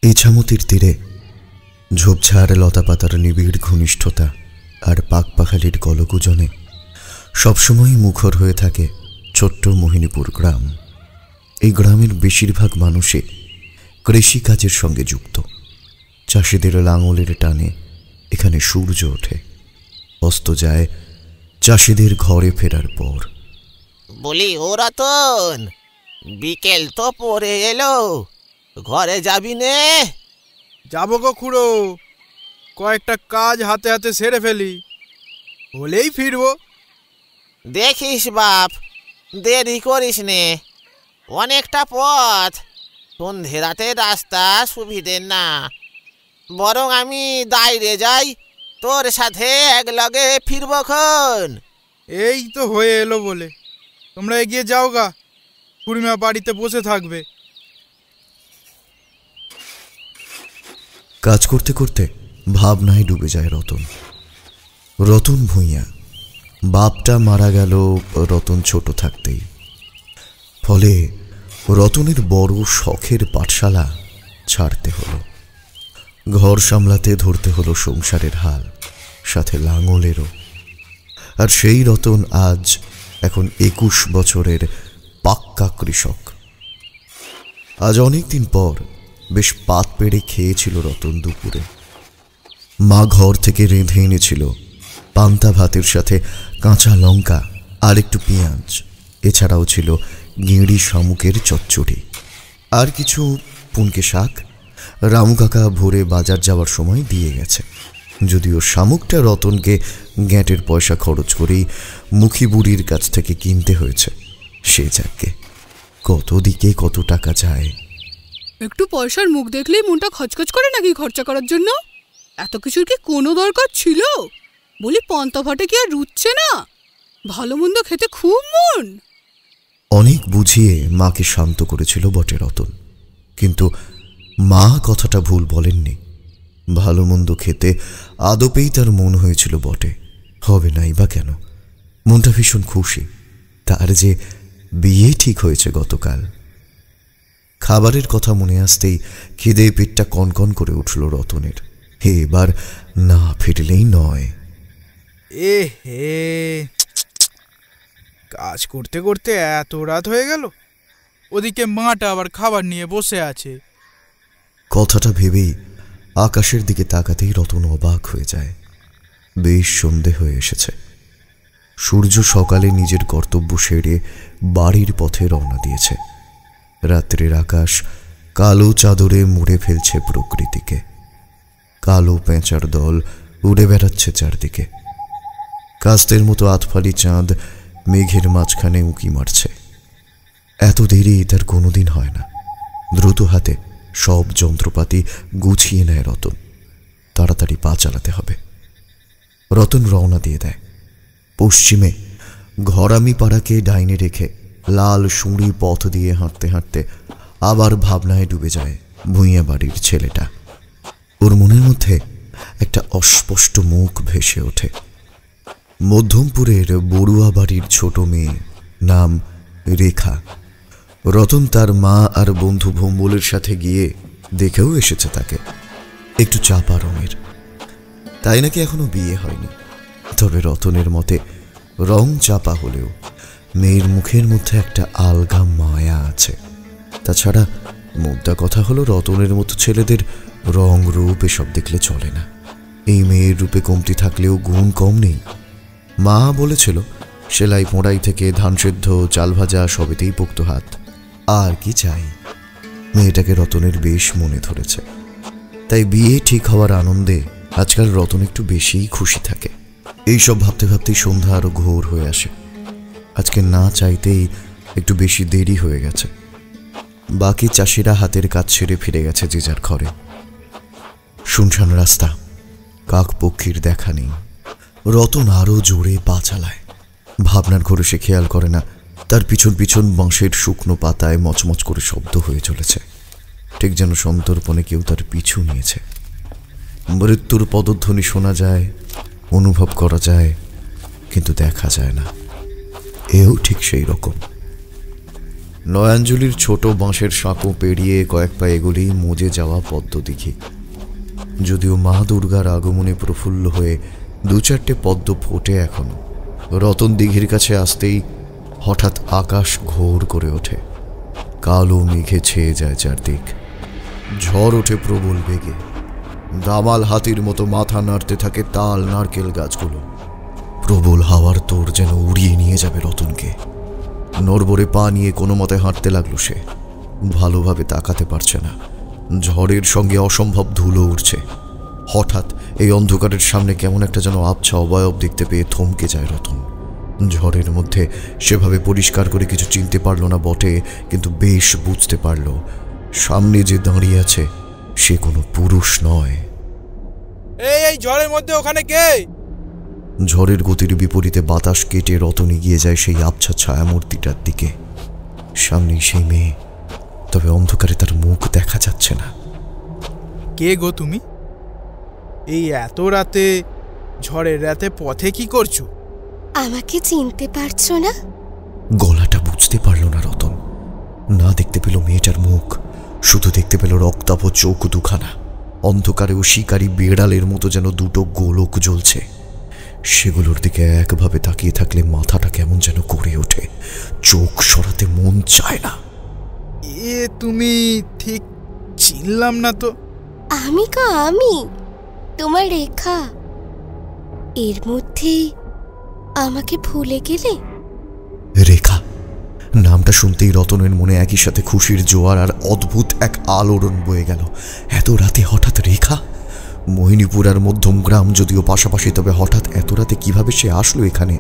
ইছামতির তীরে ঝোপঝাড় লতাপাতার নিবিড় ঘনিষ্ঠতা আর পাকপাখালির গলগুজনে সবসময়ই মুখর হয়ে থাকে ছোট্ট মোহিনীপুর গ্রাম। এই গ্রামের বেশিরভাগ মানুষই কৃষিকাজের সঙ্গে যুক্ত। চাষিদের লাঙলের টানে এখানে সূর্য ওঠে, অস্ত যায় চাষিদের ঘরে ফেরার পর। বলি ও রতন, বিকেল তো পড়ে এলো, ঘরে যাবি নে? যাবো গো খুড়ো, কয়েকটা কাজ হাতে হাতে সেরে ফেলি, হলেই ফিরবো। দেখিস বাপ, দেরি করিস নে, অনেকটা পথ, সন্ধে রাতে রাস্তা সুবিধে না। বরং আমি দাইরে যাই, তোর সাথে একলগে ফিরবো খন। এই তো হয়ে এলো বলে, তোমরা এগিয়ে যাও গা, খুড়িমা বাড়িতে বসে থাকবে। কাজ করতে করতে ভাবনায় ডুবে যায় রতন। রতন ভূঁইয়া, বাপটা মারা গেল রতন ছোট থাকতেই। ফলে রতনের বড় শখের পাঠশালা ছাড়তে হলো। ঘর সামলাতে ধরতে হলো সংসারের হাল, সাথে লাঙলেরও। আর সেই রতন আজ এখন 21 বছরের পাক্কা কৃষক। আজ অনেকদিন পর বেশ পাত পেড়ে খেয়েছিল রতন দুপুরে। মা ঘর থেকে রেঁধে এনেছিল পান্তা ভাতের সাথে কাঁচা লঙ্কা আর একটু পেঁয়াজ। এছাড়াও ছিল গেঁড়ি শামুকের চচ্চড়ি আর কিছু পুনকে শাক। রামু কাকা ভোরে বাজার যাওয়ার সময় দিয়ে গেছে, যদিও শামুকটা রতনকে গ্যাঁটের পয়সা খরচ করেই মুখী বুড়ির কাছ থেকে কিনতে হয়েছে। সে যাকে কত দিকে কত টাকা যায়। একটু পয়সার মুখ দেখলেই মনটা খচখচ করে নাকি খরচা করার জন্য? এত কিছুর কি কোনো দরকার ছিল? বলি পান্তা ভাতে কি আর রুচ্ছে না? ভালো মন্দ খেতে খুব মন। অনেক বুঝিয়ে মাকে শান্ত করেছিল বটে রতন, কিন্তু মা কথাটা ভুল বলেননি। ভালো মন্দ খেতে আদপেই তার মন হয়েছিল বটে, হবে নাই বা কেন। মনটা ভীষণ খুশি, তার যে বিয়ে ঠিক হয়েছে গতকাল। খাবারের কথা মনে আসতেই খিদে পেটটা কনকন করে উঠল রতনের। এবার না ফিরলেই নয়। এ হে, কাজ করতে করতে এত রাত হয়ে গেল, ওদিকে মাটা আবার খাবার নিয়ে বসে আছে। কথাটা ভেবেই আকাশের দিকে তাকাতেই রতন অবাক হয়ে যায়। বেশ সন্ধে হয়ে এসেছে। সূর্য সকালে নিজের কর্তব্য সেরে বাড়ির পথে রওনা দিয়েছে। রাত্রের আকাশ কালো চাদরে মুড়ে ফেলছে প্রকৃতিকে। কালো পেঁচার দল উড়ে বেড়াচ্ছে চারদিকে। কাস্তের মতো আতফালি চাঁদ মেঘের মাঝখানে উঁকি মারছে। এত দেরি তার কোনোদিন হয় না। দ্রুত হাতে সব যন্ত্রপাতি গুছিয়ে নেয় রতন। তাড়াতাড়ি পা চালাতে হবে। রতন রওনা দিয়ে দেয়। পশ্চিমে ঘরামি পাড়াকে ডাইনে রেখে লাল সুঁড়ি পথ দিয়ে হাঁটতে হাঁটতে আবার ভাবনায় ডুবে যায় ভূঁইয়া বাড়ির ছেলেটা। ওর মনের মধ্যে একটা অস্পষ্ট মুখ ভেসে ওঠে। মধ্যমপুরের বড়ুয়া বাড়ির ছোট মেয়ে, নাম রেখা। রতন তার মা আর বন্ধু ভম্বলের সাথে গিয়ে দেখেও এসেছে তাকে। একটু চাপা রঙের, তাই নাকি এখনো বিয়ে হয়নি। তবে রতনের মতে রং চাপা হলেও মেয়ের মুখের মধ্যে একটা আলগা মায়া আছে। তাছাড়া মুদ্রা কথা হলো, রতনের মতো ছেলেদের রং রূপ এসব দেখলে চলে না। এই মেয়ের রূপে কমতি থাকলেও গুণ কম নেই। মা বলেছিল সেলাই পোড়াই থেকে ধান সেদ্ধ চাল ভাজা সবেতেই পোক্ত হাত। আর কি চাই? মেয়েটাকে রতনের বেশ মনে ধরেছে। তাই বিয়ে ঠিক হওয়ার আনন্দে আজকাল রতন একটু বেশিই খুশি থাকে। এইসব ভাবতে ভাবতেই সন্ধ্যা আরো ঘোর হয়ে আসে। আজকে না চাইতেই একটু বেশি দেরি হয়ে গেছে। বাকি চাষিরা হাতের কাজ ছেড়ে ফিরে গেছে যে যার ঘরে। শুনশান রাস্তা, কাক পক্ষীর দেখা নেই। রতন আরো জোরে পা চালায়। ভাবনার ঘরে সে খেয়াল করে না তার পিছন পিছন বাঁশের শুকনো পাতায় মচমচ করে শব্দ হয়ে চলেছে, ঠিক যেন সন্তর্পণে কেউ তার পিছু নিয়েছে। মৃত্যুর পদধ্বনি শোনা যায়, অনুভব করা যায়, কিন্তু দেখা যায় না। এও ঠিক সেই রকম। নয়াঞ্জলির ছোট বাঁশের সাঁকো পেরিয়ে কয়েক পা এগোলেই মজে যাওয়া পদ্মদিঘি। যদিও মা দুর্গার আগমনে প্রফুল্ল হয়ে দু চারটে পদ্ম ফোটে এখনো, রতন দিঘির কাছে আসতেই হঠাৎ আকাশ ঘোর করে ওঠে। কালো মেঘে ছেয়ে যায় চারদিক। ঝড় ওঠে প্রবল বেগে। দামাল হাতির মতো মাথা নাড়তে থাকে তাল নারকেল গাছগুলো। প্রবল হাওয়ার তোড় যেন উড়িয়ে নিয়ে যাবে রতনকে। নড়বড়ে পা নিয়ে কোনো মতে হাঁটতে লাগলো সে। ভালোভাবে তাকাতে পারছে না। ঝড়ের সঙ্গে অসম্ভব ধুলো উঠছে। হঠাৎ এই অন্ধকারের সামনে কেমন একটা যেন আবছা অবয়ব দেখতে পেয়ে থমকে যায় রতন। ঝড়ের মধ্যে সেভাবে পরিষ্কার করে কিছু চিনতে পারল না বটে, কিন্তু বেশ বুঝতে পারল সামনে যে দাঁড়িয়ে আছে সে কোনো পুরুষ নয়। এই ঝড়ের মধ্যে ওখানে কে? ঝড়ের গতির বিপরীতে বাতাস কেটে রতন এগিয়ে যায় সেই আবছা ছায়ামূর্তিটার দিকে। সামনেই সেই মেয়ে, তবে অন্ধকারে তার মুখ দেখা যাচ্ছে না। কে গো তুমি? এই এত রাতে, ঝড়ের রাতে পথে কি করছো? আমাকে চিনতে পারছো না? গলাটা বুঝতে পারল না রতন। না দেখতে পেল মেয়েটার মুখ, শুধু দেখতে পেল রক্তাভ চোখ দুখানা। অন্ধকারেও শিকারী বেড়ালের মতো যেন দুটো গোলক জ্বলছে। সেগুলোর দিকে একভাবে তাকিয়ে থাকলে মাথাটা কেমন যেন করে ওঠে, চোখ সরাতে মন চায় না। তুমি ঠিক চিনলাম না তো। আমি তোমার রেখা। এর মধ্যেই আমাকে ভুলে গেলে? রেখা নামটা শুনতেই রতনের মনে একই সাথে খুশির জোয়ার আর অদ্ভুত এক আলোড়ন বয়ে গেল। এত রাতে হঠাৎ রেখা? মোহিনীপুর আর মধ্যম গ্রাম যদিও পাশাপাশি, তবে হঠাৎ এত রাতে কিভাবে সে আসলো এখানে?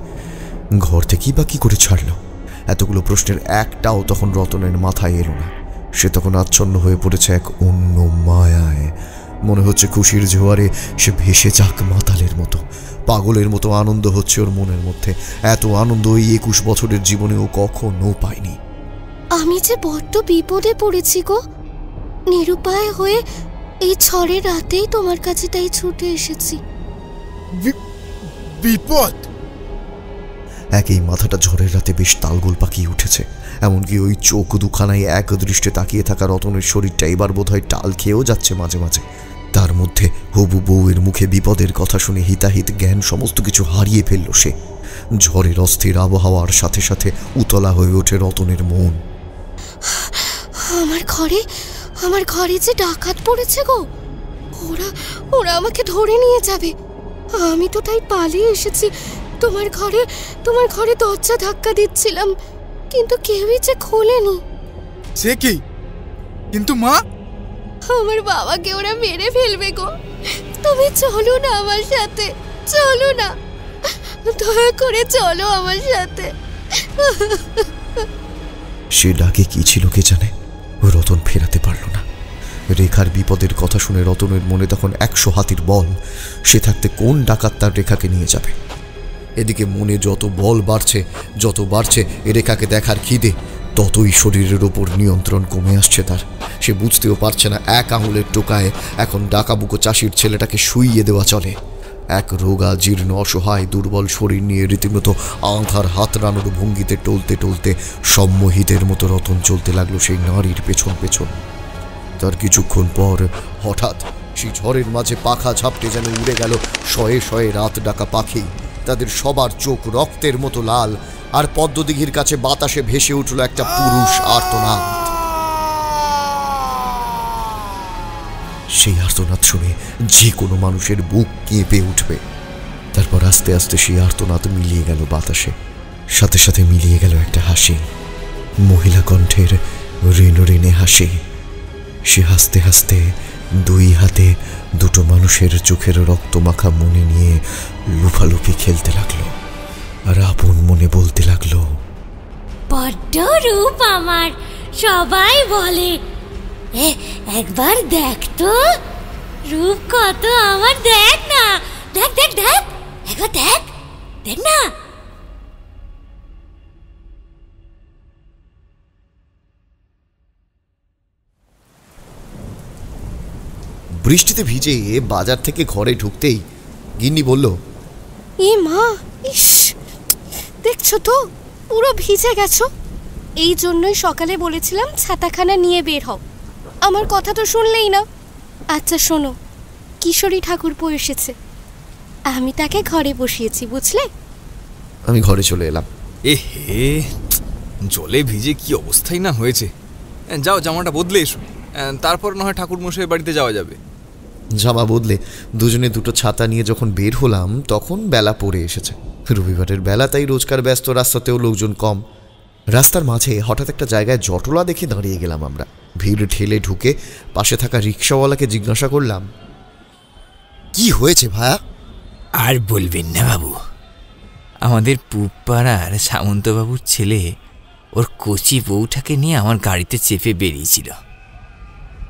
ঘর থেকেই বা কি করে ছাড়লো? এতগুলো প্রশ্নের একটাও তখন রতনের মাথায় এলো না। সে তখন আচ্ছন্ন হয়ে পড়েছে এক অন্য মায়ায়। মনে হচ্ছে খুশির জোয়ারে সে ভেসে যাক মাতালের মতো। পাগলের মতো আনন্দ হচ্ছে ওর মনের মধ্যে। এত আনন্দ ওই 21 বছরের জীবনেও কখনো পায়নি। আমি যে বড্ড বিপদে পড়েছি গো। নিরুপায় হয়ে এই ঝড়ের রাতেই তোমার কাছে তাই ছুটে এসেছি। বিপদ? একই মাথাটা ঝড়ের রাতে বেশ তালগোল পাকিয়ে উঠেছে। এমনকি ওই চোখ দুখানায় এক দৃষ্টে তাকিয়ে থাকা রতনের শরীরটা এবার বোধহয় টাল খেয়েও যাচ্ছে মাঝে মাঝে। তার মধ্যে হবু বউয়ের মুখে বিপদের কথা শুনে হিতাহিত জ্ঞান সমস্ত কিছু হারিয়ে ফেলল সে। ঝড়ের অস্থির আবহাওয়ার সাথে সাথে উতলা হয়ে ওঠে রতনের মন। আমার ঘরে যে ডাকাত পড়েছে গো। ওরা আমাকে ধরে নিয়ে যাবে। আমি তো তাই পালিয়ে এসেছি। তোমার ঘরে দরজা ধাক্কা দিচ্ছিলাম, কিন্তু কেউই যে খোলেনি। সে কি? কিন্তু মা? আমার বাবাকে ওরা মেরে ফেলবে গো। তুমি চলো না আমার সাথে, চলো না, দয়া করে চলো আমার সাথে। সে ডাকে কি ছিল কে জানে। রতন ফেরাতে পারল না। রেখার বিপদের কথা শুনে রতনের মনে তখন 100 হাতির বল। সে থাকতে কোন ডাকাত তার রেখাকে নিয়ে যাবে? এদিকে মনে যত বল বাড়ছে রেখাকে দেখার খিদে, ততই শরীরের ওপর নিয়ন্ত্রণ কমে আসছে তার। সে বুঝতেও পারছে না এক আঙুলের টোকায় এখন ডাকাবুকো চাষির ছেলেটাকে শুইয়ে দেওয়া চলে। এক রোগা জীর্ণ অসহায় দুর্বল শরীর নিয়ে রীতিমতো আঁধার হাত রানোর ভঙ্গিতে টলতে টলতে সম্মোহিতের মতো রতন চলতে লাগলো সেই নারীর পেছন পেছন। তার কিছুক্ষণ পর হঠাৎ সেই ঝড়ের মাঝে পাখা ঝাপটে যেন উড়ে গেল শয়ে শয়ে রাত ডাকা পাখি। তাদের সবার চোখ রক্তের মতো লাল, আর পদ্মদিঘির কাছে বাতাসে ভেসে উঠল একটা পুরুষ আর্তনাদ। সেই আর্তনাদ শুনে যে কোনো মানুষের বুক কেঁপে উঠবে। তারপর আস্তে আস্তে সেই আর্তনাদ মিলিয়ে গেল বাতাসে। সাথে সাথে মিলিয়ে গেল একটা হাসি, মহিলা কণ্ঠের রেনো রেনে হাসি। সে হাসতে হাসতে দুই হাতে দুটো মানুষের চোখের রক্তমাখা মনে নিয়ে লুফালুফি খেলতে লাগলো, আর আপন মনে বলতে লাগলো, বড্ড রূপ আমার, সবাই বলে। একবার দেখ তো রূপ কত আমার, দেখ না, দেখ দেখ দেখ, একবার দেখ, দেখ না। বৃষ্টিতে ভিজে বাজার থেকে ঘরে ঢুকতেই গিন্নি বলল, এ মা, ইস, দেখছো তো পুরো ভিজে গেছো। এই জন্যই সকালে বলেছিলাম ছাতাখানা নিয়ে বের হও, আমার কথা তো শুনলেই না। আচ্ছা শোনো, কিশোরী ঠাকুরপো এসেছে, আমি তাকে ঘরে বসিয়েছি, বুঝলে? আমি ঘরে চলে এলাম। হে, জলে ভিজে কি অবস্থাই না হয়েছে। যাও জামাটা বদলে এসো, তারপর না হয় ঠাকুর মশাইয়ের বাড়িতে যাওয়া যাবে। জামা বদলে দুজনে দুটো ছাতা নিয়ে যখন বের হলাম তখন বেলা পড়ে এসেছে। রবিবারের বেলা, তাই রোজকার ব্যস্ত রাস্তাতেও লোকজন কম। রাস্তার মাঝে হঠাৎ একটা জায়গায় জটলা দেখে দাঁড়িয়ে গেলাম আমরা। ভিড় ঠেলে ঢুকে পাশে থাকা রিক্সাওয়ালাকে জিজ্ঞাসা করলাম, কি হয়েছে ভায়া? আর বলবেন না বাবু, আমাদের পুবপাড়ার সামন্তবাবুর ছেলে ওর কচি বউটাকে নিয়ে আমার গাড়িতে চেপে বেরিয়েছিল।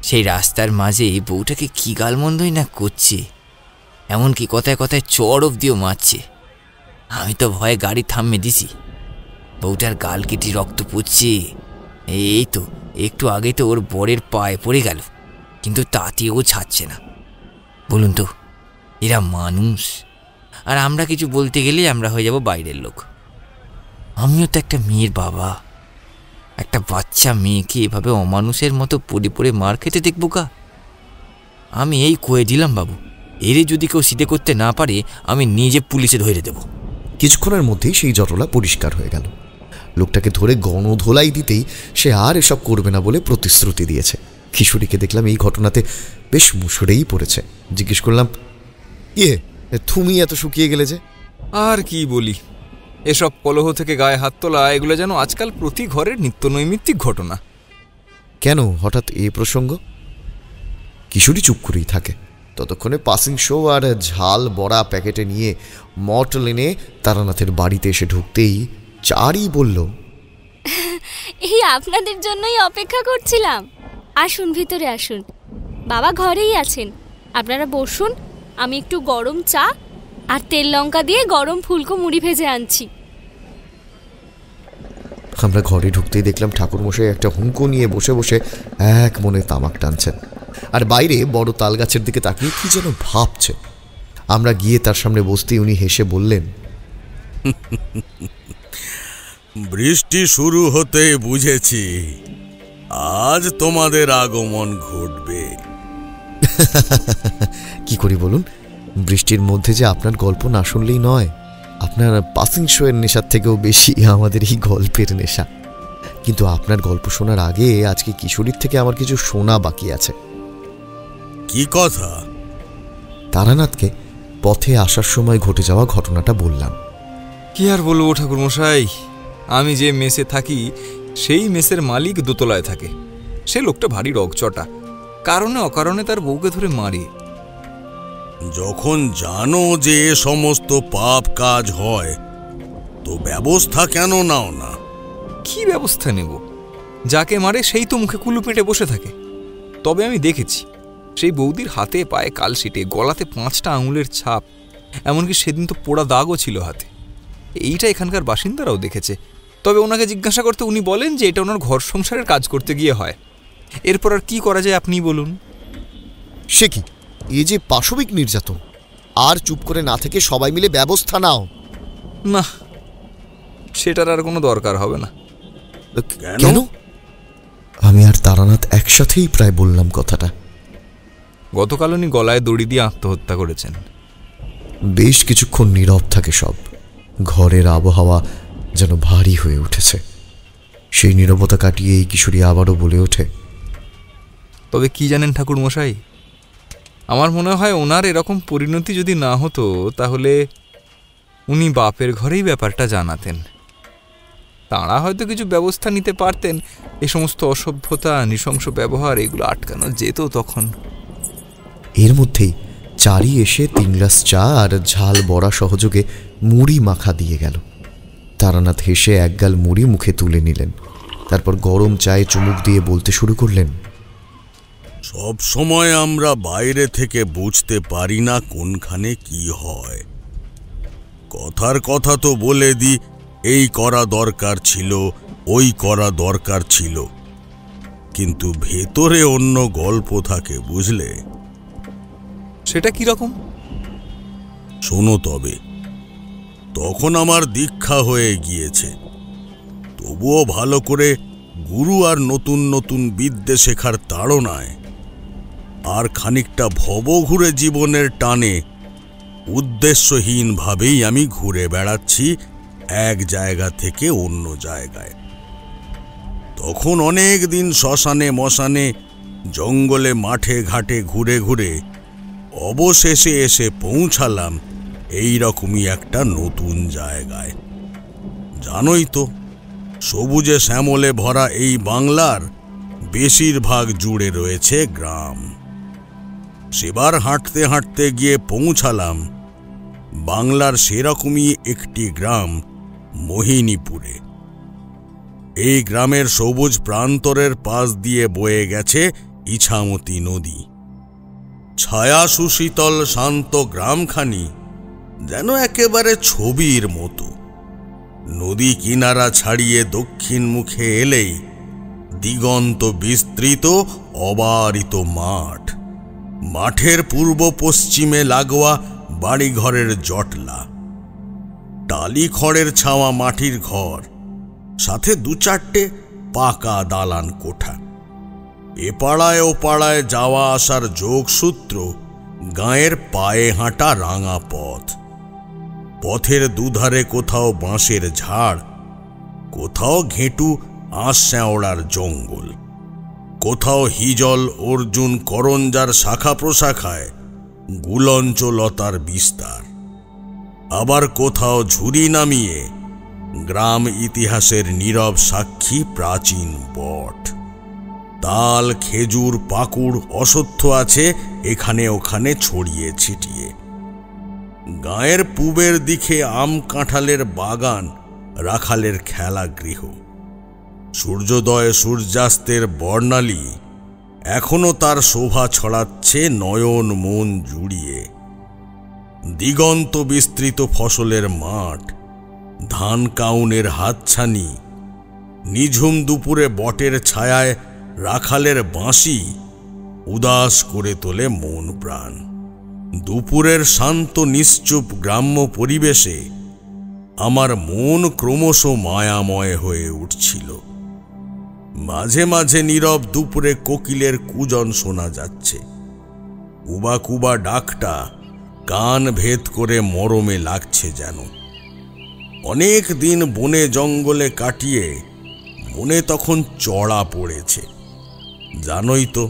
সেই রাস্তার মাঝে বউটাকে কি গালমন্দই না করছে, এমনকি কথায় কথায় চড় অব্দিও মারছে। আমি তো ভয়ে গাড়ি থামিয়ে দিছি। বউটার গাল কেটে রক্ত পড়ছে। এই তো একটু আগে তো ওর বরের পায়ে পড়ে গেল, কিন্তু তাতেও ছাড়ছে না। বলুন তো, এরা মানুষ? আর আমরা কিছু বলতে গেলেই আমরা হয়ে যাব বাইরের লোক। আমিও তো একটা মেয়ের বাবা, একটা বাচ্চা মেয়েকে এভাবে অমানুষের মতো পড়ে পড়ে মার খেতে দেখবো কা? আমি এই কয়ে দিলাম বাবু, এরে যদি কেউ সিধে করতে না পারে আমি নিজে পুলিশে ধরে দেব। কিছুক্ষণের মধ্যেই সেই জটলা পরিষ্কার হয়ে গেল। লোকটাকে ধরে গণধোলাই দিতেই সে আর এসব করবে না বলে প্রতিশ্রুতি দিয়েছে। কিশোরীকে দেখলাম এই ঘটনাতে বেশ মুষড়েই পড়েছে। জিজ্ঞেস করলাম, ইয়ে তুমি এত শুকিয়ে গেলে যে? আর কি বলি, এসব কলহ থেকে গায়ে হাত তোলা এগুলো যেন আজকাল প্রতি ঘরের নিত্য নৈমিত্তিক ঘটনা। কেন হঠাৎ এই প্রসঙ্গ? কিশোরী চুপ করেই থাকে। ততক্ষণে পাসিং শো আর ঝাল বড়া প্যাকেটে নিয়ে মটল এনে তারানাথের বাড়িতে এসে ঢুকতেই চারই বলল, এই আপনাদের জন্যই অপেক্ষা করছিলাম। আসুন, ভিতরে আসুন, বাবা ঘরেই আছেন। আপনারা বসুন, আমি একটু গরম চা আর তেল লঙ্কা দিয়ে গরম ফুলকো মুড়ি ভেজে আনছি। আমরা ঘরে ঢুকতেই দেখলাম ঠাকুরমশাই একটা হুঁকো নিয়ে বসে বসে এক মনে তামাক টানছেন, আর বাইরে বড় তাল গাছের দিকে তাকিয়ে কি যেন ভাবছে। আমরা গিয়ে তার সামনে বসতেই উনি হেসে বললেন, বৃষ্টি শুরু হতে বুঝেছি আজ তোমাদের আগমন ঘটবে। কি করি বলুন, বৃষ্টির মধ্যে যে আপনার গল্প না শুনলেই নয়। আপনার পাসিং শো এর নেশার থেকেও বেশি আমাদের এই গল্পের নেশা। কিন্তু আপনার গল্প শোনার আগে আজকে কিশোরীর থেকে আমার কিছু শোনা বাকি আছে। কি কথা? তারানাথকে পথে আসার সময় ঘটে যাওয়া ঘটনাটা বললাম। কি আর বলবো ঠাকুরমশাই, আমি যে মেসে থাকি সেই মেসের মালিক দোতলায় থাকে। সে লোকটা ভারী রগচটা, কারণে অকারণে তার বউকে ধরে মারে। যখন জানো যে এ সমস্ত পাপ কাজ হয় তো ব্যবস্থা কেন নাও না? কি ব্যবস্থা নেব? যাকে মারে সেই তো মুখে কুলু পেটে বসে থাকে। তবে আমি দেখেছি সেই বৌদির হাতে পায়ে কালশিটে, গলাতে 5টা আঙুলের ছাপ, এমনকি সেদিন তো পোড়া দাগও ছিল হাতে। এইটা এখানকার বাসিন্দারাও দেখেছে। তবে ওনাকে জিজ্ঞাসা করতে উনি বলেন যে এটা ওনার ঘর সংসারের কাজ করতে গিয়ে হয়। এরপর আর কি করা যায় আপনি বলুন। সে কি, এ যে পাশবিক নির্যাতন! আর চুপ করে না থেকে সবাই মিলে ব্যবস্থা নাও। না, সেটার আর কোনো দরকার হবে না। কেন? আমি আর তারানাথ একসাথেই প্রায় বললাম কথাটা। গতকাল উনি গলায় দড়ি দিয়ে আত্মহত্যা করেছেন। বেশ কিছুক্ষণ নীরব থাকে সব। ঘরের আবহাওয়া যেন ভারী হয়ে উঠেছে। সেই নীরবতা কাটিয়ে এই কিশোরী আবারও বলে ওঠে, তবে কি জানেন ঠাকুর মশাই, আমার মনে হয় ওনার এরকম পরিণতি যদি না হতো তাহলে উনি বাপের ঘরেই ব্যাপারটা জানাতেন। তাঁরা হয়তো কিছু ব্যবস্থা নিতে পারতেন। এই সমস্ত অসভ্যতা, নৃশংস ব্যবহার এগুলো আটকানো যেত তখন। এর মধ্যেই চারি এসে 3 গ্লাস চা আর ঝাল বড়া সহযোগে মুড়ি মাখা দিয়ে গেল। তারানাথ হেসে এক গাল মুড়ি মুখে তুলে নিলেন। তারপর গরম চায়ে চুমুক দিয়ে বলতে শুরু করলেন, সব সময় আমরা বাইরে থেকে বুঝতে পারি না কোনখানে কি হয়। কথার কথা তো বলে দি, এই করা দরকার ছিল, ওই করা দরকার ছিল, কিন্তু ভেতরে অন্য গল্প থাকে, বুঝলে? সেটা কি রকম? শোনো তবে। তখন আমার দীক্ষা হয়ে গিয়েছে। তবুও ভালো করে গুরু আর নতুন নতুন বিদ্যে শেখার তাড়নায় আর খানিকটা ভবঘুরে জীবনের টানে উদ্দেশ্যহীনভাবেই আমি ঘুরে বেড়াচ্ছি এক জায়গা থেকে অন্য জায়গায়। তখন অনেক দিন শ্মশানে মশানে জঙ্গলে মাঠে ঘাটে ঘুরে ঘুরে অবশেষে এসে পৌঁছালাম এই রকমই একটা নতুন জায়গায়। জানোই তো, সবুজে শ্যামলে ভরা এই বাংলার বেশিরভাগ জুড়ে রয়েছে গ্রাম। সেবার হাঁটতে হাঁটতে গিয়ে পৌঁছালাম বাংলার সেরকমই একটি গ্রাম মোহিনীপুরে। এই গ্রামের সবুজ প্রান্তরের পাশ দিয়ে বয়ে গেছে ইছামতি নদী। ছায়া সুশীতল শান্ত গ্রামখানি যেন একেবারে ছবির মতো। নদী কিনারা ছাড়িয়ে দক্ষিণ মুখে এলেই দিগন্ত বিস্তৃত অবারিত মাঠ। মাঠের পূর্ব পশ্চিমে লাগোয়া বাড়িঘরের জটলা, টালি খড়ের ছাওয়া মাটির ঘর, সাথে দু চারটে পাকা দালান কোঠা। এ পাড়ায় ও পাড়ায় যাওয়া আসার যোগসূত্র গাঁয়ের পায়ে হাঁটা রাঙা পথ। পথের দুধারে কোথাও বাঁশের ঝাড়, কোথাও ঘেঁটু আঁশ শ্যাওড়ার জঙ্গল, কোথাও হিজল অর্জুন করঞ্জার শাখা প্রশাখায় গুলঞ্চ লতার বিস্তার, আবার কোথাও ঝুরি নামিয়ে গ্রাম ইতিহাসের নীরব সাক্ষী প্রাচীন বট। তাল, খেজুর, পাকুড়, অশ্বত্থ আছে এখানে ওখানে ছড়িয়ে ছিটিয়ে। গাঁয়ের পূবের দিকে আম কাঁঠালের বাগান, রাখালের খেলাগৃহ। সূর্যোদয় সূর্যাস্তের বর্ণালী এখনো তার শোভা ছড়াচ্ছে নয়ন মন জুড়িয়ে। দিগন্ত বিস্তৃত ফসলের মাঠ, ধান কাউনের হাতছানি, নিঝুম দুপুরে বটের ছায়ায় রাখালের বাঁশি উদাস করে তোলে মন প্রাণ। দুপুরের শান্ত নিশ্চুপ গ্রাম্য পরিবেশে আমার মন ক্রমশ মায়াময় হয়ে উঠছিল। মাঝে মাঝে নীরব দুপুরে কোকিলের কুজন শোনা যাচ্ছে। কুবা কুবা ডাকটা কান ভেদ করে মরমে লাগছে যেন। অনেক দিন বনে জঙ্গলে কাটিয়ে মনে তখন চড়া পড়েছে। জানোই তো,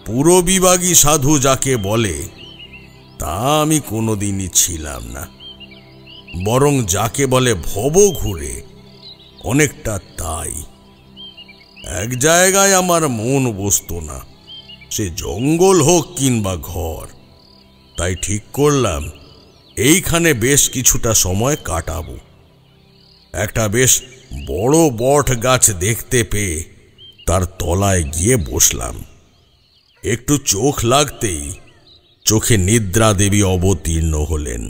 পুরবিভাগী সাধু যাকে বলে তা আমি কোনোদিনই ছিলাম না, বরং যাকে বলে ভবঘুরে অনেকটা তাই। এক জায়গায় আমার মন বসতো না, সে জঙ্গল হোক কিংবা ঘর। তাই ঠিক করলাম এইখানে বেশ কিছুটা সময় কাটাবো। একটা বেশ বড় বট গাছ দেখতে পেয়ে তার তলায় গিয়ে বসলাম। একটু চোখ লাগতেই চোখে নিদ্রা দেবী অবতীর্ণ হলেন।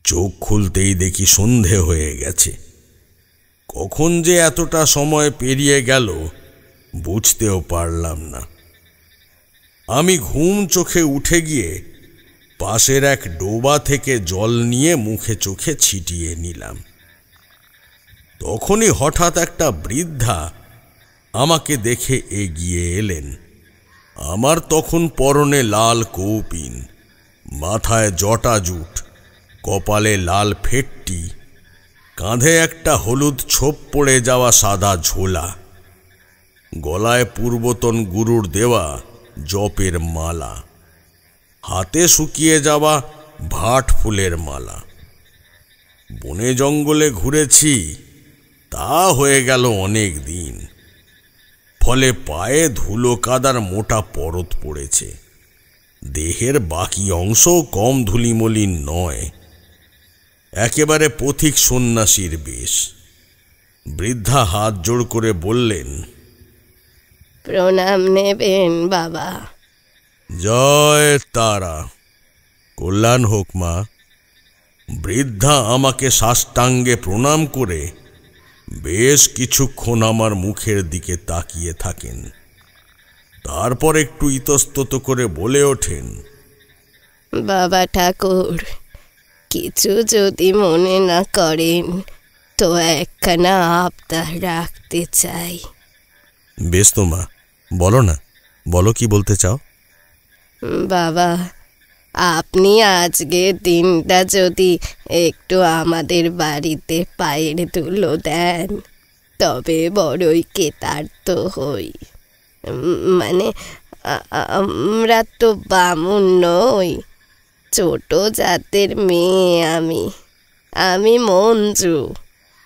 চোখ খুলতেই দেখি সন্ধে হয়ে গেছে। কখন যে এতটা সময় পেরিয়ে গেল বুঝতেও পারলাম না। আমি ঘুম চোখে উঠে গিয়ে পাশের এক ডোবা থেকে জল নিয়ে মুখে চোখে ছিটিয়ে নিলাম। তখনই হঠাৎ একটা বৃদ্ধা আমাকে দেখে এগিয়ে এলেন। আমার তখন পরনে লাল কৌপিন, মাথায় জটা জুট, কপালে লাল ফেটটি, কাঁধে একটা হলুদ ছোপ পড়ে যাওয়া সাদা ঝোলা, গলায় পূর্বতন গুরুর দেওয়া জপের মালা, হাতে শুকিয়ে যাওয়া ভাট ফুলের মালা। বনে জঙ্গলে ঘুরেছি তা হয়ে গেল অনেক দিন, ফলে পায়ে ধুলো কাদার মোটা পরত পড়েছে। দেহের বাকি অংশ কম ধুলিমলিন নয়, একেবারে পথিক সন্ন্যাসীর বেশ। বৃদ্ধা হাত জোড় করে বললেন, প্রণাম নেবেন বাবা। জয় তারা, কল্যাণ হোক মা। বৃদ্ধা আমাকে সাষ্টাঙ্গে প্রণাম করে বেশ কিছুক্ষণ আমার মুখের দিকে তাকিয়ে থাকেন। তারপর একটু ইতস্তত করে বলে ওঠেন, বাবা ঠাকুর, কিছু যদি মনে না করেন তো একখানা আবদার রাখতে চাই। বেশ তো মা, বলো না, বলো কি বলতে চাও। বাবা, আপনি আজকের দিনটা যদি একটু আমাদের বাড়িতে পায়ের ধুলো দেন তবে বড়ই কৃতার্থ হই। মানে আমরা তো বামুন নই, ছোট জাতের মেয়ে। আমি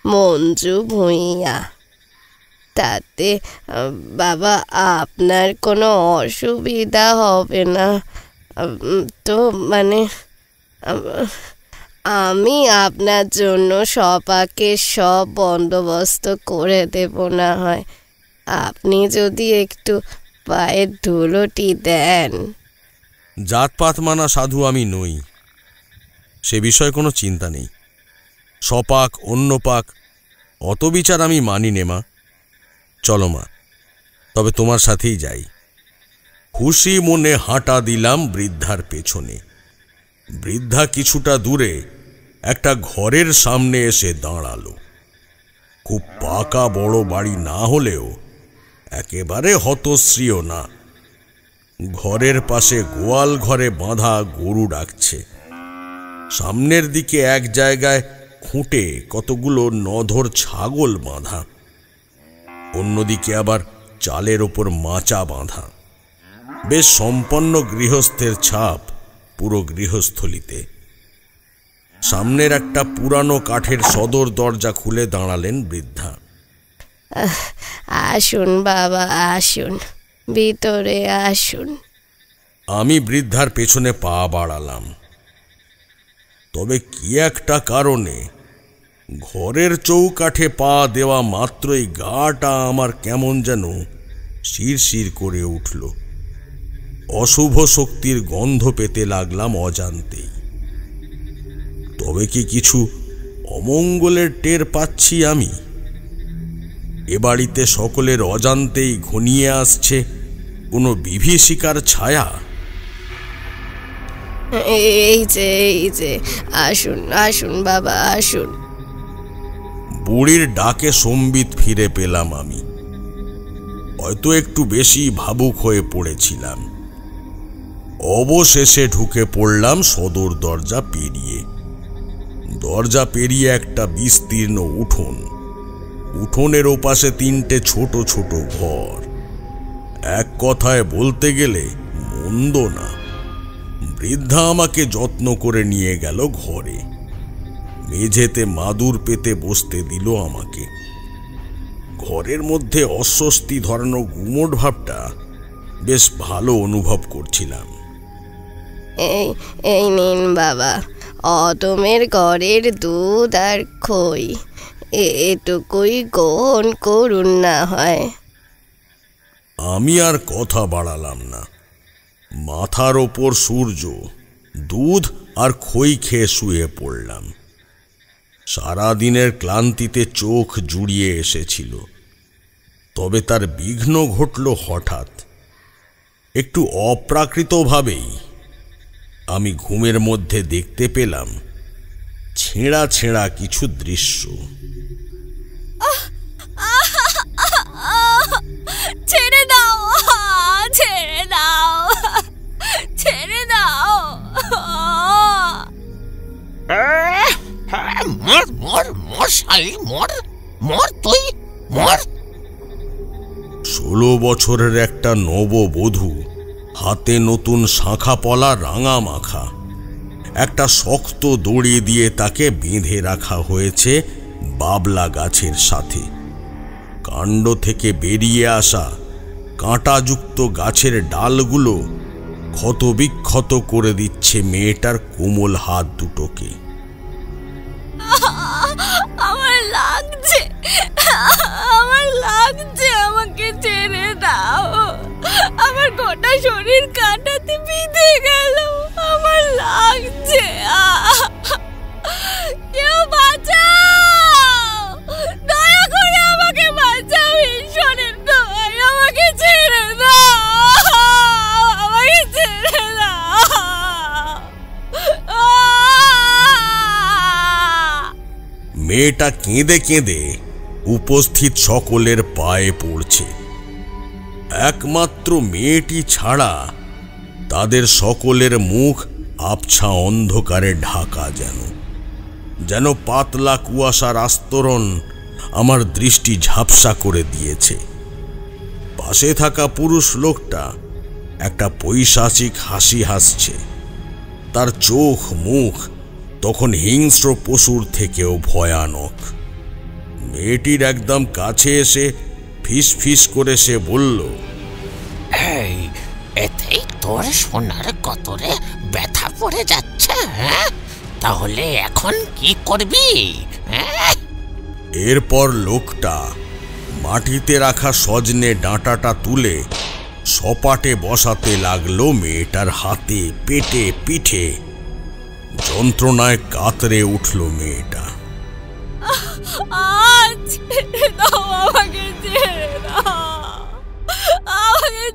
মঞ্জু ভূঁইয়া। তাতে বাবা আপনার কোনো অসুবিধা হবে না তো? মানে আমি আপনার জন্য সবাকে সব বন্দোবস্ত করে দেব না হয়, আপনি যদি একটু পায়ের ধুলোটি দেন। জাতপাত মানা সাধু আমি নই, সে বিষয়ে কোনো চিন্তা নেই। সপাক অন্য পাক অত বিচার আমি মানি নে মা। চলো মা, তবে তোমার সাথেই যাই। খুশি মনে হাঁটা দিলাম বৃদ্ধার পেছনে। বৃদ্ধা কিছুটা দূরে একটা ঘরের সামনে এসে দাঁড়ালো। খুব পাকা বড় বাড়ি না হলেও একেবারে হতশ্রীও না। ঘরের পাশে গোয়াল ঘরে বাঁধা গরু ডাকছে। সামনের দিকে এক জায়গায় খুঁটে কতগুলো নধর ছাগল বাঁধা, অন্যদিকে আবার চালের ওপর মাচা বাঁধা। বেশ সম্পন্ন গৃহস্থের ছাপ পুরো গৃহস্থলিতে। সামনের একটা পুরানো কাঠের সদর দরজা খুলে দাঁড়ালেন বৃদ্ধা। আসুন বাবা, আসুন, ভিতরে আসুন। আমি বৃদ্ধার পেছনে পা বাড়ালাম। তবে কি একটা কারণে ঘরের চৌকাঠে পা দেওয়া মাত্রই গাটা আমার কেমন যেন শিরশির করে উঠল। অশুভ শক্তির গন্ধ পেতে লাগলাম অজান্তেই। তবে কি কিছু অমঙ্গলের টের পাচ্ছি আমি? এ বাড়িতে সকলের অজান্তেই ঘনিয়ে আসছে কোনো বিভীষিকার ছায়া। এই যে আসুন আসুন বাবা, আসুন। বুড়ির ডাকে সম্বিত ফিরে পেলাম আমি। হয়তো একটু বেশি ভাবুক হয়ে পড়েছিলাম। অবশেষে ঢুকে পড়লাম সদর দরজা পেরিয়ে। দরজা পেরিয়ে একটা বিস্তীর্ণ উঠোন। উঠোনের ওপাশে তিনটে ছোট ছোট ঘর। এক কথায় বলতে গেলে মন্দ না। বৃদ্ধা আমাকে যত্ন করে নিয়ে গেল ঘরে। মেঝেতে মাদুর পেতে বসতে দিল আমাকে। ঘরের মধ্যে অস্বস্তি ধরানো গুমোট ভাবটা বেশ ভালো অনুভব করছিলাম। এই নিন বাবা, অদমের ঘরের দুধ আর খই, এটুকুই গ্রহণ করুন না হয়। আমি আর কথা বাড়ালাম না। মাথার ওপর সূর্য, দুধ আর খই খেয়ে শুয়ে পড়লাম। সারাদিনের ক্লান্তিতে চোখ জুড়িয়ে এসেছিল। তবে তার বিঘ্ন ঘটল হঠাৎ, একটু অপ্রাকৃতভাবেই। আমি ঘুমের মধ্যে দেখতে পেলাম ছেঁড়া ছেঁড়া কিছু দৃশ্য। ছেড়ে দাও, ছেড়ে দাও, ছেড়ে দাও। মর মর মর শালি, মর মর, তুই মর। 16 বছরের একটা নববধূ, হাতে নতুন শাঁখা পলা রাঙা মাখা। একটা শক্ত দড়ি দিয়ে তাকে বেঁধে রাখা হয়েছে বাবলা গাছের সাথে। কাণ্ড থেকে বেরিয়ে আসা কাঁটাযুক্ত গাছের ডালগুলো ক্ষতবিক্ষত করে দিচ্ছে মেয়েটার কোমল হাত দুটোকে। আমার লাগছে, আমার লাগছে, আমাকে ছেড়ে দাও। আমার গোটা শরীর কাঁটাতে বিঁধে গেল, আমার লাগছে। কেউ বাঁচাও, দয়া করে আমাকে বাঁচাও, ঈশ্বরের দয়ায় আমাকে ছেড়ে দাও, আমাকে ছেড়ে দাও। মেয়েটা কেঁদে কেঁদে উপস্থিত সকলের পায়ে পড়ছে। একমাত্র মেয়েটি ছাড়া তাদের সকলের মুখ আবছা অন্ধকারে ঢাকা, যেন পাতলা কুয়াশার আস্তরণ আমার দৃষ্টি ঝাপসা করে দিয়েছে। পাশে থাকা পুরুষ লোকটা একটা পৈশাচিক হাসি হাসছে। তার চোখ মুখ তখন হিংস্র পশুর থেকেও ভয়ানক। মেয়েটির একদম কাছে এসে ফিস ফিস করে সে বলল, এই এতেই তোর সোনার কতরে ব্যথা পড়ে যাচ্ছে? হ্যাঁ, তাহলে এখন কি করবি? হ্যাঁ। এরপর লোকটা মাটিতে রাখা সজনে ডাঁটাটা তুলে সপাটে বসাতে লাগলো মেয়েটার হাতে, পেটে, পিঠে। যন্ত্রণায় কাতরে উঠল মেয়েটা। ছেড়ে দাও আমাকে, ছেড়ে দাও আমাকে,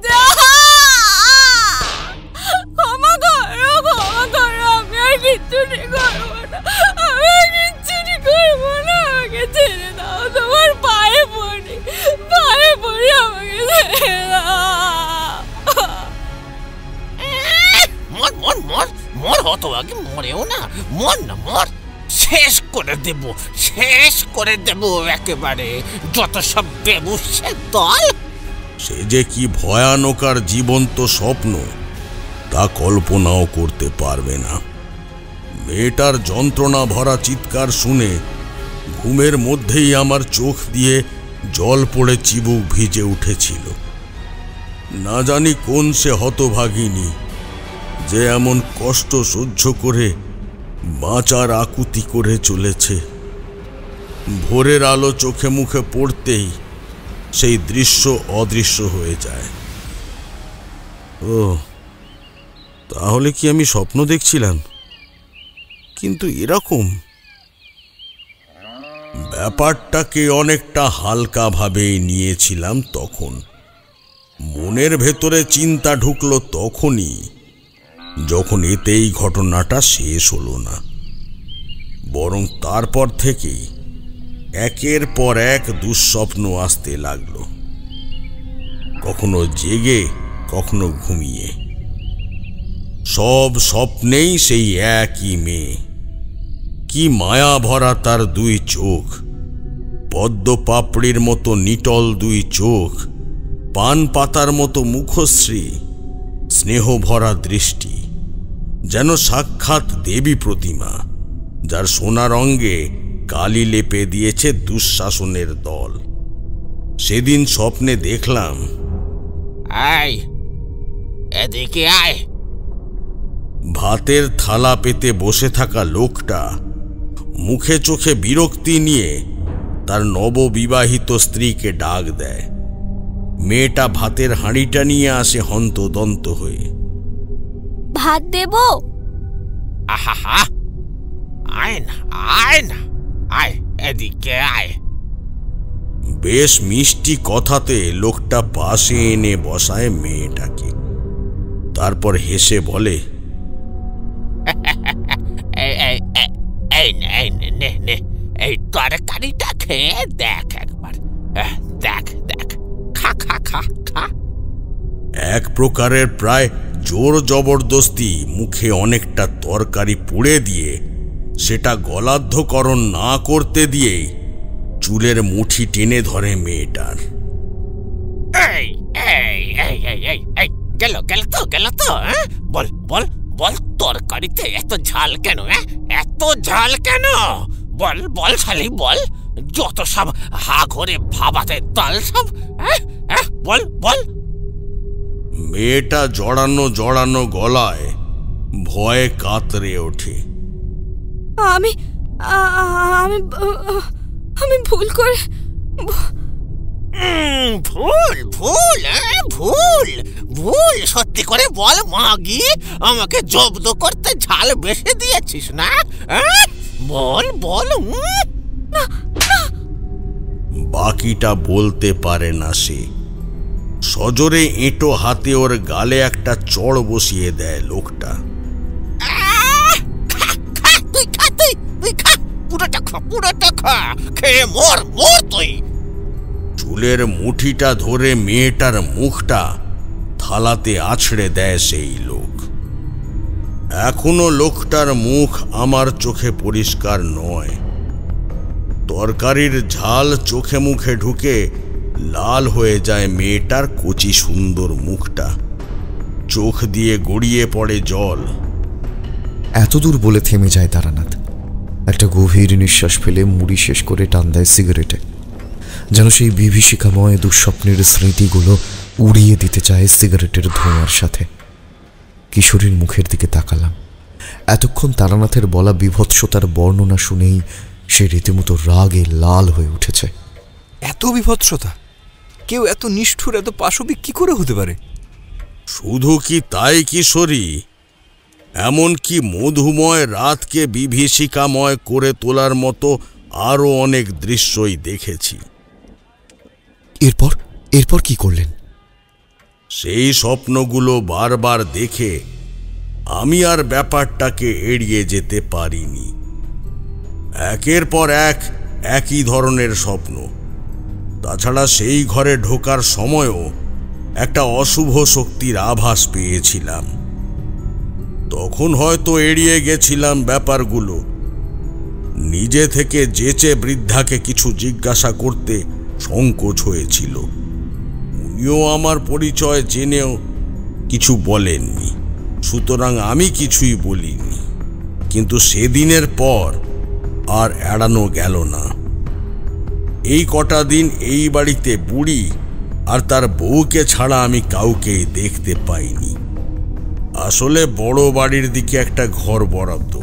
ক্ষমা করো, ক্ষমা করো, আমি আর কিচ্ছুটি করবো না, আমি আর কিচ্ছুটি করবো না, আমাকে ছেড়ে দাও, তোমার পায়ে পড়ি, পায়ে পড়ি, আমাকে ছেড়ে দাও। মর মর মর মর, হতভাগী, মরেও না, মর না, মর। শেষ করে দেব, শেষ করে দেব একেবারে, যত সব বেবুসের দল। সে যে কি ভয়ানক আর জীবন্ত স্বপ্ন তা কল্পনাও করতে পারবে না। মেয়েটার যন্ত্রণা ভরা চিৎকার শুনে ঘুমের মধ্যেই আমার চোখ দিয়ে জল পড়ে চিবুক ভিজে উঠেছিল। না জানি কোন সে হতভাগিনী যে এমন কষ্ট সহ্য করে বাঁচার আকুতি করে চলেছে। ভোরের আলো চোখে মুখে পড়তেই সেই দৃশ্য অদৃশ্য হয়ে যায়। ও, তাহলে কি আমি স্বপ্ন দেখছিলাম? কিন্তু এরকম ব্যাপারটাকে অনেকটা হালকাভাবেই নিয়েছিলাম তখন। মনের ভেতরে চিন্তা ঢুকলো তখনই যখন এতেই ঘটনাটা শেষ হলো না, বরং তারপর থেকেই একের পর এক দুঃস্বপ্ন আসতে লাগলো, কখনো জেগে কখনো ঘুমিয়ে। সব স্বপ্নেই সেই একই মেয়ে। কি মায়া ভরা তার দুই চোখ, পদ্ম পাপড়ির মতো নিটল দুই চোখ, পান পাতার মতো মুখশ্রী, স্নেহ ভরা দৃষ্টি, যেন সাক্ষাৎ দেবী প্রতিমা, যার সোনার অঙ্গে কালি লেপে দিয়েছে দুঃশাসনের দল। সেদিন স্বপ্নে দেখলাম, আয় এদিকে আয়। ভাতের থালা পেতে বসে থাকা লোকটা মুখে চোখে বিরক্তি নিয়ে তার নববিবাহিত স্ত্রীকে ডাক দেয়। মেয়েটা ভাতের হাঁড়িটা নিয়ে আসে হন্তদন্ত হয়ে। ভাত দেব? আহা, আয় না, আয় না, আয় এদিকে আয়। বেশ মিষ্টি কথাতে লোকটা পাশে এনে বসায় মেয়েটাকে। তারপর হেসে বলে, এই তরকারিটা খেয়ে দেখ একবার, দেখ দেখ, খা খা খা খা। এক প্রকারের প্রায় জোর জবরদস্তি মুখে অনেকটা তরকারি পুড়ে দিয়ে সেটা গলাধ্যকরণ না করতে দিয়েই চুলের মুঠি টেনে ধরে মেয়েটার। এই এই এই এই এই এই গেল গেল তো, গেল তো। বল বল বল, তরকারিতে এত ঝাল কেন? এত ঝাল কেন? বল বল শালি, বল। যত সব হা ঘরে ভাবাতে দল সব, বল বল। মেয়েটা জড়ানো জড়ানো গলায় ভয়ে কাতরে ওঠে। আমি আমি আমি ভুল করে ভুল ভুল ভুল ভুল সত্যি করে বল মাগি, আমাকে জব্দ করতে ঝাল বেশি দিয়েছিস না? বল বল। বাকিটা বলতে পারে না সে। সজোরে এঁটো হাতে ওর গালে একটা চড় বসিয়ে দেয় লোকটা। তুই খা, তুই খা, পুরোটা খা। পুরোটা খা, খেয়ে মর মর তুই। চুলের মুঠিটা ধরে মেয়েটার মুখটা থালাতে আছড়ে দেয় সেই লোক। এখনো লোকটার মুখ আমার চোখে পরিষ্কার নয়। তরকারির ঝাল চোখে মুখে ঢুকে লাল হয়ে যায় মেয়েটার কচি সুন্দর মুখটা। চোখ দিয়ে গড়িয়ে পড়ে জল। এতদূর বলে থেমে যায় তারানাথ। একটা গভীর নিঃশ্বাস ফেলে মুড়ি শেষ করে টান দেয় সিগারেটে, যেন সেই বিভীষিকাময় দুঃস্বপ্নের স্মৃতিগুলো উড়িয়ে দিতে চায় সিগারেটের ধোঁয়ার সাথে। কিশোরীর মুখের দিকে তাকালাম। এতক্ষণ তারানাথের বলা বিভৎসতার বর্ণনা শুনেই সে রীতিমতো রাগে লাল হয়ে উঠেছে। এত বিভৎসতা? কেউ এত নিষ্ঠুর, এত পাশবিক কি করে হতে পারে? শুধু কি তাই কিশোরী, এমনকি মধুময় রাতকে বিভীষিকাময় করে তোলার মতো আরো অনেক দৃশ্যই দেখেছি। এরপর কি করলেন? সেই স্বপ্নগুলো বারবার দেখে আমি আর ব্যাপারটাকে এড়িয়ে যেতে পারিনি। একের পর একই ধরনের স্বপ্ন। তাছাড়া সেই ঘরে ঢোকার সময়ও একটা অশুভ শক্তির আভাস পেয়েছিলাম। তখন হয়তো এড়িয়ে গেছিলাম ব্যাপারগুলো। নিজে থেকে যেচে বৃদ্ধাকে কিছু জিজ্ঞাসা করতে সংকোচ হয়েছিল। উনিও আমার পরিচয় জেনেও কিছু বলেননি, সুতরাং আমি কিছুই বলিনি। কিন্তু সেদিনের পর আর এড়ানো গেল না। এই কটা দিন এই বাড়িতে বুড়ি আর তার বউকে ছাড়া আমি কাউকেই দেখতে পাইনি। আসলে বড় বাড়ির দিকে একটা ঘর বরাদ্দ,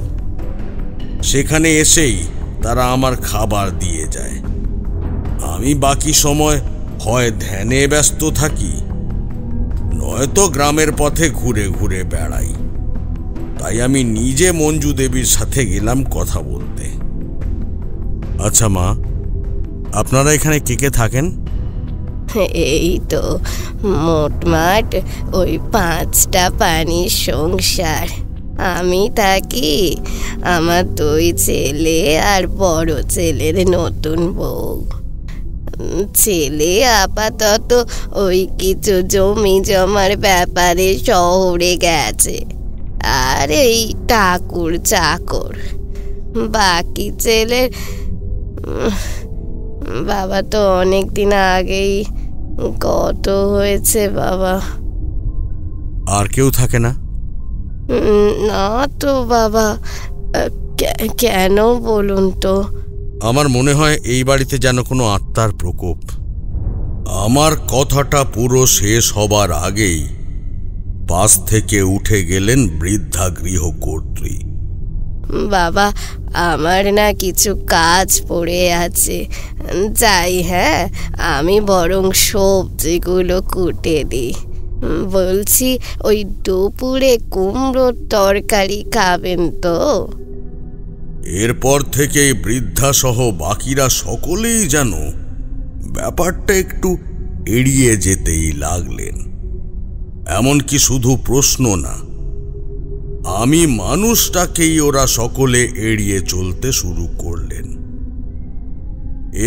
সেখানে এসেই তারা আমার খাবার দিয়ে যায়। আমি বাকি সময় হয় ধ্যানে ব্যস্ত থাকি, নয়তো গ্রামের পথে ঘুরে ঘুরে বেড়াই। তাই আমি নিজে মঞ্জু দেবীর সাথে গেলাম কথা বলতে। আচ্ছা মা, আপনারা এখানে কে কে থাকেন? এই তো মোটমাট ওই 5টা পানির সংসার। আমি থাকি, আমার 2 ছেলে আর বড় ছেলের নতুন বউ। ছেলে আপাতত ওই কিছু জমি জমার ব্যাপারে শহরে গেছে, আর এই ঠাকুর চাকর। বাকি ছেলের বাবা তো অনেক দিন আগেই গত হয়েছে বাবা। আর কেউ থাকে না? না তো বাবা। কেন বলুন তো? আমার মনে হয় এই বাড়িতে যেন কোনো আত্মার প্রকোপ। আমার কথাটা পুরো শেষ হবার আগেই পাশ থেকে উঠে গেলেন বৃদ্ধা গৃহকর্ত্রী। বাবা, আমার না কিছু কাজ পড়ে আছে, যাই। হ্যাঁ, আমি বরং সবজিগুলো কুটে দিই। বলছি, ওই দুপুরে কুমড়োর তরকারি খাবেন তো? এরপর থেকেই বৃদ্ধা সহ বাকিরা সকলেই যেন ব্যাপারটা একটু এড়িয়ে যেতেই লাগলেন। এমনকি শুধু প্রশ্ন না, আমি মানুষটাকেই ওরা সকলে এড়িয়ে চলতে শুরু করলেন।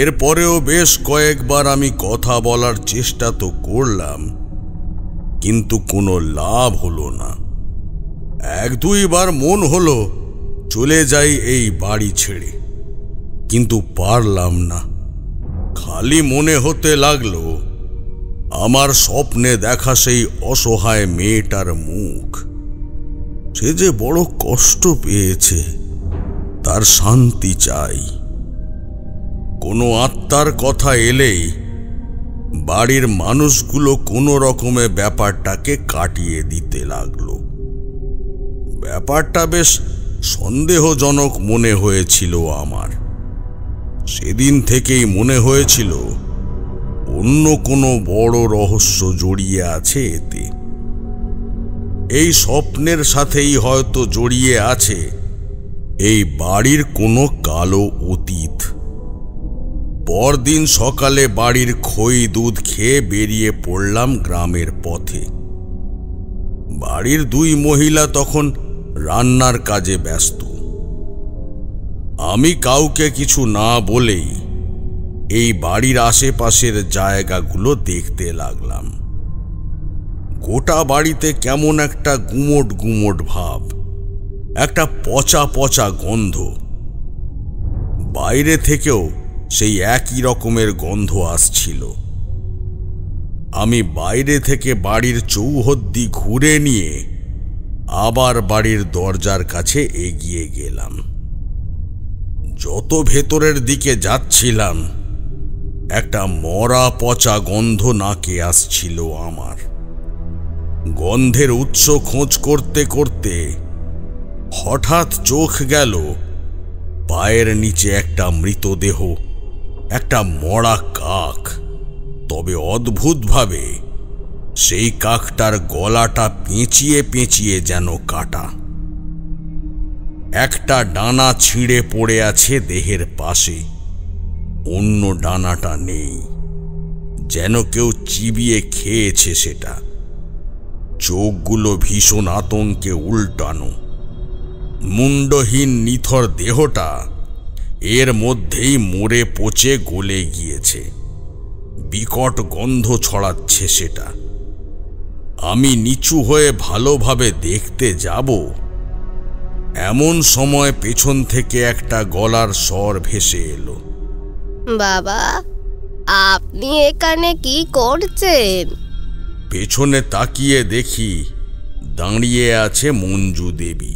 এরপরেও বেশ কয়েকবার আমি কথা বলার চেষ্টা তো করলাম, কিন্তু কোনো লাভ হলো না। 1-2 বার মন হলো চলে যাই এই বাড়ি ছেড়ে, কিন্তু পারলাম না। খালি মনে হতে লাগলো আমার স্বপ্নে দেখা সেই অসহায় মেয়েটার মুখ। সে যে বড় কষ্ট পেয়েছে, তার শান্তি চাই। কোনো আত্মার কথা এলেই বাড়ির মানুষগুলো কোনো রকমে ব্যাপারটাকে কাটিয়ে দিতে লাগলো। ব্যাপারটা বেশ সন্দেহজনক মনে হয়েছিল আমার। সেদিন থেকেই মনে হয়েছিল অন্য কোনো বড় রহস্য জড়িয়ে আছে এতে। এই স্বপ্নের সাথেই হয়তো জড়িয়ে আছে এই বাড়ির কোনো কালো অতীত। পরদিন সকালে বাড়ির খই দুধ খেয়ে বেরিয়ে পড়লাম গ্রামের পথে। বাড়ির 2 মহিলা তখন রান্নার কাজে ব্যস্ত। আমি কাউকে কিছু না বলেই এই বাড়ির আশেপাশের জায়গাগুলো দেখতে লাগলাম। গোটা বাড়িতে কেমন একটা গুমোট গুমোট ভাব, একটা পচা পচা গন্ধ। বাইরে থেকেও সেই একই রকমের গন্ধ আসছিল। আমি বাইরে থেকে বাড়ির চৌহদ্দি ঘুরে নিয়ে আবার বাড়ির দরজার কাছে এগিয়ে গেলাম। যত ভেতরের দিকে যাচ্ছিলাম একটা মরা পচা গন্ধ নাকে আসছিল আমার। গন্ধের উৎস খোঁজ করতে করতে হঠাৎ চোখ গেল পায়ের নিচে একটা মৃতদেহ, একটা মরা কাক। তবে অদ্ভুতভাবে সেই কাকটার গলাটা পেঁচিয়ে পেঁচিয়ে যেন কাটা। একটা ডানা ছিঁড়ে পড়ে আছে দেহের পাশে, অন্য ডানাটা নেই, যেন কেউ চিবিয়ে খেয়েছে সেটা। চোখগুলো ভীষণ আতঙ্কে উল্টানো। মুন্ডহীন নিথর দেহটা এর মধ্যেই মরে পচে গলে গিয়েছে। বিকট গন্ধ ছড়াচ্ছে সেটা। আমি নিচু হয়ে ভালোভাবে দেখতে যাব, এমন সময় পেছন থেকে একটা গলার স্বর ভেসে এলো। বাবা, আপনি এখানে কি করছেন? পেছনে তাকিয়ে দেখি দাঁড়িয়ে আছে মঞ্জু দেবী।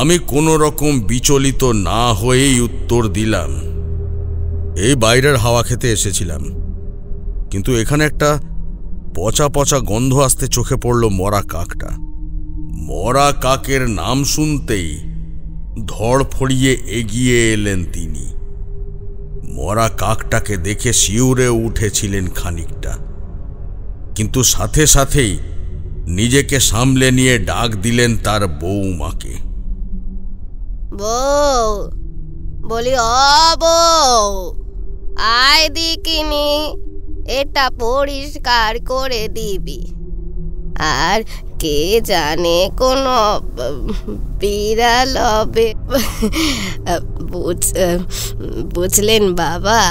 আমি কোনো রকম বিচলিত না হয়েই উত্তর দিলাম, এই বাইরের হাওয়া খেতে এসেছিলাম, কিন্তু এখানে একটা পচা পচা গন্ধ আসতে চোখে পড়ল মরা কাকটা। মরা কাকের নাম শুনতেই ধড় ফড়িয়ে এগিয়ে এলেন তিনি। মরা কাকটাকে দেখে শিউরে উঠেছিলেন খানিকটা, কিন্তু সাথে সাথেই নিজেকে সামলে নিয়ে ডাক দিলেন তার বউমাকে। বউ, বলি ও বউ, আয় দেখিনি, এটা পরিষ্কার করে দিবি। আর কে জানে কোনো বিড়াল হবে। বুঝলেন বাবা,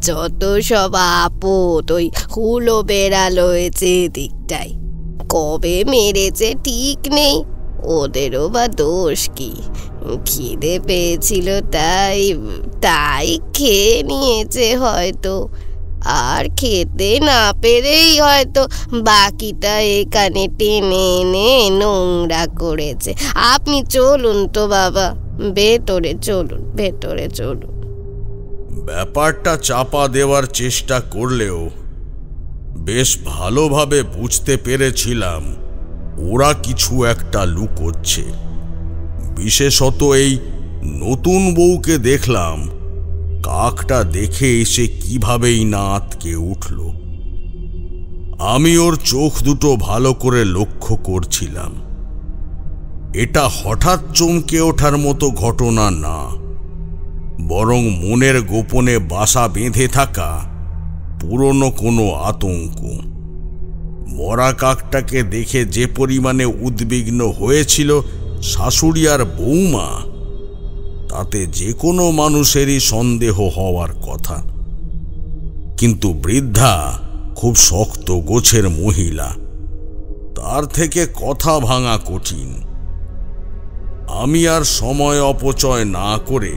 যত সব আপদ ওই হুলো বেড়াল হয়েছে দিকটাই। কবে মেরেছে ঠিক নেই, ওদেরও বা দোষ কি? খিদে পেয়েছিল তাই তাই খেয়ে নিয়েছে হয়তো, আর খেতে না পেরেই হয়তো বাকিটা এখানে টেনে এনে নোংরা করেছে। আপনি চলুন তো বাবা, ভেতরে চলুন, ভেতরে চলুন। ব্যাপারটা চাপা দেওয়ার চেষ্টা করলেও বেশ ভালোভাবে বুঝতে পেরেছিলাম ওরা কিছু একটা লুকোচ্ছে। বিশেষত এই নতুন বউকে দেখলাম কাকটা দেখে এসে কিভাবেই না আতকে উঠল। আমি ওর চোখ দুটো ভালো করে লক্ষ্য করছিলাম। এটা হঠাৎ চমকে ওঠার মতো ঘটনা না, বরং মনের গোপনে বাসা বেঁধে থাকা পুরনো কোনো আতঙ্ক। মরা কাকটাকে দেখে যে পরিমাণে উদ্বিগ্ন হয়েছিল শাশুড়ি আর বৌমা, তাতে যে কোনো মানুষেরই সন্দেহ হওয়ার কথা। কিন্তু বৃদ্ধা খুব শক্ত গোছের মহিলা, তার থেকে কথা ভাঙা কঠিন। আমি আর সময় অপচয় না করে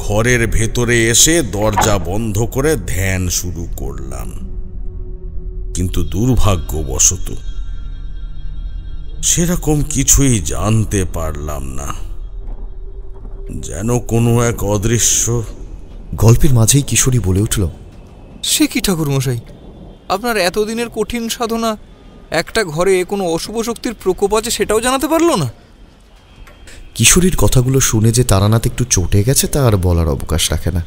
ঘরের ভেতরে এসে দরজা বন্ধ করে ধ্যান শুরু করলাম। কিন্তু দুর্ভাগ্যবশত সেরকম কিছুই জানতে পারলাম না। যেন কোনো এক অদৃশ্য। গল্পের মাঝেই কিশোরী বলে উঠল, সে কি ঠাকুরমশাই, আপনার এতদিনের কঠিন সাধনা একটা ঘরে কোনো অশুভ শক্তির প্রকোপ আছে সেটাও জানাতে পারলো না? কিশোরীর কথাগুলো শুনে যে তারানাথ একটু চটে গেছে তা আর বলার অবকাশ রাখে না।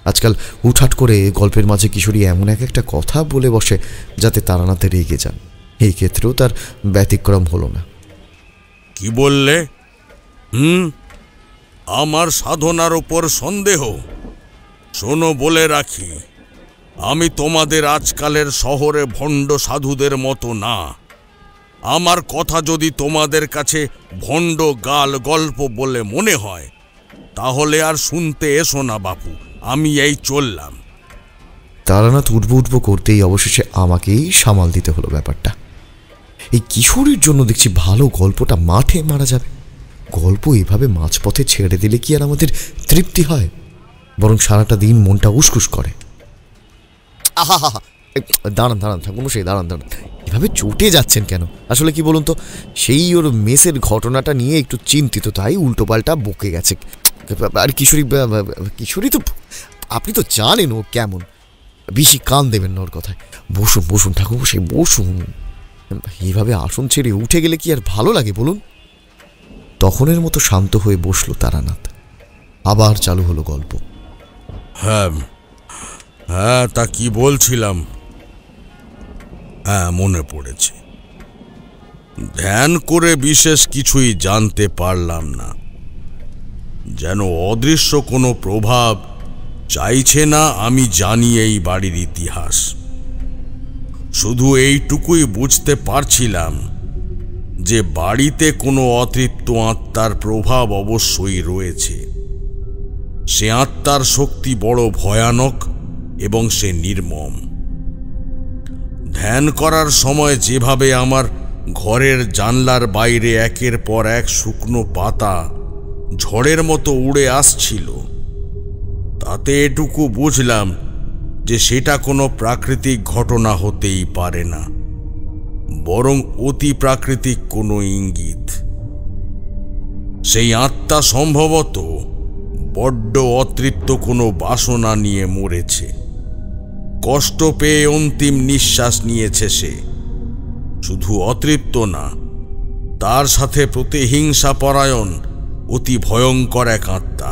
আজকাল হুটহাট করে গল্পের মাঝে কিশোরী এমন একটা কথা বলে বসে যাতে তারানাথে রেগে যান। এই ক্ষেত্রেও তার ব্যতিক্রম হলো না। কি বললে? আমার সাধনার উপর সন্দেহ? শোনো, বলে রাখি, আমি তোমাদের আজকালের শহরে ভণ্ড সাধুদের মতো না। আমার কথা যদি তোমাদের কাছে ভণ্ড গাল গল্প বলে মনে হয়, তাহলে আর শুনতে এসো না বাপু, আমি এই চললাম। তারানাথ উঠবো উঠবো করতেই অবশেষে আমাকেই সামাল দিতে হলো ব্যাপারটা। এই কিশোরীর জন্য দেখছি ভালো গল্পটা মাঠে মারা যাবে। গল্প এভাবে মাঝপথে ছেড়ে দিলে কি আর আমাদের তৃপ্তি হয়? বরং সারাটা দিন মনটা উসকুস করে। আহা হা, দাঁড়ান দাঁড়ান ঠাকুরমশাই, দাঁড়ান দাঁড়ান, এভাবে চটে যাচ্ছেন কেন? আসলে কি বলুন তো, সেই ওর মেসের ঘটনাটা নিয়ে একটু চিন্তিত, তাই উল্টোপাল্টা বকে গেছে। আর কিশোরী তো আপনি তো জানেন ও কেমন, বেশি কান দেবেন না ওর কথায়। বসুন বসুন ঠাকুরমশাই, বসুন। এইভাবে আসন ছেড়ে উঠে গেলে কি আর ভালো লাগে বলুন? তখনের মতো শান্ত হয়ে বসলো তারানাথ। আবার চালু হলো গল্প। হ্যাঁ হ্যাঁ, তা কি বলছিলাম? হ্যাঁ, মনে পড়েছে। ধ্যান করে বিশেষ কিছুই জানতে পারলাম না, যেন অদৃশ্য কোনো প্রভাব চাইছে না আমি জানি এই বাড়ির ইতিহাস। শুধু এইটুকুই বুঝতে পারছিলাম যে বাড়িতে কোনো অতৃপ্ত আত্মার প্রভাব অবশ্যই রয়েছে। সে আত্মার শক্তি বড় ভয়ানক এবং সে নির্মম। ধ্যান করার সময় যেভাবে আমার ঘরের জানলার বাইরে একের পর এক শুকনো পাতা ঝড়ের মতো উড়ে আসছিল, তাতে এটুকু বুঝলাম যে সেটা কোনো প্রাকৃতিক ঘটনা হতেই পারে না, বরং অতি প্রাকৃতিক কোনো ইঙ্গিত। সেই আত্মা সম্ভবত বড্ড অতৃপ্ত কোনো বাসনা নিয়ে মরেছে। কষ্ট পেয়ে অন্তিম নিঃশ্বাস নিয়েছে সে। শুধু অতৃপ্ত না, তার সাথে প্রতিহিংসাপরায়ণ অতি ভয়ঙ্কর এক আত্মা।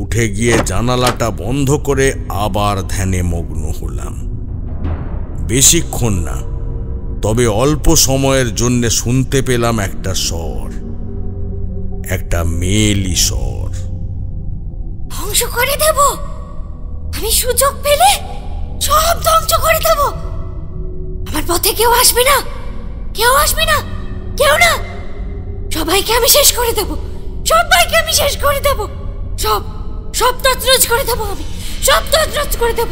উঠে গিয়ে জানালাটা বন্ধ করে আবার ধ্যানে মগ্ন হলাম। বেশিক্ষণ না, তবে অল্প সময়ের জন্য শুনতে পেলাম একটা স্বর, একটা মেয়েলি স্বর। ধ্বংস করে দেব, আমি সুযোগ পেলে সব ধ্বংস করে দেব। আমার পথে কেউ আসবে না, কেউ আসবে না, কেউ না। সবাইকে আমি শেষ করে দেব, সবাইকে আমি শেষ করে দেব। সব সব তছনছ করে দেব, আমি সব তছনছ করে দেব।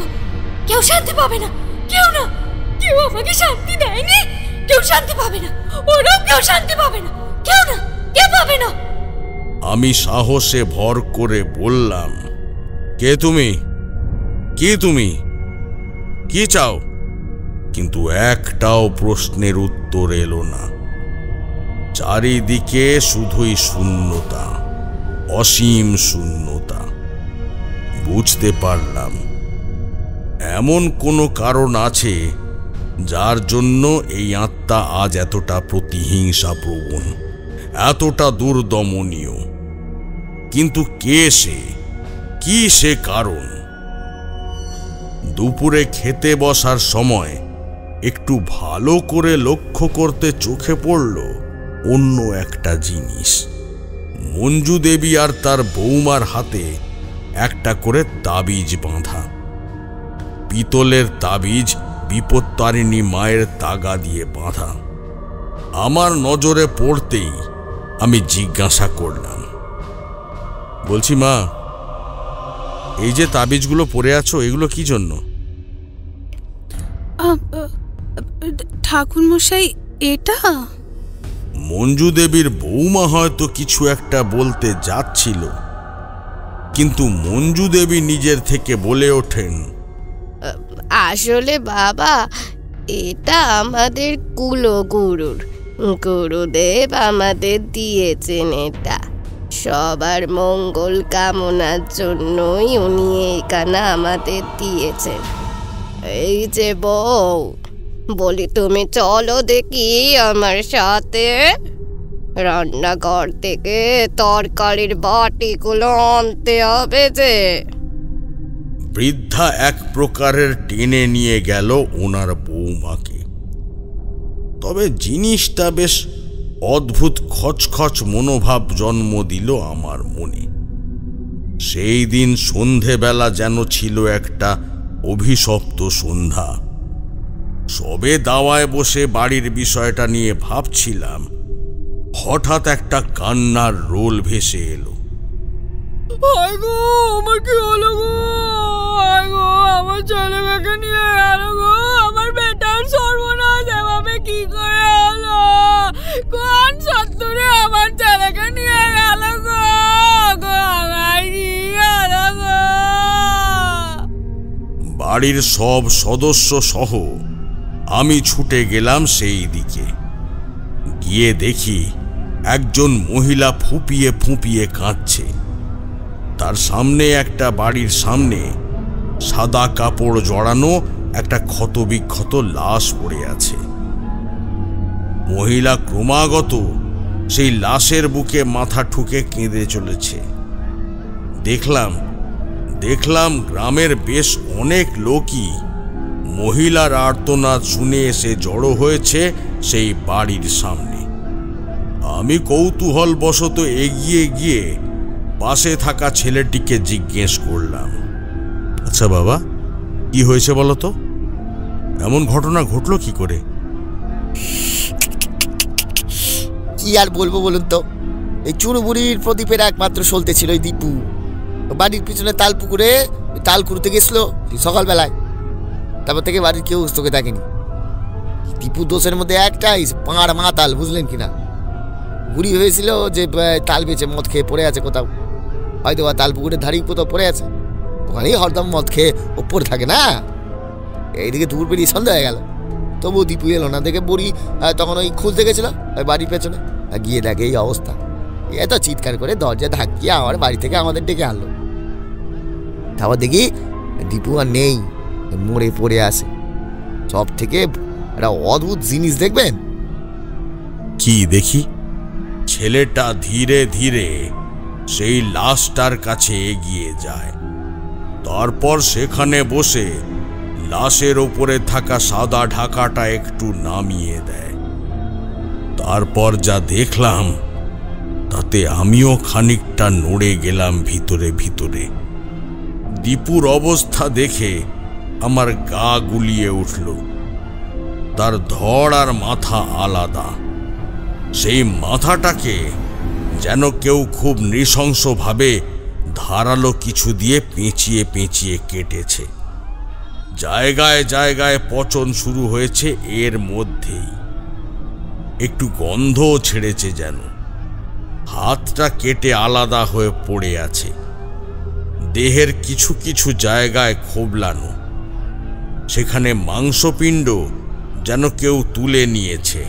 কেউ শান্তি পাবে না, কেউ না। কেউ আমাকে শান্তি দেয়নি, কেউ শান্তি পাবে না। ওরাও কেউ শান্তি পাবে না, কেউ না, কেউ পাবে না। আমি সাহসে ভর করে বললাম, কে তুমি? কি তুমি? কি চাও? কিন্তু একটাও প্রশ্নের উত্তর এলো না। চারিদিকে শুধুই শূন্যতা, অসীম শূন্যতা। বুঝতে পারলাম এমন কোনো কারণ আছে যার জন্য এই আত্মা আজ এতটা প্রতিহিংসা প্রবণ, এতটা দুর্দমনীয়। কিন্তু কে সে? কি সে কারণ? দুপুরে খেতে বসার সময় একটু ভালো করে লক্ষ্য করতে চোখে পড়ল অন্য একটা জিনিস। মঞ্জু দেবী আর তার বৌমার হাতে একটা করে তাবিজ বাঁধা। পিতলের তাবিজ, বিপত্তারিণী মায়ের তাগা দিয়ে বাঁধা। আমার নজরে পড়তেই আমি জিজ্ঞাসা করলাম, বলছি মা, এই যে তাবিজগুলো পরে আছো, এগুলো কি জন্য? ঠাকুরমশাই, এটা মঞ্জু দেবীর বৌমা হয়তো কিছু একটা বলতে যাচ্ছিল, কিন্তু মঞ্জু দেবী নিজের থেকে বলে ওঠেন, আসলে বাবা, এটা আমাদের কুলগুরুর, গুরুদেব আমাদের দিয়েছেন। এটা সবার মঙ্গল কামনার জন্যই উনি এখানে আমাদের দিয়েছেন। এই যে বউ, বলি তুমি চলো দেখি আমার সাথে। রান্নাঘর থেকে তরকারির বাটিগুলো আনতে হবে যে। বৃদ্ধা এক প্রকারের টেনে নিয়ে গেল ওনার বৌমাকে। তবে জিনিসটা বেশ অদ্ভুত খচখচ মনোভাব জন্ম দিল আমার মনে। সেই দিন সন্ধেবেলা যেন ছিল একটা অভিশপ্ত সন্ধ্যা। সবে দাওয়ায় বসে বাড়ির বিষয়টা নিয়ে ভাবছিলাম, হঠাৎ একটা কান্নার রোল ভেসে এলো। গো, আমার কি হলো গো? গো, আমার ছেলে মেয়েকে নিয়ে গেল গো, আমার বেটার সর্বনাশ এভাবে কি করে হলো? কোন সত্তরে আমার ছেলেকে নিয়ে গেল গো? আমার কি গেল গো? বাড়ির সব সদস্য সহ আমি ছুটে গেলাম সেই দিকে। গিয়ে দেখি একজন মহিলা ফুঁপিয়ে ফুঁপিয়ে কাঁদছে। তার সামনে একটা বাড়ির সামনে সাদা কাপড় জড়ানো একটা ক্ষতবিক্ষত লাশ পড়ে আছে। মহিলা ক্রমাগত সেই লাশের বুকে মাথা ঠুকে কেঁদে চলেছে। দেখলাম গ্রামের বেশ অনেক লোকই মহিলার আর্তনাদ শুনে এসে জড়ো হয়েছে সেই বাড়ির সামনে। আমি কৌতূহলবশত এগিয়ে গিয়ে পাশে থাকা ছেলেটিকে জিজ্ঞেস করলাম, আচ্ছা বাবা, কি হয়েছে বলো তো? এমন ঘটনা ঘটলো কি করে? কি আর বলবো বলুন তো, এই চুনুবুড়ির প্রদীপের একমাত্র সলতে ছিল ওই দীপু। বাড়ির পিছনে তাল পুকুরে তাল কুড়তে গেছিল সকালবেলায়, তারপর থেকে বাড়ির কেউ চোখে থাকেনি। দীপু দোষের মধ্যে একটাই, পাঁড় মাতাল, বুঝলেন কিনা? বুড়ি হয়েছিল যে তাল বেচে মদ খেয়ে পড়ে আছে কোথাও, হয়তো বা তাল পুকুরের ধারেই কোথাও পড়ে আছে, ওখানেই হরদম মদ খেয়ে ওপর থাকে না। এইদিকে দুপুর পেরিয়ে সন্ধ্যা হয়ে গেল, তবু দীপু এলো না। দেখে বুড়ি তখন ওই খুলতে গেছিল ওই বাড়ির পেছনে, গিয়ে দেখে এই অবস্থা। এত চিৎকার করে দরজা ধাক্কিয়ে আমার বাড়ি থেকে আমাদের ডেকে আনলো। তারপর দেখি দীপু আর নেই, মরে পড়ে আসে। সব থেকে একটা অদ্ভুত জিনিস দেখবেন। কি দেখি? ছেলেটা ধীরে ধীরে সেই লাশটার কাছে এগিয়ে যায়, তারপর সেখানে বসে লাশের ওপরে থাকা সাদা ঢাকাটা একটু নামিয়ে দেয়। তারপর যা দেখলাম তাতে আমিও খানিকটা নড়ে গেলাম ভিতরে ভিতরে। দীপুর অবস্থা দেখে আমার গা গুলিয়ে উঠল। তার ধড় আর মাথা আলাদা। সেই মাথাটাকে যেন কেউ খুব নৃশংসভাবে ধারালো কিছু দিয়ে পেঁচিয়ে পেঁচিয়ে কেটেছে। জায়গায় জায়গায় পচন শুরু হয়েছে, এর মধ্যেই একটু গন্ধও ছেড়েছে, যেন হাতটা কেটে আলাদা হয়ে পড়ে আছে। দেহের কিছু কিছু জায়গায় খোবলানো, সেখানে মাংসপিণ্ড যেন কেউ তুলে নিয়েছে।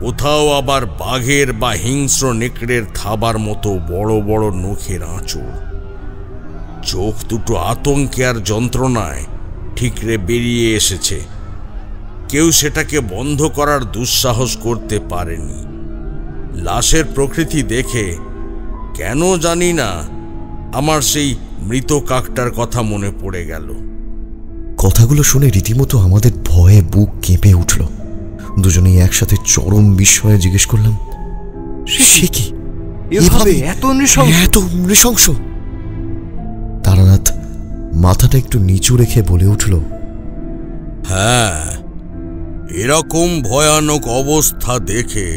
কোথাও আবার বাঘের বা হিংস্র নেকড়ের থাবার মতো বড় বড় নখের আঁচড়। চোখ দুটো আতঙ্কে আর যন্ত্রণায় ঠিকরে বেরিয়ে এসেছে। কেউ সেটাকে বন্ধ করার দুঃসাহস করতে পারেনি। লাশের প্রকৃতি দেখে কেন জানি না আমার সেই মৃত কাকটার কথা মনে পড়ে গেল। কথাগুলো শুনে রীতিমতো আমাদের ভয়ে বুক কেঁপে উঠল। দুজনেই একসাথে চরম বিস্ময়ে জিজ্ঞেস করলাম, সে কি এভাবে এত নৃশংস? তারানাথ মাথাটা একটু নিচু রেখে বলে উঠল, হ্যাঁ, এরকম ভয়ানক অবস্থা দেখে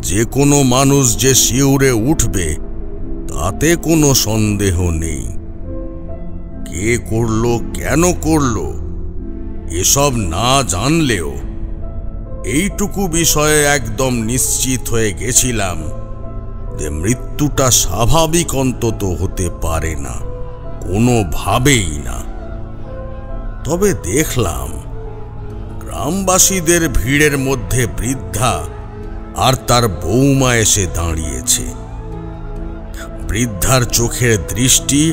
যে কোনো মানুষ যে শিউরে উঠবে তাতে কোনো সন্দেহ নেই। কে করলো, কেন করলো, এসব না জানলেও এইটুকু বিষয়ে একদম নিশ্চিত হয়ে গেছিলাম যে মৃত্যুটা স্বাভাবিক অন্তত হতে পারে না, কোনোভাবেই না। তবে দেখলাম গ্রামবাসীদের ভিড়ের মধ্যে বৃদ্ধা আর তার বৌমা এসে দাঁড়িয়েছে। বৃদ্ধার চোখের দৃষ্টি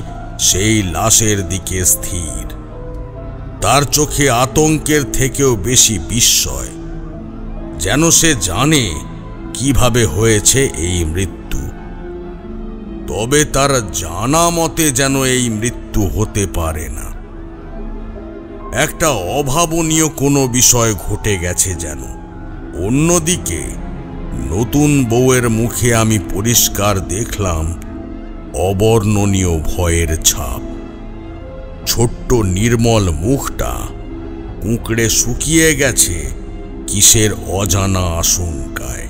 সেই লাশের দিকে স্থির। তার চোখে আতঙ্কের থেকেও বেশি বিস্ময়, যেন সে জানে কিভাবে হয়েছে এই মৃত্যু। তবে তার জানা মতে যেন এই মৃত্যু হতে পারে না। একটা অভাবনীয় কোনো বিষয় ঘটে গেছে যেন। অন্যদিকে নতুন বউয়ের মুখে আমি পরিষ্কার দেখলাম অবর্ণনীয় ভয়ের ছাপ। ছোট্ট নির্মল মুখটা কুঁকড়ে শুকিয়ে গেছে কিসের অজানা আশঙ্কায়।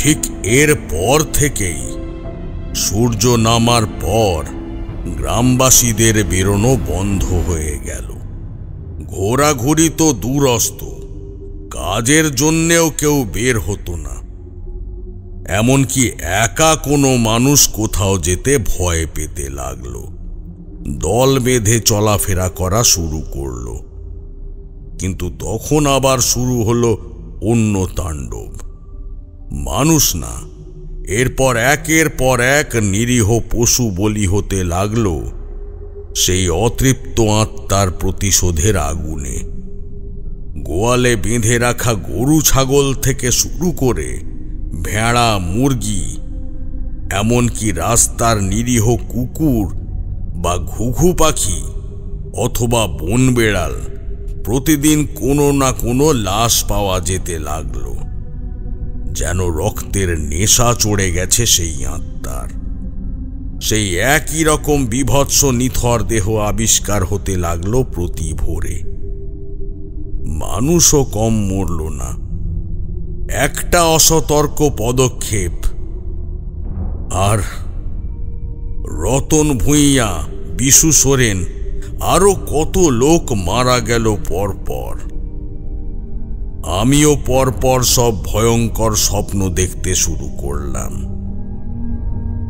ঠিক এর পর থেকেই সূর্য নামার পর গ্রামবাসীদের বেরোনো বন্ধ হয়ে গেল। ঘোরাঘুরি তো দূরস্থ, কাজের জন্যেও কেউ বের হতো না। এমনকি একা কোনো মানুষ কোথাও যেতে ভয় পেতে লাগলো। দল বেঁধে চলাফেরা করা শুরু করলো। কিন্তু তখন আবার শুরু হলো অন্য তাণ্ডব। মানুষ না, এরপর একের পর এক নিরীহ পশু বলি হতে লাগলো সেই অতৃপ্ত আত্মার প্রতিশোধের আগুনে। গোয়ালে বেঁধে রাখা গরু ছাগল থেকে শুরু করে ভেড়া, মুরগি, এমনকি রাস্তার নিরীহ কুকুর বা ঘুঘু পাখি অথবা বন বেড়াল, প্রতিদিন কোনো না কোনো লাশ পাওয়া যেতে লাগলো। যেন রক্তের নেশা চড়ে গেছে সেই আত্মার। সেই একই রকম বিভৎস নিথর দেহ আবিষ্কার হতে লাগলো প্রতি ভোরে। মানুষও কম মরল না। একটা অসতর্ক পদক্ষেপ আর রতন ভূঁইয়া, বিশু সোরেন, আরো কত লোক মারা গেল পরপর। আমিও পরপর সব ভয়ঙ্কর স্বপ্ন দেখতে শুরু করলাম।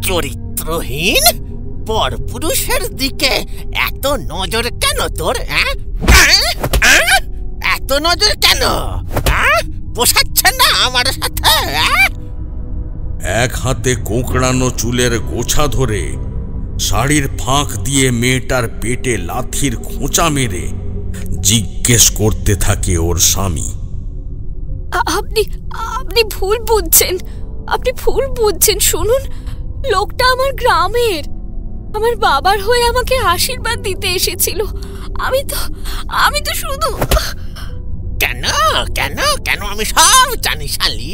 চরিত্রহীন পরপুরুষের দিকে এত নজর কেন তোর? এত নজর কেন? পোষাচ্ছে না আমার সাথে? এক হাতে কোঁকড়ানো চুলের গোছা ধরে শাড়ির ফাঁক দিয়ে মেয়েটার পেটে লাথির খোঁচা মেরে জিজ্ঞেস করতে থাকে ওর স্বামী। আপনি ভুল বুঝছেন, আপনি ভুল বুঝছেন। শুনুন, লোকটা আমার গ্রামের, আমার বাবার হয়ে আমাকে আশীর্বাদ দিতে এসেছিল। আমি তো শুধু... কেন কেন কেন আমি সব জানি শালি।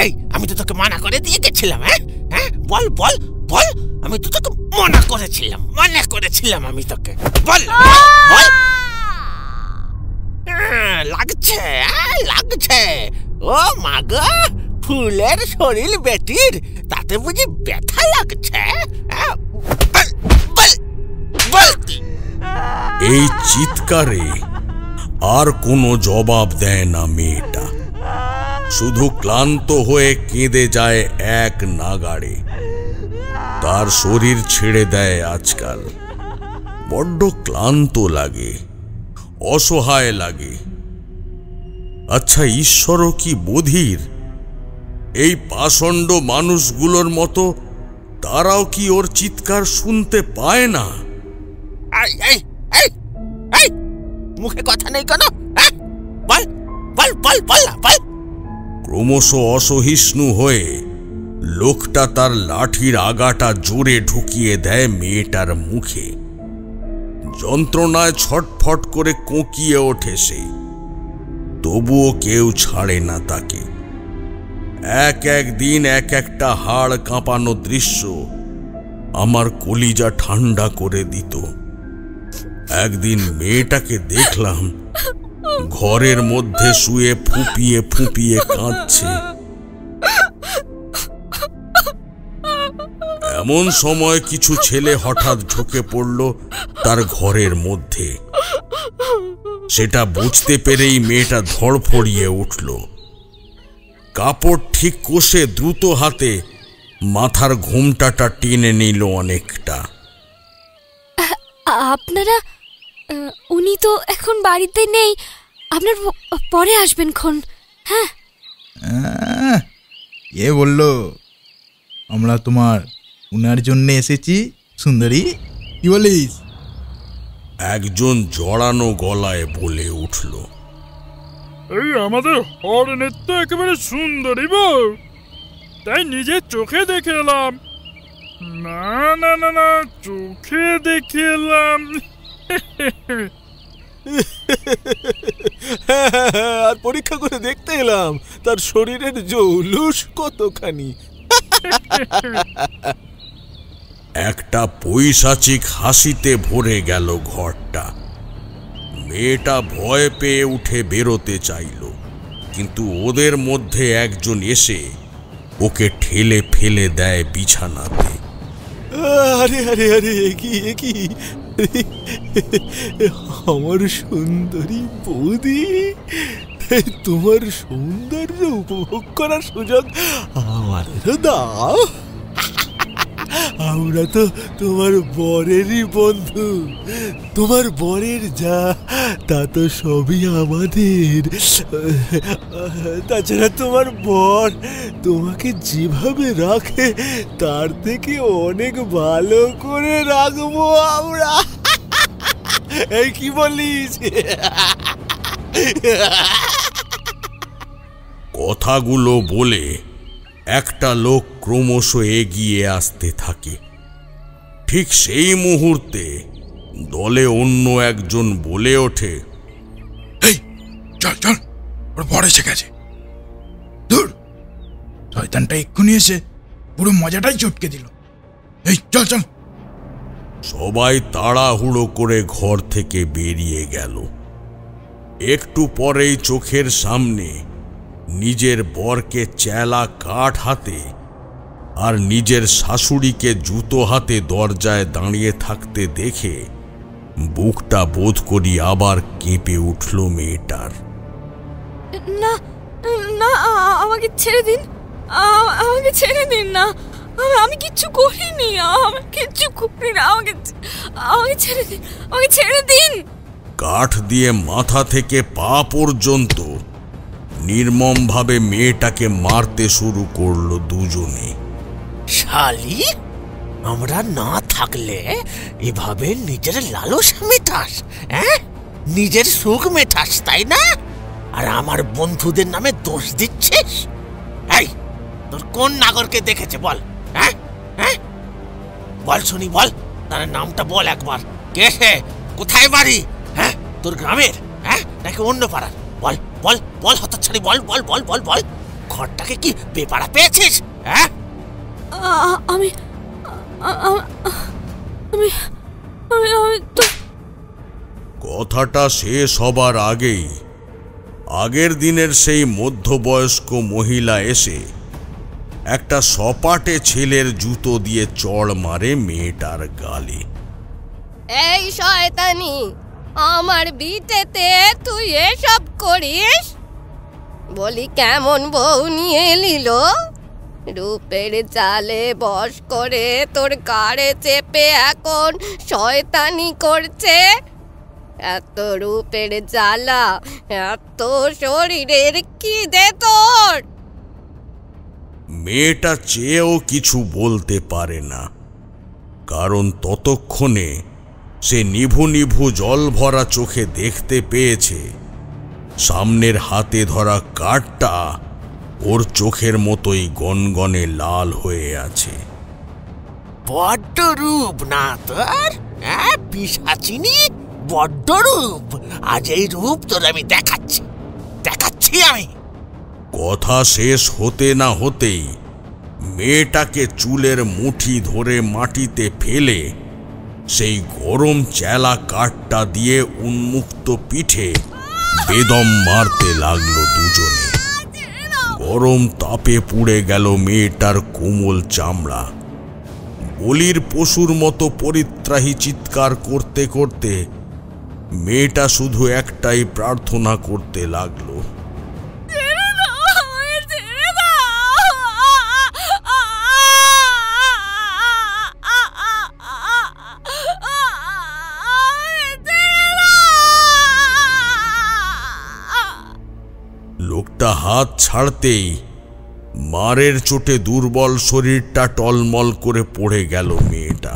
এই আমি তো তোকে মানা করে দিয়ে গেছিলাম। বল বল বল, আমি তো তোকে মানা করেছিলাম আমি তোকে। বল বল। লাগছে ও মা গো, ফুলের শরীর বেটির, তাতে বুঝি ব্যথা লাগছে? এই চিৎকারে আর কোনো জবাব দেয় না মেয়েটা, শুধু ক্লান্ত হয়ে কেঁদে যায় এক নাগাড়ে। তার শরীর ছেড়ে দেয় আজকাল। বড্ড ক্লান্ত লাগে, অসহায় লাগে। আচ্ছা, ঈশ্বরও কি বধির? এই পাষণ্ড মানুষগুলোর মতো তারাও কি ওর চিৎকার শুনতে পায় না? মুখে কথা নেই কেন? বল বল বল বল বল। ক্রমশ অসহিষ্ণু হয়ে লোকটা তার লাঠির আগাটা জোরে ঢুকিয়ে দেয় মেয়েটার মুখে। যন্ত্রণায় ছটফট করে কোঁকিয়ে ওঠে সে, তবুও কেউ ছাড়ে না তাকে। এক দিন এক একটা হাড় কাঁপানো দৃশ্য আমার কলিজা ঠান্ডা করে দিত। একদিন মেয়েটাকে দেখলাম ঘরের মধ্যে শুয়ে ফুঁপিয়ে ফুঁপিয়ে কাঁদছে। এমন সময় কিছু ছেলে হঠাৎ ঢুকে পড়ল তার ঘরের মধ্যে। সেটা বুঝতে পেরেই মেয়েটা ধড়ফড়িয়ে উঠল। কাপড় ঠিক কষে দ্রুত হাতে মাথার ঘোমটাটা টেনে নিল অনেকটা। আপনারা, উনি তো এখন বাড়িতে নেই, আপনার পরে আসবেন খন। হ্যাঁ, এ বললো আমরা তোমার উনার জন্য এসেছি সুন্দরী, কি বলিস? একজন জড়ানো গলায় বলে উঠল। এই আমাদের হরনের তো একেবারে সুন্দরী বউ, তাই নিজের চোখে দেখে এলাম। না না না না, চোখে দেখে এলাম। আর পরীক্ষা করে দেখতে এলাম তার শরীরের জৌলুস কতখানি। একটা পৈশাচিক হাসিতে ভরে গেল ঘরটা। মেয়েটা ভয় পেয়ে উঠে বেরোতে চাইল, কিন্তু ওদের মধ্যে একজন এসে ওকে ঠেলে ফেলে দেয় বিছানাতে। আরে আরে আরে কি আমার সুন্দরী বৌদি, তোমার সৌন্দর্য উপভোগ করার সুযোগ আমাদেরও দাও। আমরা তো তোমার বরেরই বন্ধু, তোমার বরের যা তা তো সবই আমাদের। তাছাড়া তোমার বর তোমাকে যেভাবে রাখে তার থেকে অনেক ভালো করে রাখবো আমরা। এই কি বলিস? কথাগুলো বলে একটা লোক ক্রমশ এগিয়ে আসতে থাকে। ঠিক সেই মুহূর্তে দলে অন্য একজন বলে ওঠে, এই চল চল, ওর বর এসে গেছে। ধুর, শয়তানটা এক্ষুনি এসে পুরো মজাটাই চটকে দিল। এই চল চল। সবাই তাড়াহুড়ো করে ঘর থেকে বেরিয়ে গেল। একটু পরেই চোখের সামনে নিজের বরকে চেলা কাঠ হাতে আর নিজের শাশুড়িকে জুতো হাতে দরজায় দাঁড়িয়ে থাকতে দেখে বুকটা বোধ করি আবার কেঁপে উঠল মেয়েটার। না না, আমাকে ছেড়ে দিন, আমাকে ছেড়ে দিন না, আমি কিচ্ছু করিনি, আমি কিচ্ছু করি না, আমাকে ছেড়ে দিন, আমাকে ছেড়ে দিন। কাঠ দিয়ে মাথা থেকে পা পর্যন্ত নির্মমভাবে মেয়েটাকে মারতে শুরু করলো দুজনে। শালি, আমরা না থাকলে এভাবে নিজের লালসা মেটাস, হ্যাঁ? নিজের সুখ মেটাস, তাই না? আর আমার বন্ধুদের নামে দোষ দিচ্ছিস? এই, তোর কোন নাগরকে দেখেছে বল? হ্যাঁ হ্যাঁ, বল শুনি, বল, তার নামটা বল একবার। কে সে? কোথায় বাড়ি? হ্যাঁ, তোর গ্রামের, হ্যাঁ, নাকি অন্য পাড়ার? বল বল বল, হতচ্ছাড়ি, বল বল বল বল বল। ঘরটাকে কি বেপাড়া পেয়েছিস? হ্যাঁ, আমি আমি আমি তো। কথাটা শেষ হবার আগেই আগের দিনের সেই মধ্যবয়স্ক মহিলা এসে একটা সপাটে ছেলের জুতো দিয়ে চড় মারে মেয়েটার গালে। এই শয়তানি, আমার বিটেতে তুই এসব করিস? বলি কেমন বউ নিয়ে এলিল? রূপের জালে বশ করে তোর কারে চেপে এখন শয়তানি করছে। এত রূপের জ্বালা, এত শরীরের কি দে তোর? মেয়েটা চেয়েও কিছু বলতে পারে না, কারণ ততক্ষণে সে নিভু নিভু জল ভরা চোখে দেখতে পেয়েছে সামনের হাতে ধরা কাঠটা ওর চোখের মতোই গনগনে লাল হয়ে আছে। বড্ড রূপ না তোর, হ্যাঁ পিশাচিনি, বড্ড রূপ। আজ এই রূপ তোর আমি দেখাচ্ছি আমি। কথা শেষ হতে না হতেই মেয়েটাকে চুলের মুঠি ধরে মাটিতে ফেলে সেই গরম চেলা কাঠটা দিয়ে উন্মুক্ত পিঠে বেদম মারতে লাগলো দুজনে। গরম তাপে পুড়ে গেল মেয়েটার কোমল চামড়া। বলির পশুর মতো পরিত্রাহী চিৎকার করতে করতে মেয়েটা শুধু একটাই প্রার্থনা করতে লাগলো, লোকটা হাত ছাড়তেই মারের চোটে দুর্বল শরীরটা টলমল করে পড়ে গেল মেয়েটা।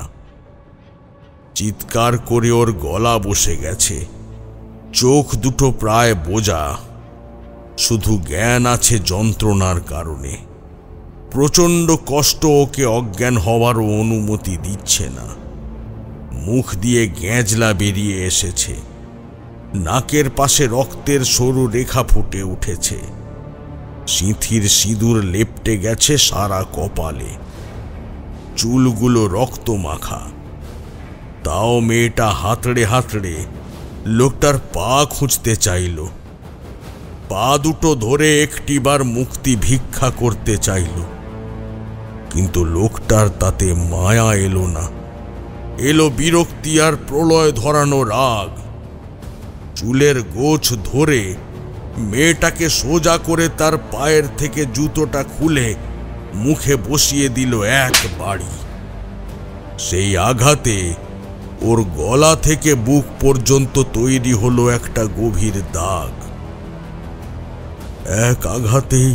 চিৎকার করে ওর গলা বসে গেছে, চোখ দুটো প্রায় বোজা, শুধু জ্ঞান আছে যন্ত্রণার কারণে। প্রচণ্ড কষ্ট ওকে অজ্ঞান হওয়ারও অনুমতি দিচ্ছে না। মুখ দিয়ে গ্যাঁজলা বেরিয়ে এসেছে, নাকের পাশে রক্তের সরু রেখা ফুটে উঠেছে, সিঁথির সিঁদুর লেপটে গেছে সারা কপালে, চুলগুলো রক্ত মাখা। তাও মেয়েটা হাতড়ে হাতড়ে লোকটার পা খুঁজতে চাইল, পা দুটো ধরে একটিবার মুক্তি ভিক্ষা করতে চাইল। কিন্তু লোকটার তাতে মায়া এলো না, এলো বিরক্তি আর প্রলয় ধরানো রাগ। চুলের গোছ ধরে মেয়েটাকে সোজা করে তার পায়ের থেকে জুতোটা খুলে মুখে বসিয়ে দিল এক বাড়ি। সেই আঘাতে ওর গলা থেকে বুক পর্যন্ত তৈরি হলো একটা গভীর দাগ। এক আঘাতেই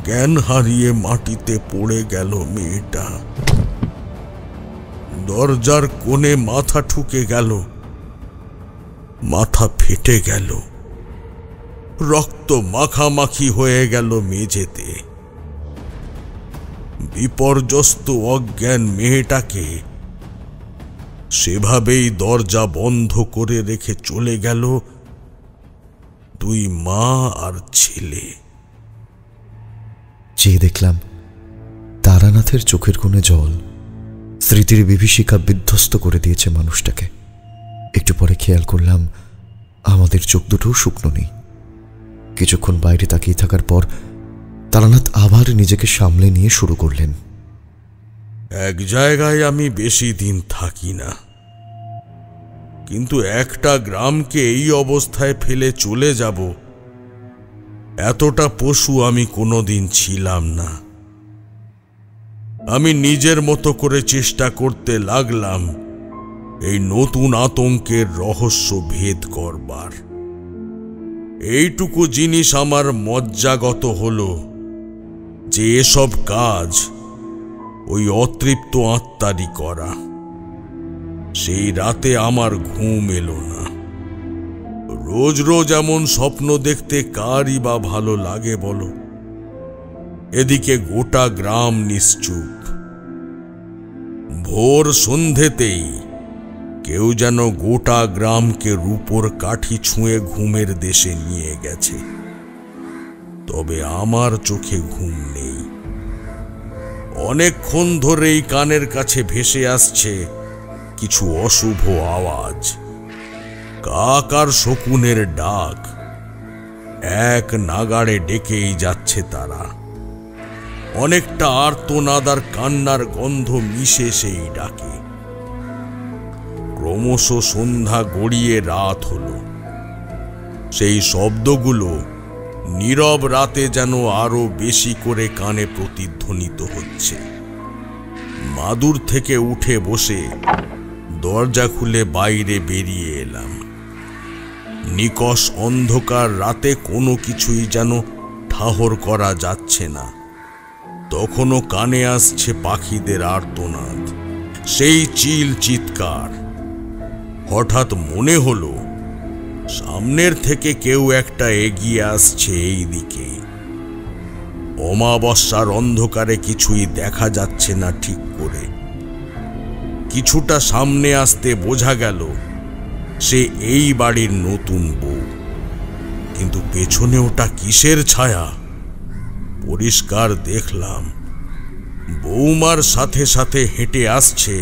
জ্ঞান হারিয়ে মাটিতে পড়ে গেল মেয়েটা। দরজার কোণে মাথা ঠুকে গেল, মাথা ফেটে গেল, রক্ত মাখামাখি হয়ে গেল মেঝেতে। বিপর্যস্ত অজ্ঞান মেয়েটাকে সেভাবেই দরজা বন্ধ করে রেখে চলে গেল দুই মা আর ছেলে। চেয়ে দেখলাম তারানাথের চোখের কোণে জল। স্মৃতির বিভীষিকা বিধ্বস্ত করে দিয়েছে মানুষটাকে। একটু পরে খেয়াল করলাম আমাদের চোখ দুটো শুকনো নেই। কিছুক্ষণ বাইরে তাকিয়ে থাকার পর তারানাথ আবার নিজেকে সামলে নিয়ে শুরু করলেন। এক জায়গায় আমি বেশি দিন থাকি না, কিন্তু একটা গ্রামকে এই অবস্থায় ফেলে চলে যাব এতটা পশু আমি কোনোদিন ছিলাম না। আমি নিজের মতো করে চেষ্টা করতে লাগলাম এই নতুন আতঙ্কের রহস্য ভেদ করবার। এইটুকু জিনিস আমার মজ্জাগত হলো যে এসব কাজ ওই অতৃপ্ত আত্মারই করা। সেই রাতে আমার ঘুম এলো না। রোজ রোজ এমন স্বপ্ন দেখতে কারই বা ভালো লাগে বলো? এদিকে গোটা গ্রাম নিশ্চুপ। ভোর সন্ধেতেই কেউ যেন গোটা গ্রামকে রূপোর কাঠি ছুঁয়ে ঘুমের দেশে নিয়ে গেছে। তবে আমার চোখে ঘুম নেই। অনেকক্ষণ ধরেই কানের কাছে ভেসে আসছে কিছু অশুভ আওয়াজ, কাক আর শকুনের ডাক। এক নাগাড়ে ডেকেই যাচ্ছে তারা। অনেকটা আর্তনাদ আর কান্নার গন্ধ মিশে সেই ডাকে। ক্রমশ সন্ধ্যা গড়িয়ে রাত হলো। সেই শব্দগুলো নীরব রাতে যেন আরো বেশি করে কানে প্রতিধ্বনিত হচ্ছে। মাদুর থেকে উঠে বসে দরজা খুলে বাইরে বেরিয়ে এলাম। নিকষ অন্ধকার রাতে কোনো কিছুই যেন ঠাহর করা যাচ্ছে না। তখনও কানে আসছে পাখিদের আর্তনাদ, সেই চিল চিৎকার। হঠাৎ মনে হলো সামনের থেকে কেউ একটা এগিয়ে আসছে এই দিকে। অমাবস্যার অন্ধকারে কিছুই দেখা যাচ্ছে না ঠিক করে। কিছুটা সামনে আসতে বোঝা গেল সে এই বাড়ির নতুন বউ। কিন্তু পেছনে ওটা কিসের ছায়া? পরিষ্কার দেখলাম বৌমার সাথে সাথে হেঁটে আসছে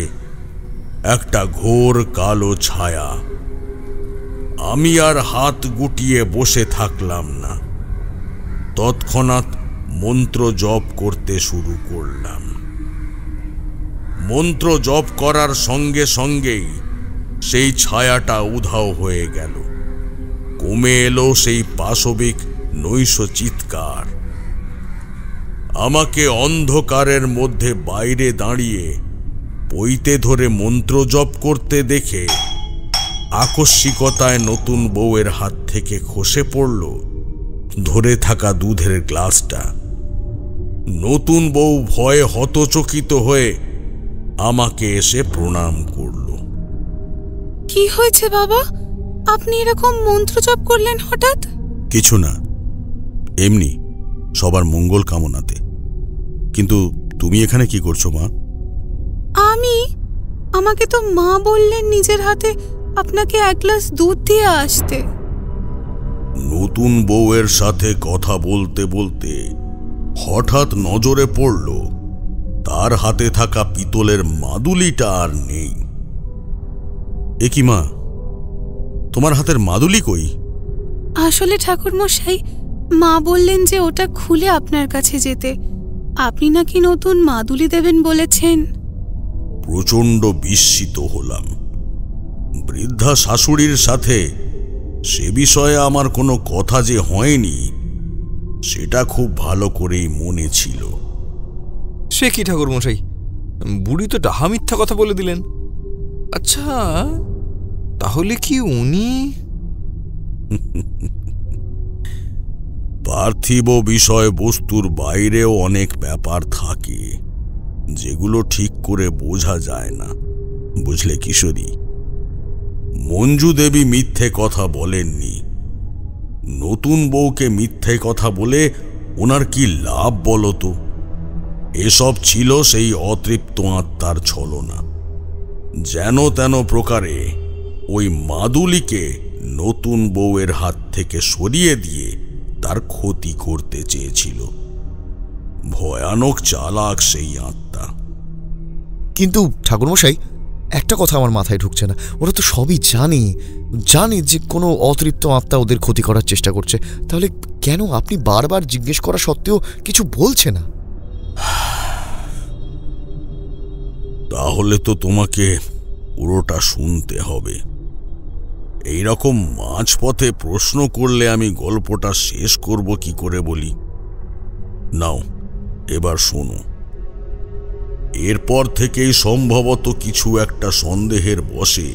একটা ঘোর কালো ছায়া। আমি আর হাত গুটিয়ে বসে থাকলাম না। তৎক্ষণাৎ মন্ত্র জপ করতে শুরু করলাম। মন্ত্র জপ করার সঙ্গে সঙ্গেই সেই ছায়াটা উধাও হয়ে গেল। কমে এলো সেই পাশবিক নৈশ চিৎকার। আমাকে অন্ধকারের মধ্যে বাইরে দাঁড়িয়ে পইতে ধরে মন্ত্র জপ করতে দেখে আকস্মিকতায় নতুন বউয়ের হাত থেকে খসে পড়ল ধরে থাকা দুধের গ্লাসটা। নতুন বউ ভয়ে হতচকিত হয়ে আমাকে এসে প্রণাম করল। কি হয়েছে বাবা? আপনি এরকম মন্ত্র জপ করলেন হঠাৎ? কিছু না, এমনি সবার মঙ্গল কামনাতে। কিন্তু তুমি এখানে কি করছো মা? আমাকে তো মা বললেন নিজের হাতে আপনাকে এক গ্লাস দুধ দিয়ে আসতে। নতুন বউয়ের সাথে কথা বলতে বলতে হঠাৎ নজরে পড়ল তার হাতে থাকা পিতলের মাদুলিটা আর নেই। এ কি মা, তোমার হাতের মাদুলি কই? আসলে ঠাকুরমশাই, মা বললেন যে ওটা খুলে আপনার কাছে যেতে। আপনি নাকি নতুন মাদুলি দেবেন বলেছেন। প্রচণ্ড বিস্মিত হলাম। বৃদ্ধা শাশুড়ির সাথে সে বিষয়ে আমার কোনো কথা যে হয়নি সেটা খুব ভালো করেই মনে ছিল। সে কি ঠাকুরমশাই, বুড়ি তো ডাহা মিথ্যা কথা বলে দিলেন। আচ্ছা, তাহলে কি উনি? পার্থিব বিষয় বস্তুর বাইরেও অনেক ব্যাপার থাকে যেগুলো ঠিক করে বোঝা যায় না, বুঝলে কিশোরী? মঞ্জু দেবী মিথ্যে কথা বলেননি। নতুন বউকে মিথ্যে কথা বলে ওনার কি লাভ বলো তো? এসব ছিল সেই অতৃপ্ত আত্মার ছলনা। যেন তেন প্রকারে ওই মাদুলিকে নতুন বউয়ের হাত থেকে সরিয়ে দিয়ে তার ক্ষতি করতে চেয়েছিল। ভয়ানক চালাক সেই আত্মা। কিন্তু ঠাকুরমশাই, একটা কথা আমার মাথায় ঢুকছে না। ওরা তো সবই জানি যে কোনো অতৃপ্ত আত্মা ওদের ক্ষতি করার চেষ্টা করছে, তাহলে কেন আপনি বারবার জিজ্ঞেস করা সত্ত্বেও কিছু বলছে না? তাহলে তো তোমাকে পুরোটা শুনতে হবে। এইরকম মাঝপথে প্রশ্ন করলে আমি গল্পটা শেষ করব কি করে বলি? নাও, এবার শোনো। এরপর থেকেই সম্ভবত কিছু একটা সন্দেহের বশে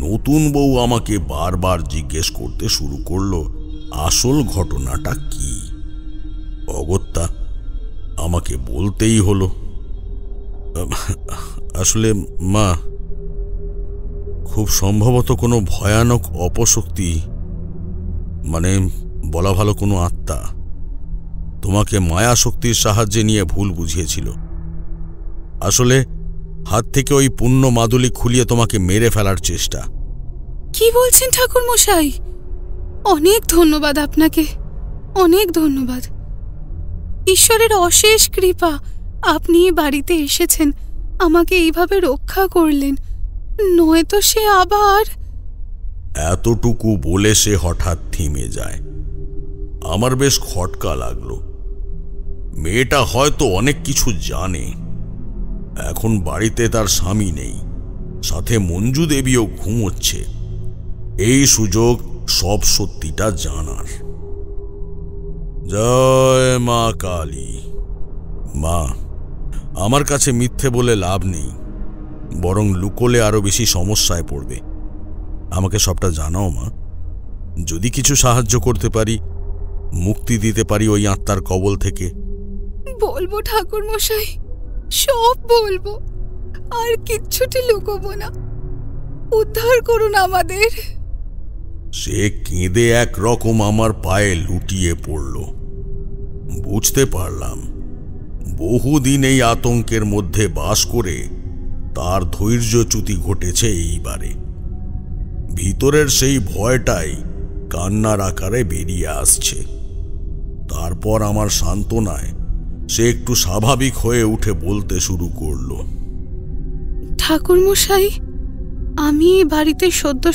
নতুন বউ আমাকে বারবার জিজ্ঞেস করতে শুরু করলো আসল ঘটনাটা কি। অগত্যা আমাকে বলতেই হলো। আসলে মা, খুব সম্ভবত কোনো ভয়ানক অপশক্তি, মানে বলা ভালো কোনো আত্মা, তোমাকে মায়া শক্তির সাহায্যে নিয়ে ভুল বুঝিয়েছিল। আসলে হাত থেকে ওই পুণ্য মাদুলি খুলিয়ে তোমাকে মেরে ফেলার চেষ্টা। কি বলছেন ঠাকুর মশাই? অনেক ধন্যবাদ আপনাকে, অনেক ধন্যবাদ। ঈশ্বরের অশেষ কৃপা, আপনি বাড়িতে এসেছেন, আমাকে এইভাবে রক্ষা করলেন, নয়তো সে আবার। এতটুকু বলে সে হঠাৎ থেমে যায়। আমার বেশ খটকা লাগলো। মেয়েটা হয়তো অনেক কিছু জানে। এখন বাড়িতে তার স্বামী নেই, সাথে মঞ্জু দেবীও ঘুমোচ্ছে। এই সুযোগ সব সত্যিটা জানার। জয় মা কালী। মা, আমার কাছে মিথ্যে বলে লাভ নেই, বরং লুকোলে আরো বেশি সমস্যায় পড়বে। আমাকে সবটা জানাও মা। যদি কিছু সাহায্য করতে পারি, মুক্তি দিতে পারি ওই আত্মার কবল থেকে। বলবো ঠাকুর মশাই, সব বলবো, আর কিচ্ছুটি লুকোবো না। উদ্ধার করুন আমাদের। সে কেঁদে একরকম আমার পায়ে লুটিয়ে পড়ল। বুঝতে পারলাম বহুদিন এই আতঙ্কের মধ্যে বাস করে তার ধৈর্যচ্যুতি ঘটেছে এইবারে। ভিতরের সেই ভয়টাই কান্নার আকারে বেরিয়ে আসছে। তারপর আমার সান্ত্বনায় সে একটু স্বাভাবিক হয়ে উঠে বলতে শুরু করল। ঠাকুর মশাই, আমি বাড়িতে সদ্য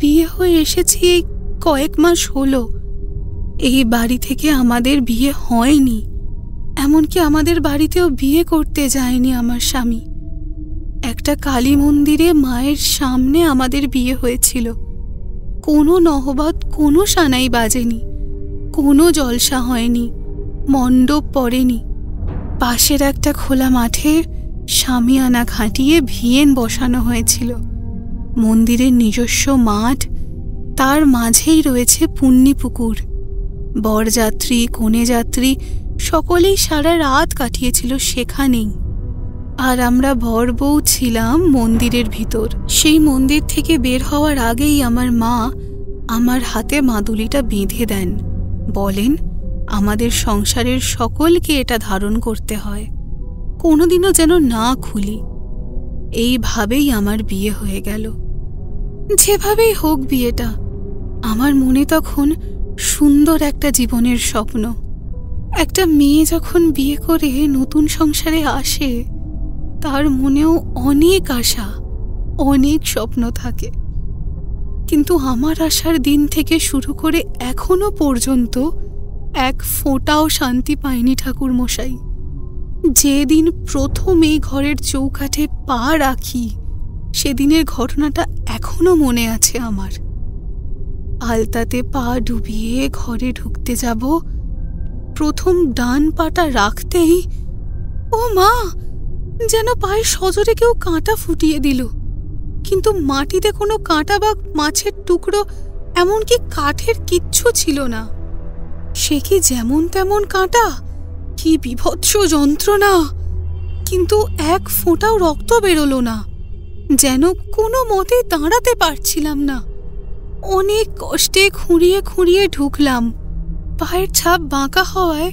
বিয়ে হয়ে এসেছি, এই কয়েক মাস হলো। এই বাড়ি থেকে আমাদের বিয়ে হয়নি, এমনকি আমাদের বাড়িতেও বিয়ে করতে যায়নি আমার স্বামী। একটা কালী মন্দিরে মায়ের সামনে আমাদের বিয়ে হয়েছিল। কোনো নহবত, কোনো সানাই বাজেনি, কোনো জলসা হয়নি, মণ্ডপ পড়েনি। পাশের একটা খোলা মাঠে শামিয়ানা খাটিয়ে ভিয়েন বসানো হয়েছিল। মন্দিরের নিজস্ব মাঠ, তার মাঝেই রয়েছে পুণ্যি পুকুর। বরযাত্রী, কনেযাত্রী সকলেই সারা রাত কাটিয়েছিল সেখানেই। আর আমরা বর বউ ছিলাম মন্দিরের ভিতর। সেই মন্দির থেকে বের হওয়ার আগেই আমার মা আমার হাতে মাদুলিটা বেঁধে দেন, বলেন আমাদের সংসারের সকলকে এটা ধারণ করতে হয়, কোনোদিনও যেন না খুলি। এইভাবেই আমার বিয়ে হয়ে গেল। যেভাবেই হোক বিয়েটা, আমার মনে তখন সুন্দর একটা জীবনের স্বপ্ন। একটা মেয়ে যখন বিয়ে করে নতুন সংসারে আসে, তার মনেও অনেক আশা, অনেক স্বপ্ন থাকে। কিন্তু আমার আসার দিন থেকে শুরু করে এখনো পর্যন্ত এক ফোঁটাও শান্তি পাইনি ঠাকুর মশাই। যেদিন প্রথম এই ঘরের চৌকাঠে পা রাখি সেদিনের ঘটনাটা এখনো মনে আছে আমার। আলতাতে পা ডুবিয়ে ঘরে ঢুকতে যাব, প্রথম ডান পাটা রাখতেই ও মা, যেন পায়ে সজোরে কেউ কাঁটা ফুটিয়ে দিল। কিন্তু মাটিতে কোনো কাঁটা বা মাছের টুকরো, এমনকি কাঠের কিচ্ছু ছিল না। সে কি যেমন তেমন কাঁটা? কি বিভৎস যন্ত্রণা! কিন্তু এক ফোঁটাও রক্ত বেরোলো না, যেন কোনো মতে দাঁড়াতে পারছিলাম না। অনেক কষ্টে খুঁড়িয়ে খুঁড়িয়ে ঢুকলাম। পায়ের ছাপ বাঁকা হওয়ায়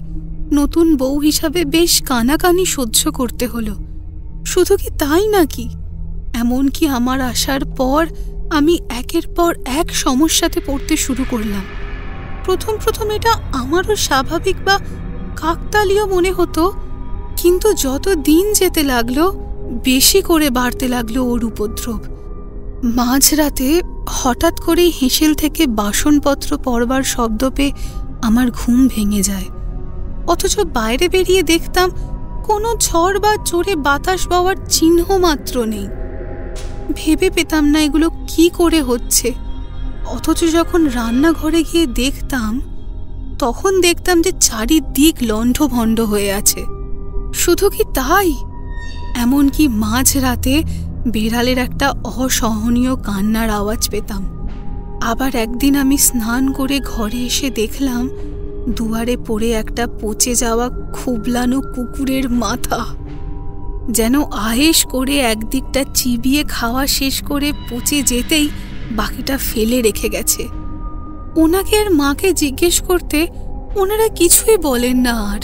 নতুন বউ হিসাবে বেশ কানাকানি সহ্য করতে হলো। শুধু কি তাই নাকি, এমনকি আমার আসার পর আমি একের পর এক সমস্যাতে পড়তে শুরু করলাম। প্রথম প্রথম এটা আমারও স্বাভাবিক বা কাকতালীয় মনে হতো, কিন্তু যত দিন যেতে লাগলো বেশি করে বাড়তে লাগলো ওর উপদ্রব। মাঝরাতে হঠাৎ করে হেঁসেল থেকে বাসনপত্র পড়বার শব্দ পেয়ে আমার ঘুম ভেঙে যায়। অথচ বাইরে বেরিয়ে দেখতাম কোনো ঝড় বা জোরে বাতাস বওয়ার চিহ্ন মাত্র নেই। ভেবে পেতাম না এগুলো কি করে হচ্ছে। অথচ যখন রান্নাঘরে গিয়ে দেখতাম, তখন দেখতাম যে চারিদিক লণ্ঠভণ্ড হয়ে আছে। শুধু কি তাই, এমনকি মাঝরাতে বেড়ালের একটা অসহনীয় কান্নার আওয়াজ পেতাম। আবার একদিন আমি স্নান করে ঘরে এসে দেখলাম দুয়ারে পড়ে একটা পচে যাওয়া খুবলানো কুকুরের মাথা। যেন আয়েশ করে একদিকটা চিবিয়ে খাওয়া শেষ করে পচে যেতেই বাকিটা ফেলে রেখে গেছে। ওনাকে আর মাকে জিজ্ঞেস করতে ওনারা কিছুই বলেন না আর,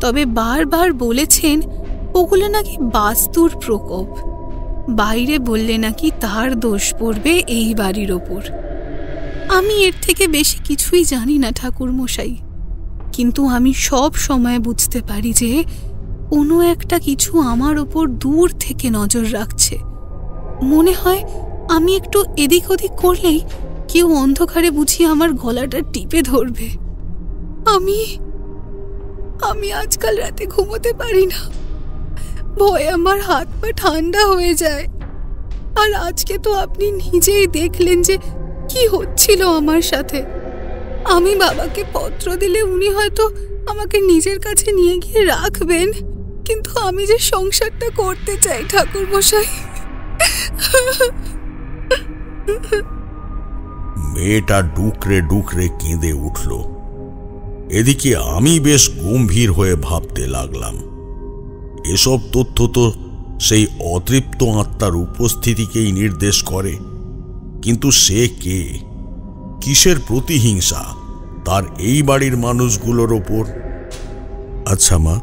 তবে বারবার বলেছেন ওগুলো নাকি বাস্তুর প্রকোপ। বাইরে বললে নাকি তার দোষ পড়বে এই বাড়ির ওপর। আমি এর থেকে বেশি কিছুই জানি না ঠাকুর মশাই, কিন্তু আমি সব সময় বুঝতে পারি যে কোনো একটা কিছু আমার ওপর দূর থেকে নজর রাখছে। মনে হয় আমি একটু এদিক ওদিক করলেই কেউ অন্ধকারে বুঝি আমার গলাটা টিপে ধরবে। আমি আজকাল রাতে ঘুমোতে পারি না, ভয়ে আমার হাত পা ঠান্ডা হয়ে যায়। আর আজকে তো আপনি নিজেই দেখলেন যে কি হচ্ছিল আমার সাথে। আমি বাবাকে পত্র দিলে উনি হয়তো আমাকে নিজের কাছে নিয়ে গিয়ে রাখবেন, কিন্তু আমি যে সংসারটা করতে চাই ঠাকুর মশাই। মেয়েটা ডুকরে ডুকরে কেঁদে উঠল। এদিকে আমি বেশ গম্ভীর হয়ে ভাবতে লাগলাম। এসব তথ্য তো সেই অতৃপ্ত আত্মার উপস্থিতিকেই নির্দেশ করে, কিন্তু সে কে? কিসের প্রতিহিংসা তার এই বাড়ির মানুষগুলোর ওপর? আচ্ছা মা,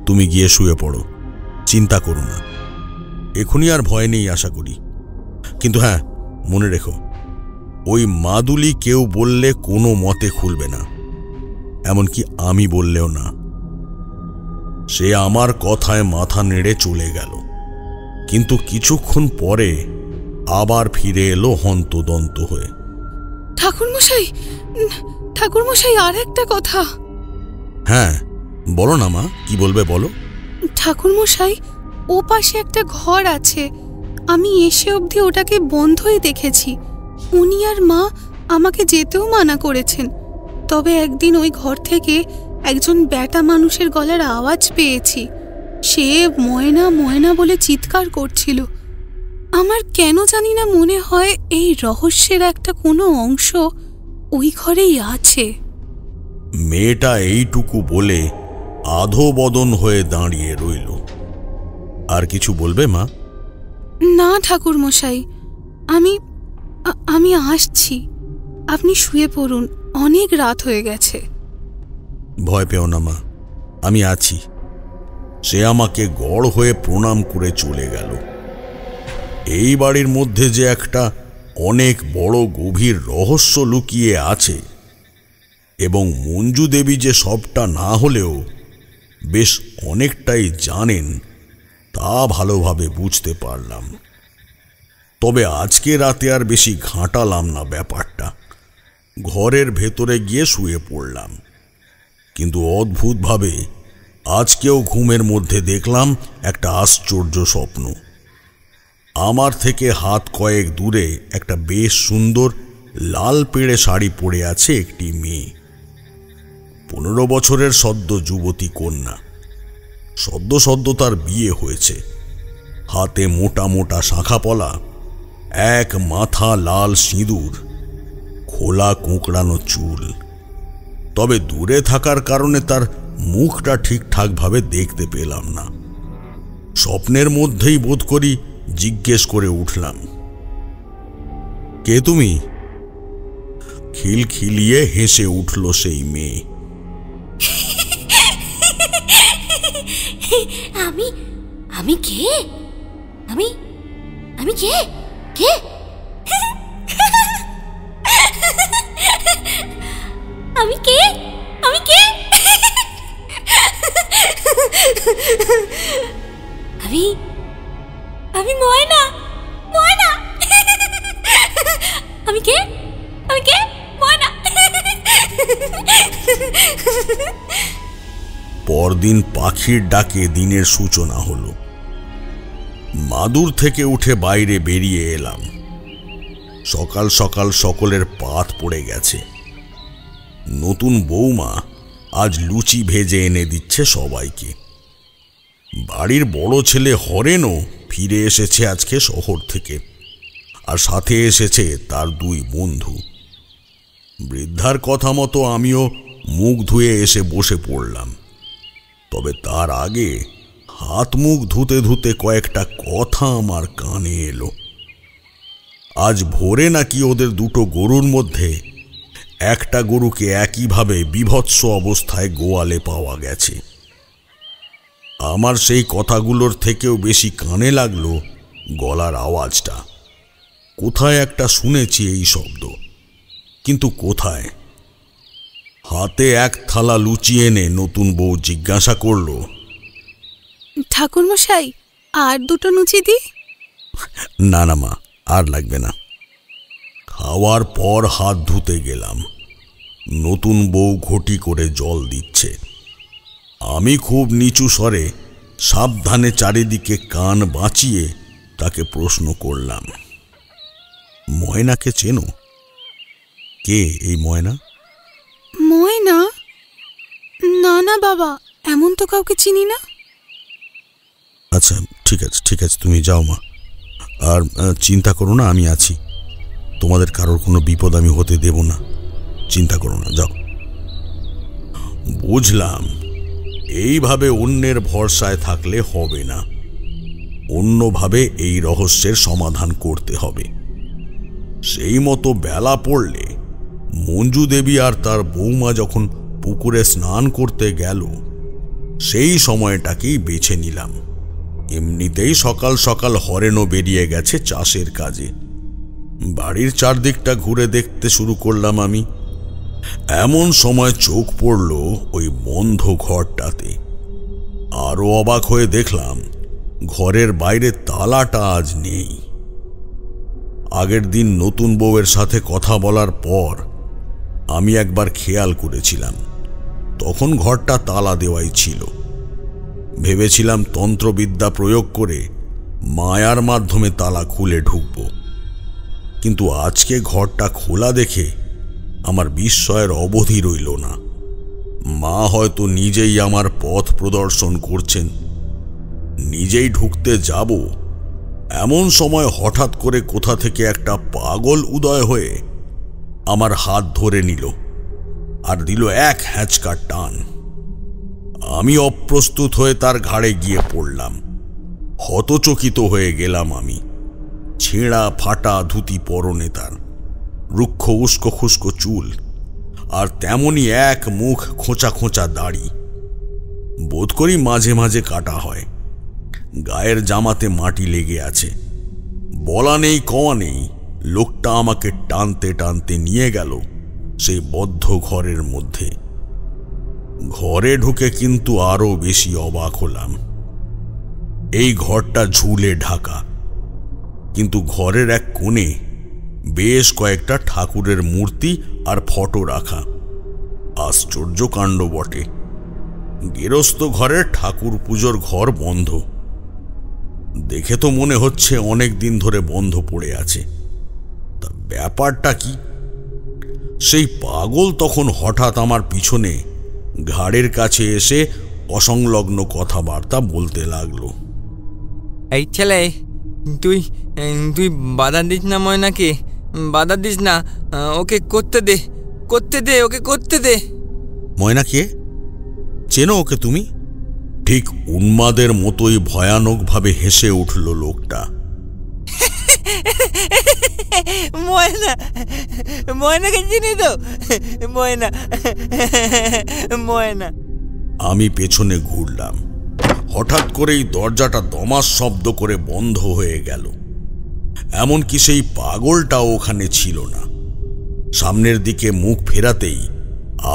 তুমি গিয়ে শুয়ে পড়ো, চিন্তা করো না। এখনই আর ভয় নেই আশা করি। কিন্তু হ্যাঁ, মনে রেখো, ওই মাদুলি কেউ বললে কোনো মতে খুলবে না, এমনকি আমি বললেও না। সে আমার কথায় মাথা নেড়ে চলে গেল, কিন্তু কিছুক্ষণ পরে আবার ফিরে এলো হন্তদন্ত হয়ে। ঠাকুরমশাই, আর একটা কথা। হ্যাঁ বলো না মা, কি বলবে বলো। ঠাকুরমশাই, ও পাশে একটা ঘর আছে, আমি এসে অবধি ওটাকে বন্ধই দেখেছি। উনি আর মা আমাকে যেতেও মানা করেছেন, তবে একদিন ওই ঘর থেকে একজন ব্যাটা মানুষের গলার আওয়াজ পেয়েছি। সে ময়না ময়না বলে চিৎকার করছিল। আমার কেন জানি না মনে হয় এই রহস্যের একটা কোনো অংশ ওই ঘরেই আছে। মেয়েটা এইটুকু বলে আধোবদন হয়ে দাঁড়িয়ে রইল। আর কিছু বলবে মা? না ঠাকুর মশাই, আমি আসছি, আপনি শুয়ে পড়ুন, অনেক রাত হয়ে গেছে। ভয় পেও না মা, আমি আছি। সে আমাকে গড় হয়ে প্রণাম করে চলে গেল। এই বাড়ির মধ্যে যে একটা অনেক বড় গভীর রহস্য লুকিয়ে আছে, এবং মঞ্জু দেবী যে সবটা না হলেও বেশ অনেকটাই জানেন, তা ভালোভাবে বুঝতে পারলাম। তবে আজকে রাতে আর বেশি ঘাঁটালাম না ব্যাপারটা। ঘরের ভেতরে গিয়ে শুয়ে পড়লাম, কিন্তু অদ্ভুতভাবে আজকেও ঘুমের মধ্যে দেখলাম একটা আশ্চর্য স্বপ্ন। আমার থেকে হাত কয়েক দূরে একটা বেশ সুন্দর লাল পেড়ে শাড়ি পরে আছে একটি মেয়ে। 15 বছরের সদ্য যুবতী কন্যা। সদ্য সদ্য তার বিয়ে হয়েছে। হাতে মোটা মোটা শাঁখাপলা, এক মাথা লাল সিঁদুর, খোলা কোঁকড়ানো চুল। তবে দূরে থাকার কারণে তার মুখটা ঠিকঠাকভাবে দেখতে পেলাম না। স্বপ্নের মধ্যেই বোধ করি জিজ্ঞেস করে উঠলাম, কে তুমি? খিলখিলিয়ে হেসে উঠল সেই মেয়ে। আমি কে? আমি কে? কে? আমি কে? আমি কে? আমি ময়না। ময়না। আমি কে? আমি কে? ময়না। পরদিন পাখির ডাকে দিনের সূচনা হলো। মাদুর থেকে উঠে বাইরে বেরিয়ে এলাম। সকাল সকাল সকলের পাত পড়ে গেছে। নতুন বৌমা আজ লুচি ভেজে এনে দিচ্ছে সবাইকে। বাড়ির বড় ছেলে হরেনও ফিরে এসেছে আজকে শহর থেকে, আর সাথে এসেছে তার 2 বন্ধু। বৃদ্ধার কথা মতো আমিও মুখ ধুয়ে এসে বসে পড়লাম। তবে তার আগে হাত মুখ ধুতে ধুতে কয়েকটা কথা আমার কানে এলো। আজ ভোরে নাকি ওদের 2 গরুর মধ্যে একটা গরুকে একইভাবে বিভৎস অবস্থায় গোয়ালে পাওয়া গেছে। আমার সেই কথাগুলোর থেকেও বেশি কানে লাগলো গলার আওয়াজটা। কোথায় একটা শুনেছি এই শব্দ, কিন্তু কোথায়? হাতে এক থালা লুচি এনে নতুন বউ জিজ্ঞাসা করলো, ঠাকুরমশাই আর 2টো লুচি দি? না না মা, আর লাগবে না। খাওয়ার পর হাত ধুতে গেলাম। নতুন বউ ঘটি করে জল দিচ্ছে। আমি খুব নিচু স্বরে সাবধানে চারিদিকে কান বাঁচিয়ে তাকে প্রশ্ন করলাম, ময়নাকে চেনো? কে এই ময়না? ময়না? না না বাবা, এমন তো কাউকে চিনি না। আচ্ছা ঠিক আছে ঠিক আছে, তুমি যাও মা। আর চিন্তা করো না, আমি আছি। তোমাদের কারোর কোনো বিপদ আমি হতে দেব না, চিন্তা করো না, যাও। বুঝলাম এইভাবে অন্যের ভরসায় থাকলে হবে না, অন্যভাবে এই রহস্যের সমাধান করতে হবে। সেই মতো বেলা পড়লে মঞ্জু দেবী আর তার বৌমা যখন পুকুরে স্নান করতে গেল, সেই সময়টাকেই বেছে নিলাম। এমনিতেই সকাল সকাল হরেনও বেরিয়ে গেছে চাষের কাজে। বাড়ির চারদিকটা ঘুরে দেখতে শুরু করলাম আমি। এমন সময় চোখ পড়ল ওই বন্ধ ঘরটাতে। আরো অবাক হয়ে দেখলাম ঘরের বাইরে তালাটা আজ নেই। আগের দিন নতুন বউয়ের সাথে কথা বলার পর আমি একবার খেয়াল করেছিলাম, তখন ঘরটা তালা দেওয়াই ছিল। ভেবেছিলাম তন্ত্রবিদ্যা প্রয়োগ করে মায়ার মাধ্যমে তালা খুলে ঢুকব, কিন্তু আজকে ঘরটা খোলা দেখে আমার বিস্ময়ের অবধি রইল না। মা হয়তো নিজেই আমার পথ প্রদর্শন করছেন। নিজেই ঢুকতে যাব এমন সময় হঠাৎ করে কোথা থেকে একটা পাগল উদয় হয়ে আমার হাত ধরে নিল আর দিল এক হ্যাঁচকা টান। আমি অপ্রস্তুত হয়ে তার ঘাড়ে গিয়ে পড়লাম। হতচকিত হয়ে গেলাম আমি। ছেঁড়া ফাটা ধুতি পরনে তার, রুক্ষ উস্কো খুস্কো চুল, আর তেমনি এক মুখ খোঁচা খোঁচা দাড়ি। বোধ করি মাঝে মাঝে কাটা হয়। গায়ের জামাতে মাটি লেগে আছে। বলা নেই কওয়া নেই, লোকটা আমাকে টানতে টানতে নিয়ে গেল সেই বদ্ধ ঘরের মধ্যে। ঘরে ঢুকে কিন্তু আরো বেশি অবাক হলাম। এই ঘরটা ঝুলে ঢাকা, কিন্তু ঘরের এক কোণে বেশ কয়েকটা ঠাকুরের মূর্তি আর ফটো রাখা। আশ্চর্য কাণ্ড বটে। গেরস্ত ঘরের ঠাকুর পুজোর ঘর বন্ধ। দেখে তো মনে হচ্ছে অনেক দিন ধরে বন্ধ পড়ে আছে। তা ব্যাপারটা কি? সেই পাগল তখন হঠাৎ আমার পিছনে ঘাড়ের কাছে এসে অসংলগ্ন কথাবার্তা বলতে লাগলো। এই ছেলে, তুই তুই বাধা দিস না ময়নাকে, বাধা দিস না, ওকে করতে দে, ওকে করতে দে। ময়না কে? চেনো ওকে তুমি? ঠিক উন্মাদের মতোই ভয়ানকভাবে হেসে উঠল লোকটা। ময়নাকে চিনি তো, ময়না। আমি পেছনে ঘুরলাম। হঠাৎ করেই দরজাটা দমাস শব্দ করে বন্ধ হয়ে গেল। এমনকি সেই পাগলটাও ওখানে ছিল না। সামনের দিকে মুখ ফেরাতেই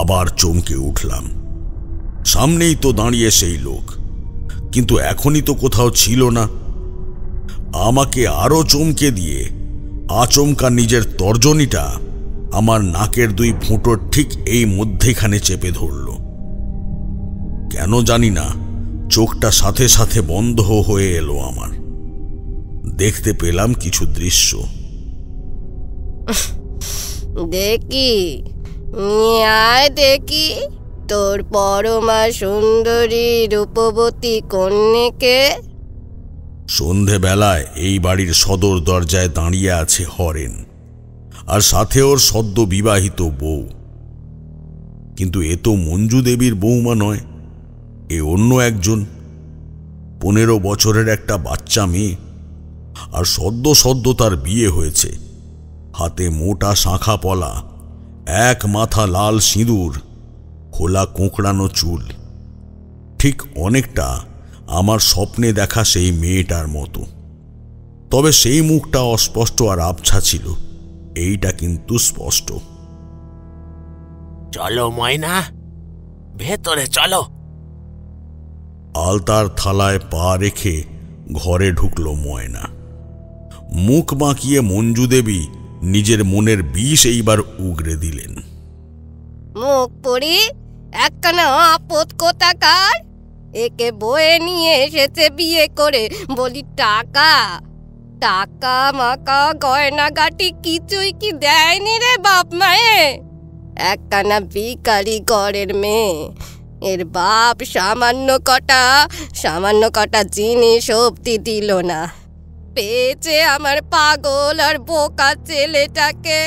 আবার চমকে উঠলাম। সামনেই তো দাঁড়িয়ে সেই লোক, কিন্তু এখনই তো কোথাও ছিল না। আমাকে আরো চমকে দিয়ে আচমকা নিজের তর্জনীটা আমার নাকের দুই ফুঁটোর ঠিক এই মধ্যেখানে চেপে ধরল। কেন জানি না চোখটা সাথে সাথে বন্ধ হয়ে এলো আমার। দেখতে পেলাম কিছু দৃশ্য। দেখি তোর পরমা সুন্দরী রূপবতী কন্যাকে। সন্ধেবেলায় এই বাড়ির সদর দরজায় দাঁড়িয়ে আছে হরেন, আর সাথে ওর সদ্য বিবাহিত বউ। কিন্তু এ তো মঞ্জু দেবীর বৌমা নয়, এ অন্য একজন। 15 বছরের একটা বাচ্চা মেয়ে, আর সদ্য তার বিয়ে হয়েছে। হাতে মোটা শাঁখা পলা, এক মাথা লাল সিঁদুর, খোলা কোঁকড়ানো চুল। ঠিক অনেকটা আমার স্বপ্নে দেখা সেই মেয়েটার মতো। তবে সেই মুখটা অস্পষ্ট আর আবছা ছিল, এইটা কিন্তু স্পষ্ট। চলো ময়না, ভেতরে চলো। আলতার থালায় পা রেখে ঘরে ঢুকল ময়না। মুখ বাঁকিয়ে মঞ্জু দেবী নিজের মনের বিষ এইবার উগরে দিলেন। মুখ পড়ি একখানা আপদ কোথাকার, একে বয়ে নিয়ে এসেছে বিয়ে করে, বলি টাকা টাকা মাকা গয়নাগাটি কিছুই কি দেয়নি রে বাপ মায়ে। একখানা ভিখারি ঘরের মেয়ে, এর বাপ সামান্য কটা জিনিস অব্দি দিল না। পেয়েছে আমার পাগল আর বোকা ছেলেটাকে,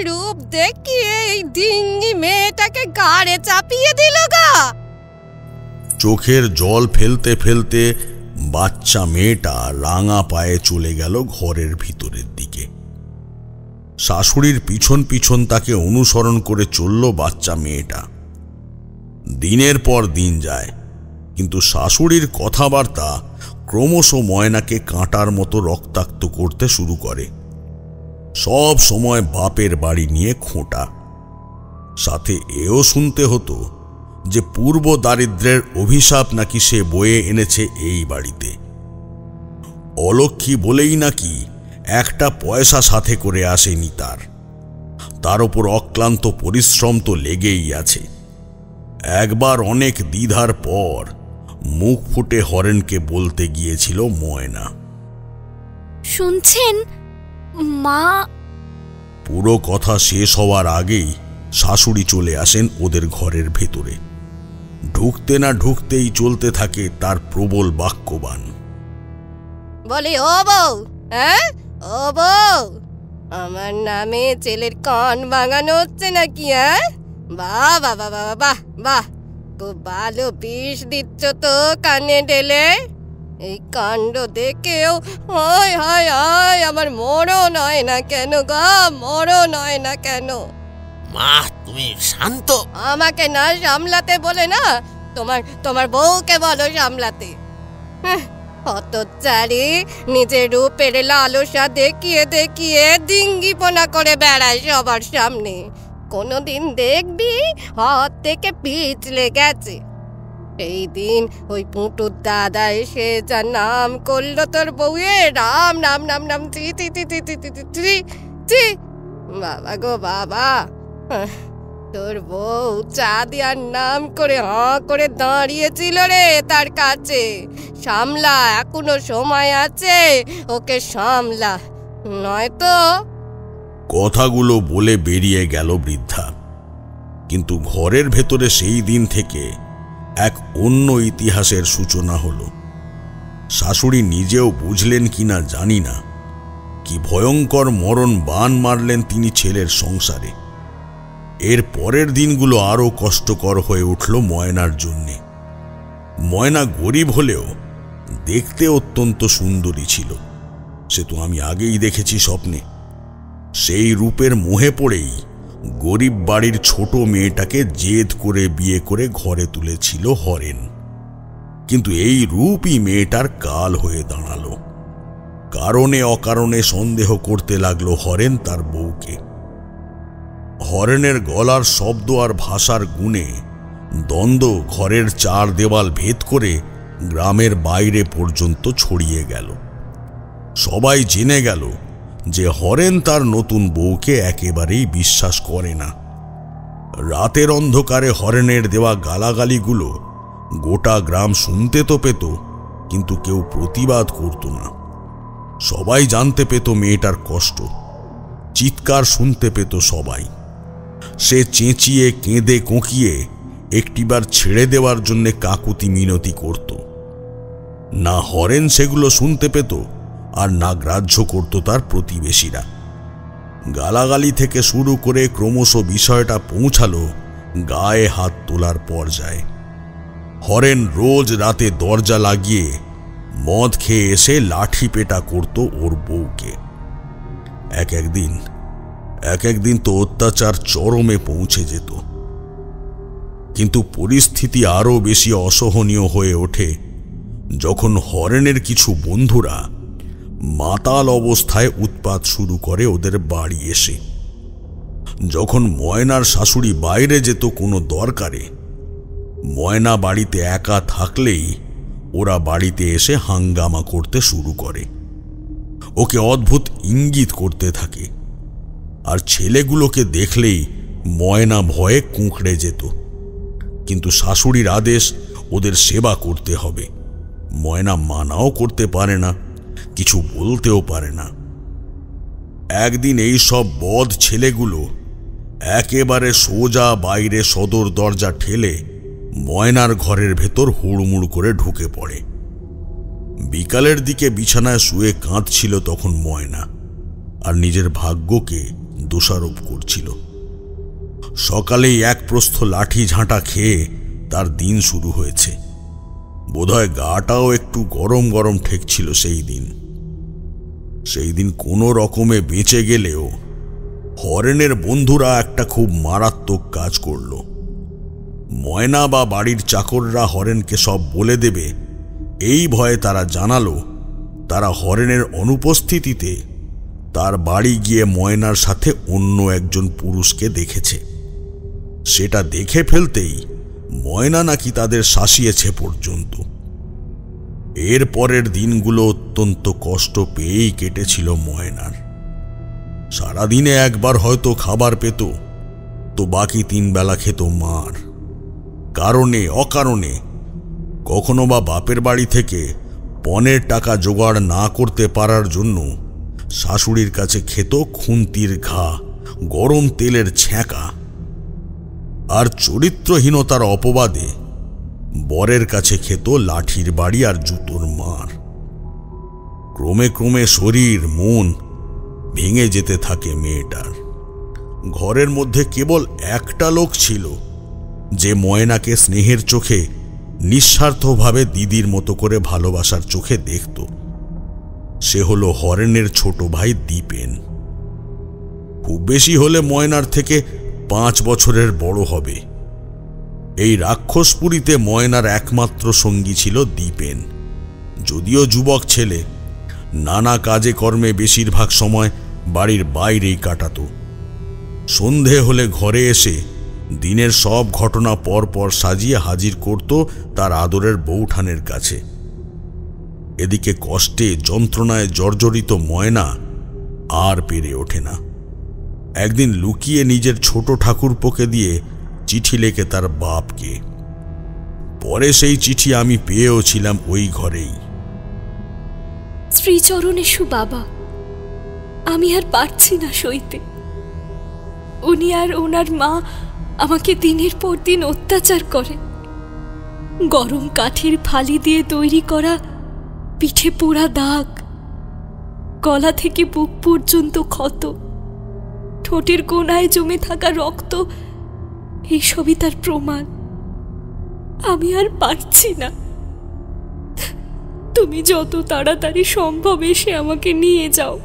রূপ দেখিয়ে এই ডিঙ্গি মেয়েটাকে গাড়ে চাপিয়ে দিল গা। চোখের জল ফেলতে ফেলতে বাচ্চা মেয়েটা রাঙা পায়ে চলে গেল ঘরের ভিতরের দিকে। শাশুড়ির পিছন পিছন তাকে অনুসরণ করে চলল বাচ্চা মেয়েটা। দিনের পর দিন যায়, কিন্তু শাশুড়ির কথাবার্তা ক্রমশ ময়নাকে কাঁটার মতো রক্তাক্ত করতে শুরু করে। সব সময় বাপের বাড়ি নিয়ে খোঁটা। সাথে এও শুনতে হতো যে পূর্ব দারিদ্র্যের অভিশাপ নাকি সে বয়ে এনেছে এই বাড়িতে। অলক্ষী বলেই নাকি একটা পয়সা সাথে করে আসেনি তার ওপর অক্লান্ত পরিশ্রম তো লেগেই আছে। একবার অনেক দ্বিধার পর মুখ ফুটে হরেনকে বলতে গিয়েছিল ময়না, শুনছেন মা? পুরো কথা শেষ হওয়ার আগেই শাশুড়ি চলে আসেন ওদের ঘরের ভেতরে। ঢুকতে না ঢুকতেই চলতে থাকে তার প্রবল বাক্যবাণ। বলি ও বউ, হ্যাঁ ও বউ, আমার নামে ছেলের কান ভাঙানো হচ্ছে নাকি? হ্যাঁ, বাহ বাহ বাহ বাহ বাহ বাহ, খুব ভালো বিষ দিচ্ছ তো কানে ঢেলে। এই কাণ্ড দেখেও হয় হয় হয় আমার মরণ হয় না কেন গা, মরণ হয় না কেন? মা তুমি শান্ত। আমাকে না সামলাতে বলে না, তোমার বউকে বলো সামলাতে। হতচারী নিজের রূপের লালসা দেখিয়ে দেখিয়ে ডিঙ্গিপনা করে বেড়ায় সবার সামনে। কোনোদিন দেখবি হাত থেকে পিছলে গেছে। এই দিন ওই পুঁটুর দাদা এসে যা নাম করলো তোর বউয়ের, রাম নাম নাম নাম ছি ছি ছি ছি ছি ছি ছি ছি, বাবা গো বাবা। তোর বউ চা দেওয়ার নাম করে হাঁ করে দাঁড়িয়েছিল রে তার কাছে। সামলা, এখনো সময় আছে, ওকে সামলা, নয়তো। কথাগুলো বলে বেরিয়ে গেল বৃদ্ধা। কিন্তু ঘরের ভেতরে সেই দিন থেকে এক অন্য ইতিহাসের সূচনা হলো। শাশুড়ি নিজেও বুঝলেন কিনা জানি না, কি ভয়ঙ্কর মরণ বাণ মারলেন তিনি ছেলের সংসারে। এর পরের দিনগুলো আরো কষ্টকর হয়ে উঠল ময়নার জন্যে। ময়না গরিব হলেও দেখতে অত্যন্ত সুন্দরী ছিল, সে তো আমি আগেই দেখেছি স্বপ্নে। সেই রূপের মোহে পড়েই গরিব বাড়ির ছোট মেয়েটাকে জেদ করে বিয়ে করে ঘরে তুলেছিল হরেন। কিন্তু এই রূপই মেয়েটার কাল হয়ে দাঁড়ালো। কারণে অকারণে সন্দেহ করতে লাগলো হরেন তার বউকে। হরেনের গলার শব্দ আর ভাষার গুণে দ্বন্দ্ব ঘরের চার দেওয়াল ভেদ করে গ্রামের বাইরে পর্যন্ত ছড়িয়ে গেল। সবাই জেনে গেল যে হরেন তার নতুন বউকে একেবারেই বিশ্বাস করে না। রাতের অন্ধকারে হরেনের দেওয়া গালাগালিগুলো গোটা গ্রাম শুনতে তো পেত, কিন্তু কেউ প্রতিবাদ করত না। সবাই জানতে পেত মেয়েটার কষ্ট, চিৎকার শুনতে পেত সবাই। সে চেঁচিয়ে কেঁদে কোঁকিয়ে একটিবার ছেড়ে দেওয়ার জন্য কাকুতি মিনতি করত। না হরেন সেগুলো শুনতে পেত, আর না গ্রাহ্য করত তার প্রতিবেশীরা। গালাগালি থেকে শুরু করে ক্রমশ বিষয়টা পৌঁছালো গায়ে হাত তোলার পর্যায়ে। হরেন রোজ রাতে দরজা লাগিয়ে মদ খেয়ে এসে লাঠি পেটা করত ওর বউকে। এক একদিন তো অত্যাচার চরমে পৌঁছে যেত। কিন্তু পরিস্থিতি আরো বেশি অসহনীয় হয়ে ওঠে যখন হরেনের কিছু বন্ধুরা মাতাল অবস্থায় উৎপাত শুরু করে ওদের বাড়ি এসে। যখন ময়নার শাশুড়ি বাইরে যেত কোনো দরকারে, ময়না বাড়িতে একা থাকলেই ওরা বাড়িতে এসে হাঙ্গামা করতে শুরু করে, ওকে অদ্ভুত ইঙ্গিত করতে থাকে। আর ছেলেগুলোকে দেখলেই ময়না ভয়ে কুঁকড়ে যেত। কিন্তু শাশুড়ির আদেশ ওদের সেবা করতে হবে। ময়না মানাও করতে পারে না, কিছু বলতেও পারে না। একদিন এই সব বদ ছেলেগুলো একেবারে সোজা বাইরে সদর দরজা ঠেলে ময়নার ঘরের ভেতর হুড়মুড় করে ঢুকে পড়ে। বিকালের দিকে বিছানায় শুয়ে কাঁদছিল তখন ময়না, আর নিজের ভাগ্যকে দোষারোপ করছিল। সকালেই এক প্রস্থ লাঠি ঝাঁটা খেয়ে তার দিন শুরু হয়েছে। বোধহয় গাটাও একটু গরম গরম ঠেকছিল সেই দিন কোনো রকমে বেঁচে গেলেও হরেনের বন্ধুরা একটা খুব মারাত্মক কাজ করল। ময়না বা বাড়ির চাকররা হরেনকে সব বলে দেবে এই ভয়ে তারা জানালো তারা হরেনের অনুপস্থিতিতে তার বাড়ি গিয়ে ময়নার সাথে অন্য একজন পুরুষকে দেখেছে। সেটা দেখে ফেলতেই ময়না নাকি তাদের শাসিয়েছে পর্যন্ত। এর পরের দিনগুলো অত্যন্ত কষ্ট পেয়েই কেটেছিল ময়নার। সারাদিনে একবার হয়তো খাবার পেত, তো বাকি 3 বেলা খেত মার। কারণে অকারণে কখনো বা বাপের বাড়ি থেকে পণের টাকা জোগাড় না করতে পারার জন্য শাশুড়ির কাছে খেত খুন্তির ঘা, গরম তেলের ছ্যাঁকা। আর চরিত্রহীনতার অপবাদে বরের কাছে খেত লাঠির বাড়ি আর জুতোর মার। ক্রমে ক্রমে শরীর মন ভেঙে যেতে থাকে মেয়েটার। ঘরের মধ্যে কেবল একটা লোক ছিল যে ময়নাকে স্নেহের চোখে, নিঃস্বার্থভাবে দিদির মতো করে ভালোবাসার চোখে দেখত। সে হলো হরেনের ছোট ভাই দীপেন। খুব বেশি হলে ময়নার থেকে 5 বছরের বড় হবে। এই রাক্ষসপুরীতে ময়নার একমাত্র সঙ্গী ছিল দীপেন। যদিও যুবক ছেলে, নানা কাজে কর্মে বেশিরভাগ সময় বাড়ির বাইরেই কাটাত। সন্ধে হলে ঘরে এসে দিনের সব ঘটনা পর পর সাজিয়ে হাজির করত তার আদরের বউঠানের কাছে। এদিকে কষ্টে যন্ত্রণায় জর্জরিত ময়না আর পেরে ওঠে না। একদিন লুকিয়ে নিজের ছোট ঠাকুরপোকে দিয়ে চিঠি লেখে তার বাপকে। পরে সেই চিঠি আমি পেয়েও ছিলাম ওই ঘরেই। শ্রীচরণ এসু বাবা, আমি আর পারছি না সইতে। উনি আর ওনার মা আমাকে দিনের পর দিন অত্যাচার করে। গরম কাঠের ফালি দিয়ে তৈরি করা পিঠে পোড়া দাগ, গলা থেকে বুক পর্যন্ত ক্ষত, ঠোঁটের কোণায় জমে থাকা রক্ত, এইসবই তার প্রমাণ। আমি আর পারছি না। তুমি যত তাড়াতাড়ি সম্ভব এসে আমাকে নিয়ে যাও।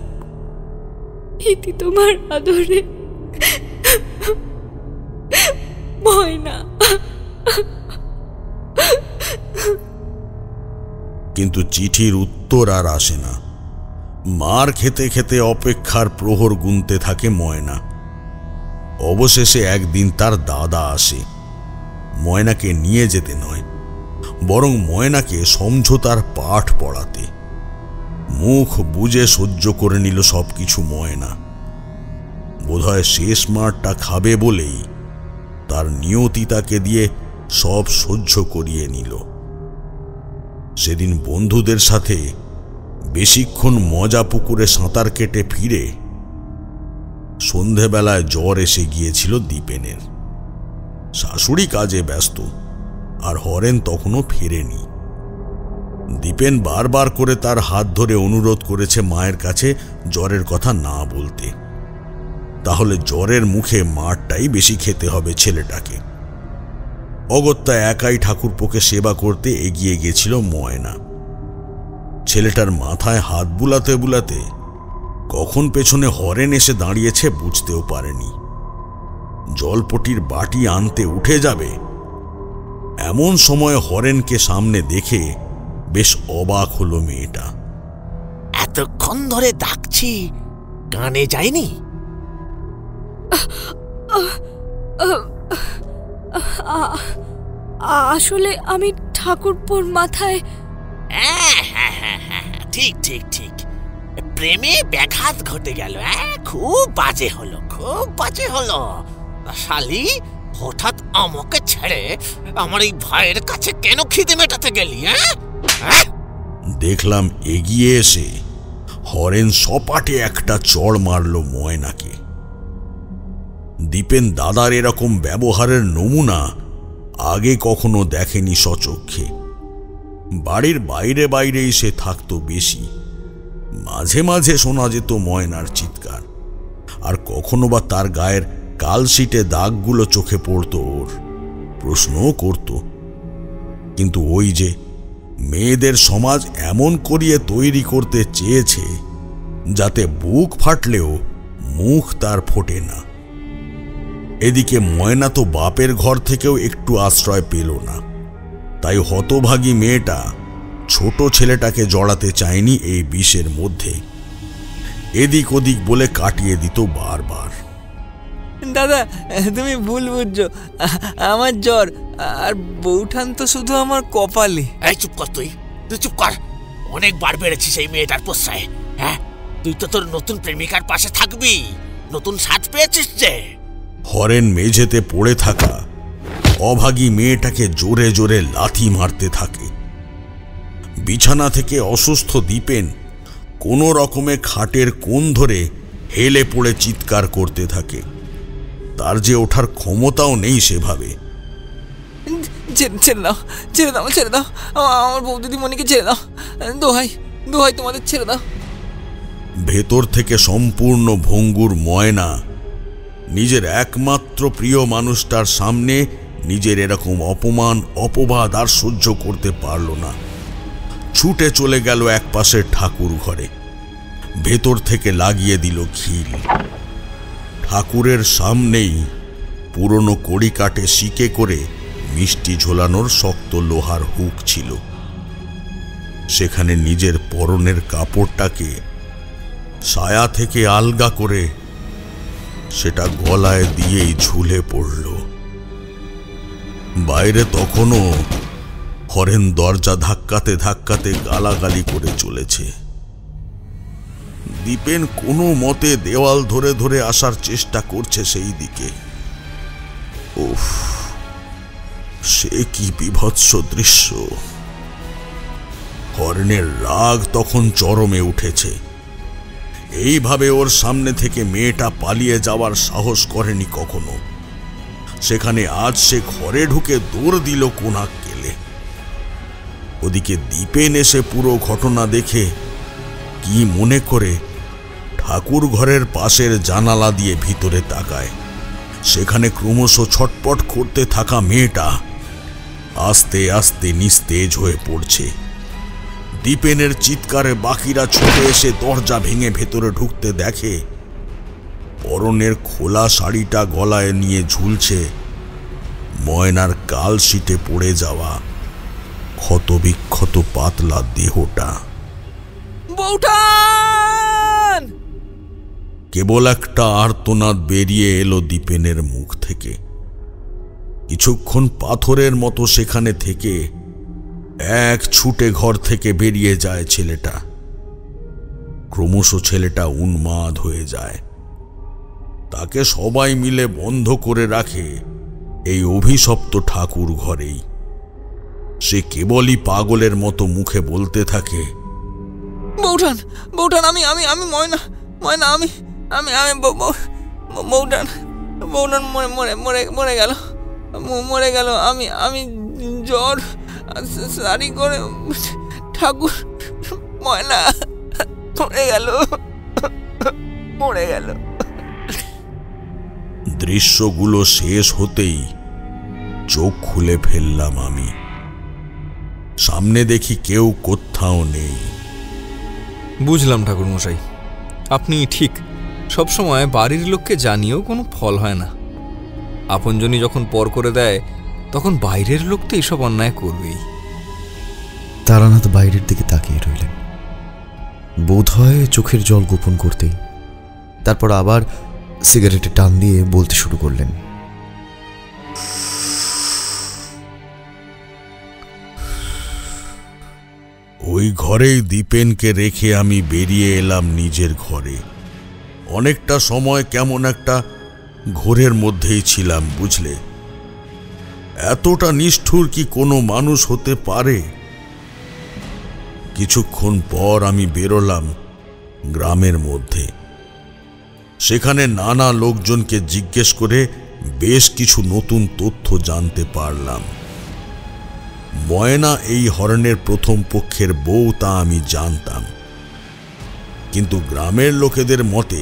ইতি তোমার আদরে ময়না। কিন্তু চিঠির উত্তর আর আসে না। মার খেতে খেতে অপেক্ষার প্রহর গুনতে থাকে ময়না। অবশেষে একদিন তার দাদা আসে। ময়নাকে নিয়ে যেতে নয়, বরং ময়নাকে সমঝোতার পাঠ পড়াতে। মুখ বুজে সহ্য করে নিল সবকিছু ময়না। বোধহয় শেষ মারটা খাবে বলেই তার নিয়তি তাকে দিয়ে সব সহ্য করিয়ে নিল। সেদিন বন্ধুদের সাথে বেশিক্ষণ মজা পুকুরে সাঁতার কেটে ফিরে সন্ধেবেলায় জ্বর এসে গিয়েছিল দীপেনের। শাশুড়ি কাজে ব্যস্ত, আর হরেন তখনও ফেরেনি। দীপেন বারবার করে তার হাত ধরে অনুরোধ করেছে মায়ের কাছে জ্বরের কথা না বলতে, তাহলে জ্বরের মুখে মারটাই বেশি খেতে হবে ছেলেটাকে। অগত্যা একাই ঠাকুরপোকে সেবা করতে এগিয়ে গেছিল ময়না। ছেলেটার মাথায় হাত বুলাতে বুলাতে কখন পেছনে হরেন এসে দাঁড়িয়েছে বুঝতেও পারেনি। জলপটির বাটি আনতে উঠে যাবে, এমন সময় হরেনকে সামনে দেখে বেশ অবাক হলো মেয়েটা। এতক্ষণ ধরে ডাকছি, কানে যায়নি? আসলে আমি ঠাকুরপোর মাথায়। ঠিক ঠিক ঠিক, প্রেমে ব্যাঘাত ঘটে গেল। খুব বাজে হলো, খুব বাজে হলো। শালি, হঠাৎ আমাকে ছেড়ে আমার এই ভাইয়ের কাছে কেন খিদে মেটাতে গেলি? দেখলাম এগিয়ে এসে হরেন সপাটে একটা চড় মারল ময়নাকে। দীপেন দাদার এরকম ব্যবহারের নমুনা আগে কখনো দেখেনি সচক্ষে। বাড়ির বাইরে বাইরেই সে থাকতো বেশি। মাঝে মাঝে শোনা যেত ময়নার চিৎকার, আর কখনো বা তার গায়ের কালশিটে দাগগুলো চোখে পড়তো ওর। প্রশ্নও করত, কিন্তু ওই যে মেয়েদের সমাজ এমন করিয়ে তৈরি করতে চেয়েছে যাতে বুক ফাটলেও মুখ তার ফোটে না। এদিকে ময়না তো বাপের ঘর থেকেও একটু আশ্রয় পেল না, তাই হতভাগী মেয়েটা ছোট ছেলেটাকে জড়াতে চায়নি এই বিষের মধ্যে। এদিক ওদিক বলে কাটিয়ে দিত বারবার। দাদা, তুমি ভুল বুঝছো, আমার জ্বর, আর বউঠান তো শুধু আমার কপালে। এই চুপ কর, তুই চুপ কর। অনেকবার বেড়েছিস এই মেয়েটার প্রশ্রয়ে। হ্যাঁ, তুই তো তোর নতুন প্রেমিকার পাশে থাকবি। নতুন সাজ পেয়েছিস যে। হরেন মেঝেতে পড়ে থাকা অভাগী মেয়েটাকে জোরে জোরে লাথি মারতে থাকে। বিছানা থেকে অসুস্থ দীপেন কোনো রকমে খাটের কোণ ধরে হেলে পড়ে চিৎকার করতে থাকে। তার যে ওঠার ক্ষমতাও নেই সেভাবে। ছেড়ে দাও, ছেড়ে দাও, ছেড়ে দাও, আমার বউ দিদিমণিকে ছেড়ে দাও, দোহাই দোহাই তোমাদের ছেড়ে দাও। ভেতর থেকে সম্পূর্ণ ভঙ্গুর ময়না নিজের একমাত্র প্রিয় মানুষটার সামনে নিজের এরকম অপমান অপবাদ আর সহ্য করতে পারল না। ছুটে চলে গেল এক পাশের ঠাকুর ঘরে, ভেতর থেকে লাগিয়ে দিল খিল। ঠাকুরের সামনেই পুরনো কড়ি কাটে শিকে করে মিষ্টি ঝোলানোর শক্ত লোহার হুক ছিল। সেখানে নিজের পরনের কাপড়টাকে ছায়া থেকে আলগা করে সেটা গলায় দিয়েই ঝুলে পড়ল। বাইরে তখনও হরেন দরজা ধাক্কাতে ধাক্কাতে গালাগালি করে চলেছে। দীপেন কোনো মতে দেওয়াল ধরে ধরে আসার চেষ্টা করছে সেই দিকে। উফ, সে কি বিভৎস দৃশ্য! হরেনের রাগ তখন চরমে উঠেছে। এইভাবে ওর সামনে থেকে মেয়েটা পালিয়ে যাওয়ার সাহস করেনি কখনো। সেখানে আজ সে ঘরে ঢুকে দৌড় দিল কোনাক কেলে। ওদিকে দীপেন এসে পুরো ঘটনা দেখে কি মনে করে ঠাকুর ঘরের পাশের জানালা দিয়ে ভিতরে তাকায়। সেখানে ক্রমশ ছটপট করতে থাকা মেয়েটা আস্তে আস্তে নিস্তেজ হয়ে পড়ছে। দীপেনের চিৎকারে বাকিরা ছুটে এসে দরজা ভেঙে ভেতরে ঢুকতে দেখে পরনের খোলা শাড়িটা গলায় নিয়ে ঝুলছে ময়নার কালশিটে পড়ে যাওয়া ক্ষতবিক্ষত পাতলা দেহটা। বৌঠান! কেবল একটা আর্তনাদ বেরিয়ে এলো দীপেনের মুখ থেকে। কিছুক্ষণ পাথরের মতো সেখানে থেকে এক ছুটে ঘর থেকে বেরিয়ে যায় ছেলেটা। ক্রমশ ছেলেটা উন্মাদ হয়ে যায়। তাকে সবাই মিলে বন্ধ করে রাখে এই অভিশপ্ত ঠাকুর ঘরেই। সে কেবলই পাগলের মতো মুখে বলতে থাকে, বৌঠান, বৌঠান, আমি আমি আমি ময়না, ময়না, আমি আমি আমি বৌঠান, বৌঠান মরে মরে মরে মরে গেল, মরে গেল। আমি আমি জ্বর সারি করে ঠাকুর, ময়না মরে গেল, মরে গেল। দৃশ্যগুলো শেষ হতেই চোখ খুলে ফেললাম আমি। সামনে দেখি কেউ কোথাও নেই। বুঝলাম ঠাকুর মশাই, আপনি ঠিক। সবসময় বাড়ির লোককে জানিয়েও কোনো ফল হয় না। আপনজনই যখন পর করে দেয় তখন বাইরের লোক তো এসব অন্যায় করবেই। তারানাথ বাইরের দিকে তাকিয়ে রইলেন, বোধ হয় চোখের জল গোপন করতেই। তারপর আবার সিগারেটে টান দিয়ে বলতে শুরু করলেন, ওই ঘরেই দীপেনকে রেখে আমি বেরিয়ে এলাম নিজের ঘরে। অনেকটা সময় কেমন একটা ঘোরের মধ্যেই ছিলাম, বুঝলে। এতটা নিষ্ঠুর কি কোনো মানুষ হতে পারে? কিছুক্ষণ পর আমি বেরোলাম গ্রামের মধ্যে। সেখানে নানা লোকজনকে জিজ্ঞেস করে বেশ কিছু নতুন তথ্য জানতে পারলাম। ময়না এই হরেনের প্রথম পক্ষের বউ তা আমি জানতাম, কিন্তু গ্রামের লোকেদের মতে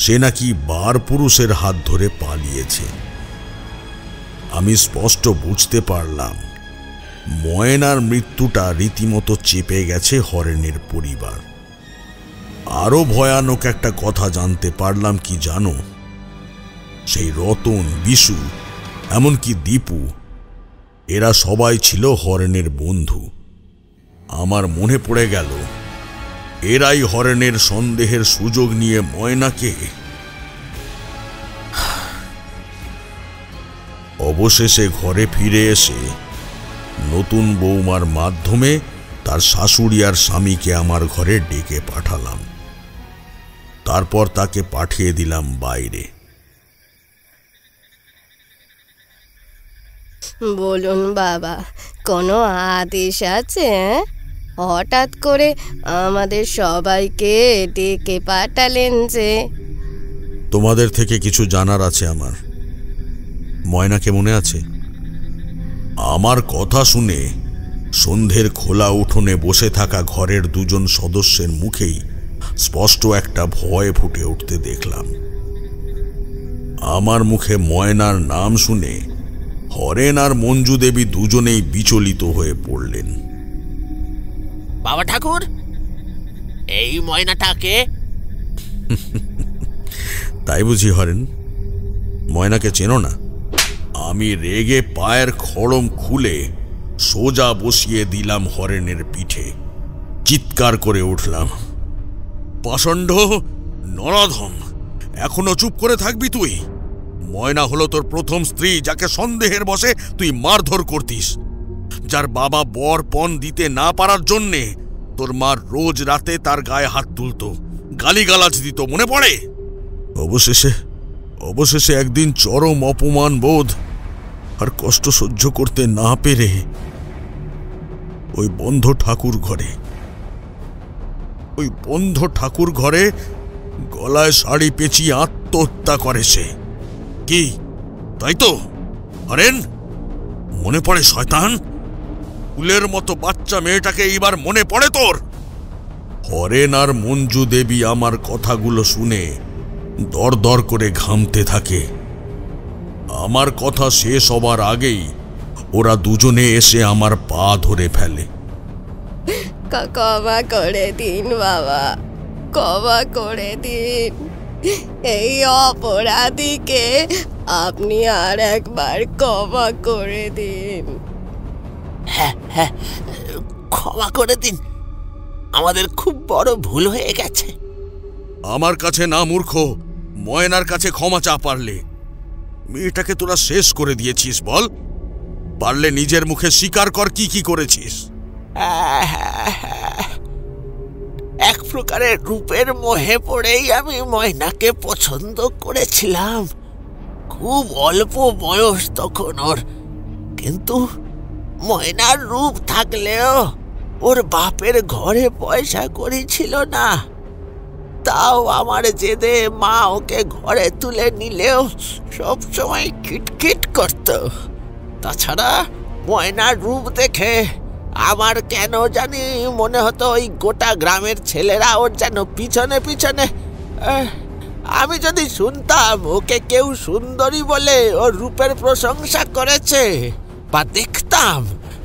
সে নাকি বার পুরুষের হাত ধরে পালিয়েছে। আমি স্পষ্ট বুঝতে পারলাম ময়নার মৃত্যুটা রীতিমতো চেপে গেছে হরেনের পরিবার। আরো ভয়ানক একটা কথা জানতে পারলাম, কি জানো? সেই রতন, বিশু, এমনকি দীপু, এরা সবাই ছিল হরেনের বন্ধু। আমার মনে পড়ে গেল এরাই হরেনের সন্দেহের সুযোগ নিয়ে ময়নাকে। অবশেষে ঘরে ফিরে এসে নতুন বৌমার মাধ্যমে তার শাশুড়ি আর স্বামীকে আমার ঘরে ডেকে পাঠালাম। তারপর তাকে পাঠিয়ে দিলাম বাইরে। বলুন বাবা, কোনো আদেশ আছে? হঠাৎ করে আমাদের সবাইকে ডেকে পাঠালেন যে? তোমাদের থেকে কিছু জানার আছে আমার। ময়নাকে মনে আছে? আমার কথা শুনে সন্ধ্যের খোলা উঠোনে বসে থাকা ঘরের দুজন সদস্যের মুখেই স্পষ্ট একটা ভয় ফুটে উঠতে দেখলাম। আমার মুখে ময়নার নাম শুনে হরেন আর মঞ্জু দেবী দুজনেই বিচলিত হয়ে পড়লেন। বাবা ঠাকুর, এই ময়নাটাকে? তাই বুঝি হরেন, ময়নাকে চেনো না? আমি রেগে পায়ের খড়ম খুলে সোজা বসিয়ে দিলাম হরেনের পিঠে। চিৎকার করে উঠলাম, পাষণ্ড নরাধম, এখনো চুপ করে থাকবি তুই? ময়না হলো তোর প্রথম স্ত্রী, যাকে সন্দেহের বশে তুই মারধর করতিস, যার বাবা বর পণ দিতে না পারার জন্যে তোর মা রোজ রাতে তার গায়ে হাত তুলত, গালিগালাজ দিত, মনে পড়ে? অবশেষে একদিন চরম অপমান বোধ আর কষ্ট সহ্য করতে না পেরে ওই বন্ধ ঠাকুর ঘরে গলায় শাড়ি পেঁচিয়ে আত্মহত্যা করে সে। কি তাই তো হরেন? মনে পড়ে শয়তান? ফুলের মতো বাচ্চা মেয়েটাকে এইবার মনে পড়ে তোর? হরেন আর মঞ্জু দেবী আমার কথাগুলো শুনে দর দর করে ঘামতে থাকে। আমার কথা শেষ হবার আগেই ওরা দুজনে এসে আমার পা ধরে ফেলে। ক্ষমা করে দিন বাবা, ক্ষমা করে দিন। এই অপরাধীকে আপনি আর একবার ক্ষমা করে দিন। হ্যাঁ, ক্ষমা করে দিন, আমাদের খুব বড় ভুল হয়ে গেছে। আমার কাছে না মূর্খ, ময়নার কাছে ক্ষমা চা। পারলে মেয়েটাকে তোরা শেষ করে দিয়েছিস, বল। পারলে নিজের মুখে স্বীকার কর কি কি করেছিস। এক প্রকারের রূপের মোহে পড়েই আমি ময়নাকে পছন্দ করেছিলাম। খুব অল্প বয়স তখন ওর, কিন্তু ময়নার রূপ থাকলেও ওর বাপের ঘরে পয়সা কড়ি ছিল না। তাও আমার জেদে মা ওকে ঘরে তুলে নিলেও সবসময় খিটখিট করত। তাছাড়া ময়নার রূপ দেখে আমার কেন জানি মনে হতো ওই গোটা গ্রামের ছেলেরা ওর যেন পিছনে পিছনে। আমি যদি শুনতাম ওকে কেউ সুন্দরী বলে ওর রূপের প্রশংসা করেছে, বা দেখতাম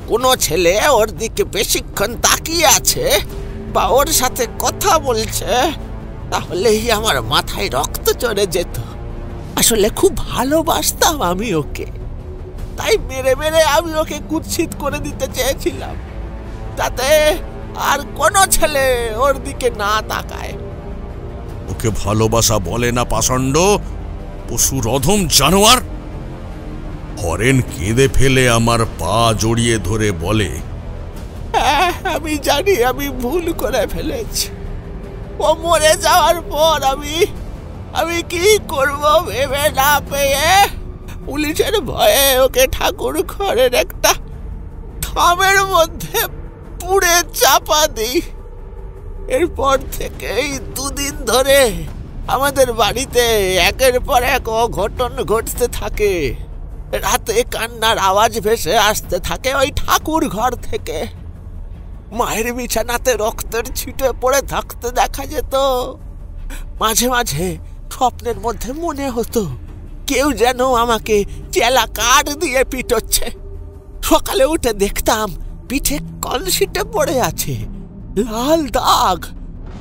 কোনো ছেলে ওর দিকে বেশিক্ষণ তাকিয়ে আছে বা ওর সাথে কথা বলছে, তাহলেই আমার মাথায় রক্ত চড়ে যেত। আসলে খুব ভালোবাসতাম আমি ওকে, তাই মেরে মেরে আমি ওকে কুৎসিত করে দিতে চেয়েছিলাম, যাতে আর কোনো ছেলে ওর দিকে না তাকায়। ওকে ভালোবাসা বলে না পাষণ্ড, পশুর অধম জানোয়ার। হরেন কেঁদে ফেলে আমার পা জড়িয়ে ধরে বলে, হ্যাঁ, আমি জানি আমি ভুল করে ফেলেছি। ও মরে যাওয়ার পর আমি কি করব ভেবে না পেয়ে পুলিশের ভয়ে ওকে ঠাকুর ঘরের একটা থামের মধ্যে পুড়ে চাপা দিই। এরপর থেকেই দুদিন ধরে আমাদের বাড়িতে একের পর এক অঘটন ঘটতে থাকে। রাতে কান্নার আওয়াজ ভেসে আসতে থাকে ওই ঠাকুর ঘর থেকে। মায়ের বিছানাতে রক্তের ছিটে পড়ে থাকতে দেখা যেত। মাঝে মাঝে স্বপ্নের মধ্যে মনে হতো কেউ যেন আমাকে চেলা কাঠ দিয়ে পিটোচ্ছে। সকালে উঠে দেখতাম পিঠে কলসিতে পড়ে আছে লাল দাগ,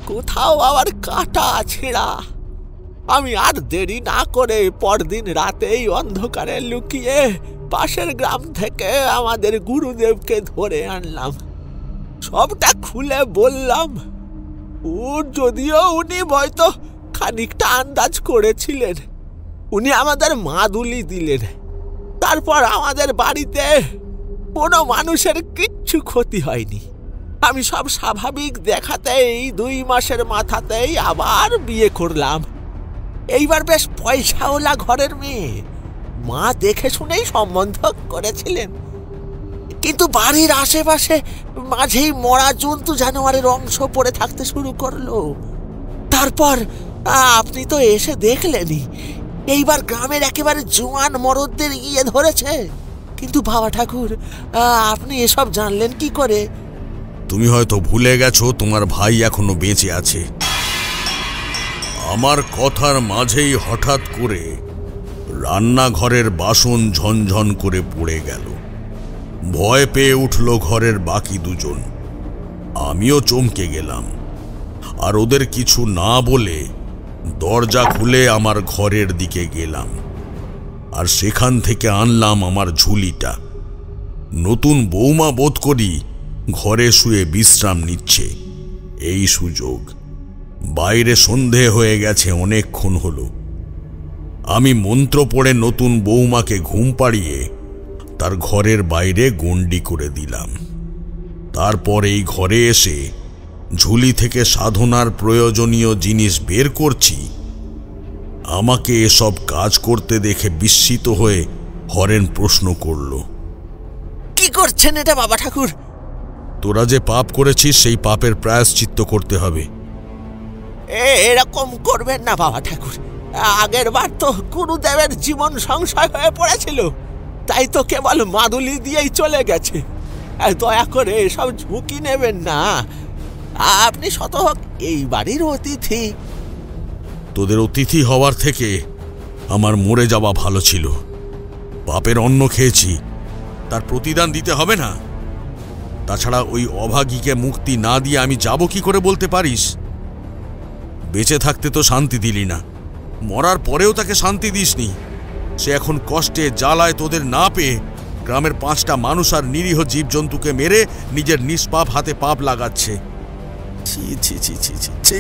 কোথাও আবার কাটা ছেঁড়া। আমি আর দেরি না করে পরদিন রাতেই অন্ধকারে লুকিয়ে পাশের গ্রাম থেকে আমাদের গুরুদেবকে ধরে আনলাম। সবটা খুলে বললাম। যদিও উনি হয়তো খানিকটা আন্দাজ করেছিলেন, উনি আমাদের মাদুলি দিলেন। তারপর আমাদের বাড়িতে কোনো মানুষের কিচ্ছু ক্ষতি হয়নি। আমি সব স্বাভাবিক দেখাতেই 2 মাসের মাথাতেই আবার বিয়ে করলাম। এইবার বেশ পয়সাওয়ালা ঘরের মেয়ে, মা দেখে শুনেই সম্বন্ধ করেছিলেন। কিন্তু বাড়ির আশেপাশে মাঝেই মরা জন্তু জানোয়ারের অংশ পড়ে থাকতে শুরু করলো। তারপর আপনি তো এসে দেখলেনই, এইবার গ্রামের একেবারে জোয়ান মরদদের গিয়ে ধরেছে। কিন্তু বাবা ঠাকুর, আপনি এসব জানলেন কি করে? তুমি হয়তো ভুলে গেছো তোমার ভাই এখনো বেঁচে আছে। আমার কথার মাঝেই হঠাৎ করে রান্নাঘরের বাসন ঝনঝন করে পড়ে গেল। ভয় পেয়ে উঠল ঘরের বাকি দুজন। আমিও চমকে গেলাম, আর ওদের কিছু না বলে দরজা খুলে আমার ঘরের দিকে গেলাম, আর সেখান থেকে আনলাম আমার ঝুলিটা। নতুন বৌমা বোধ করি ঘরে শুয়ে বিশ্রাম নিচ্ছে। এই সুযোগ। বাইরে সন্ধে হয়ে গেছে, অনেকক্ষণ হলো। আমি মন্ত্র পড়ে নতুন বৌমাকে ঘুম পাড়িয়ে তার ঘরের বাইরে গণ্ডি করে দিলাম। তারপর এই ঘরে এসে ঝুলি থেকে সাধনার প্রয়োজনীয় জিনিস বের করছি, আমাকে এসব কাজ করতে দেখে বিস্মিত হয়ে হরেন প্রশ্ন করল, কি করছেন এটা বাবা ঠাকুর? তোরা যে পাপ করেছিস সেই পাপের প্রায়শ্চিত্ত করতে হবে। এরকম করবেন না বাবা ঠাকুর, আগের বার তো গুরুদেবের জীবন সংশয় হয়ে পড়েছিল, তাই তো কেবল মাদুলি দিয়েই চলে গেছে। দয়া করে এসব ঝুঁকি নেবেন না, আপনি শতক এই বাড়ির অতিথি। তোদের অতিথি হওয়ার থেকে আমার মরে যাওয়া ভালো ছিল। পাপের অন্ন খেয়েছি, তার প্রতিদান দিতে হবে না? তাছাড়া ওই অভাগীকে মুক্তি না দিয়ে আমি যাব কি করে বলতে পারিস? বেঁচে থাকতে তো শান্তি দিলি না, মরার পরেও তাকে শান্তি দিসনি। সে এখন কষ্টে জ্বালায় তোদের না পেয়ে গ্রামের 5টা মানুষ আর নিরীহ জীবজন্তুকে মেরে নিজের নিষ্পাপ হাতে পাপ লাগাচ্ছে। ছি ছি ছি ছি ছি ছি,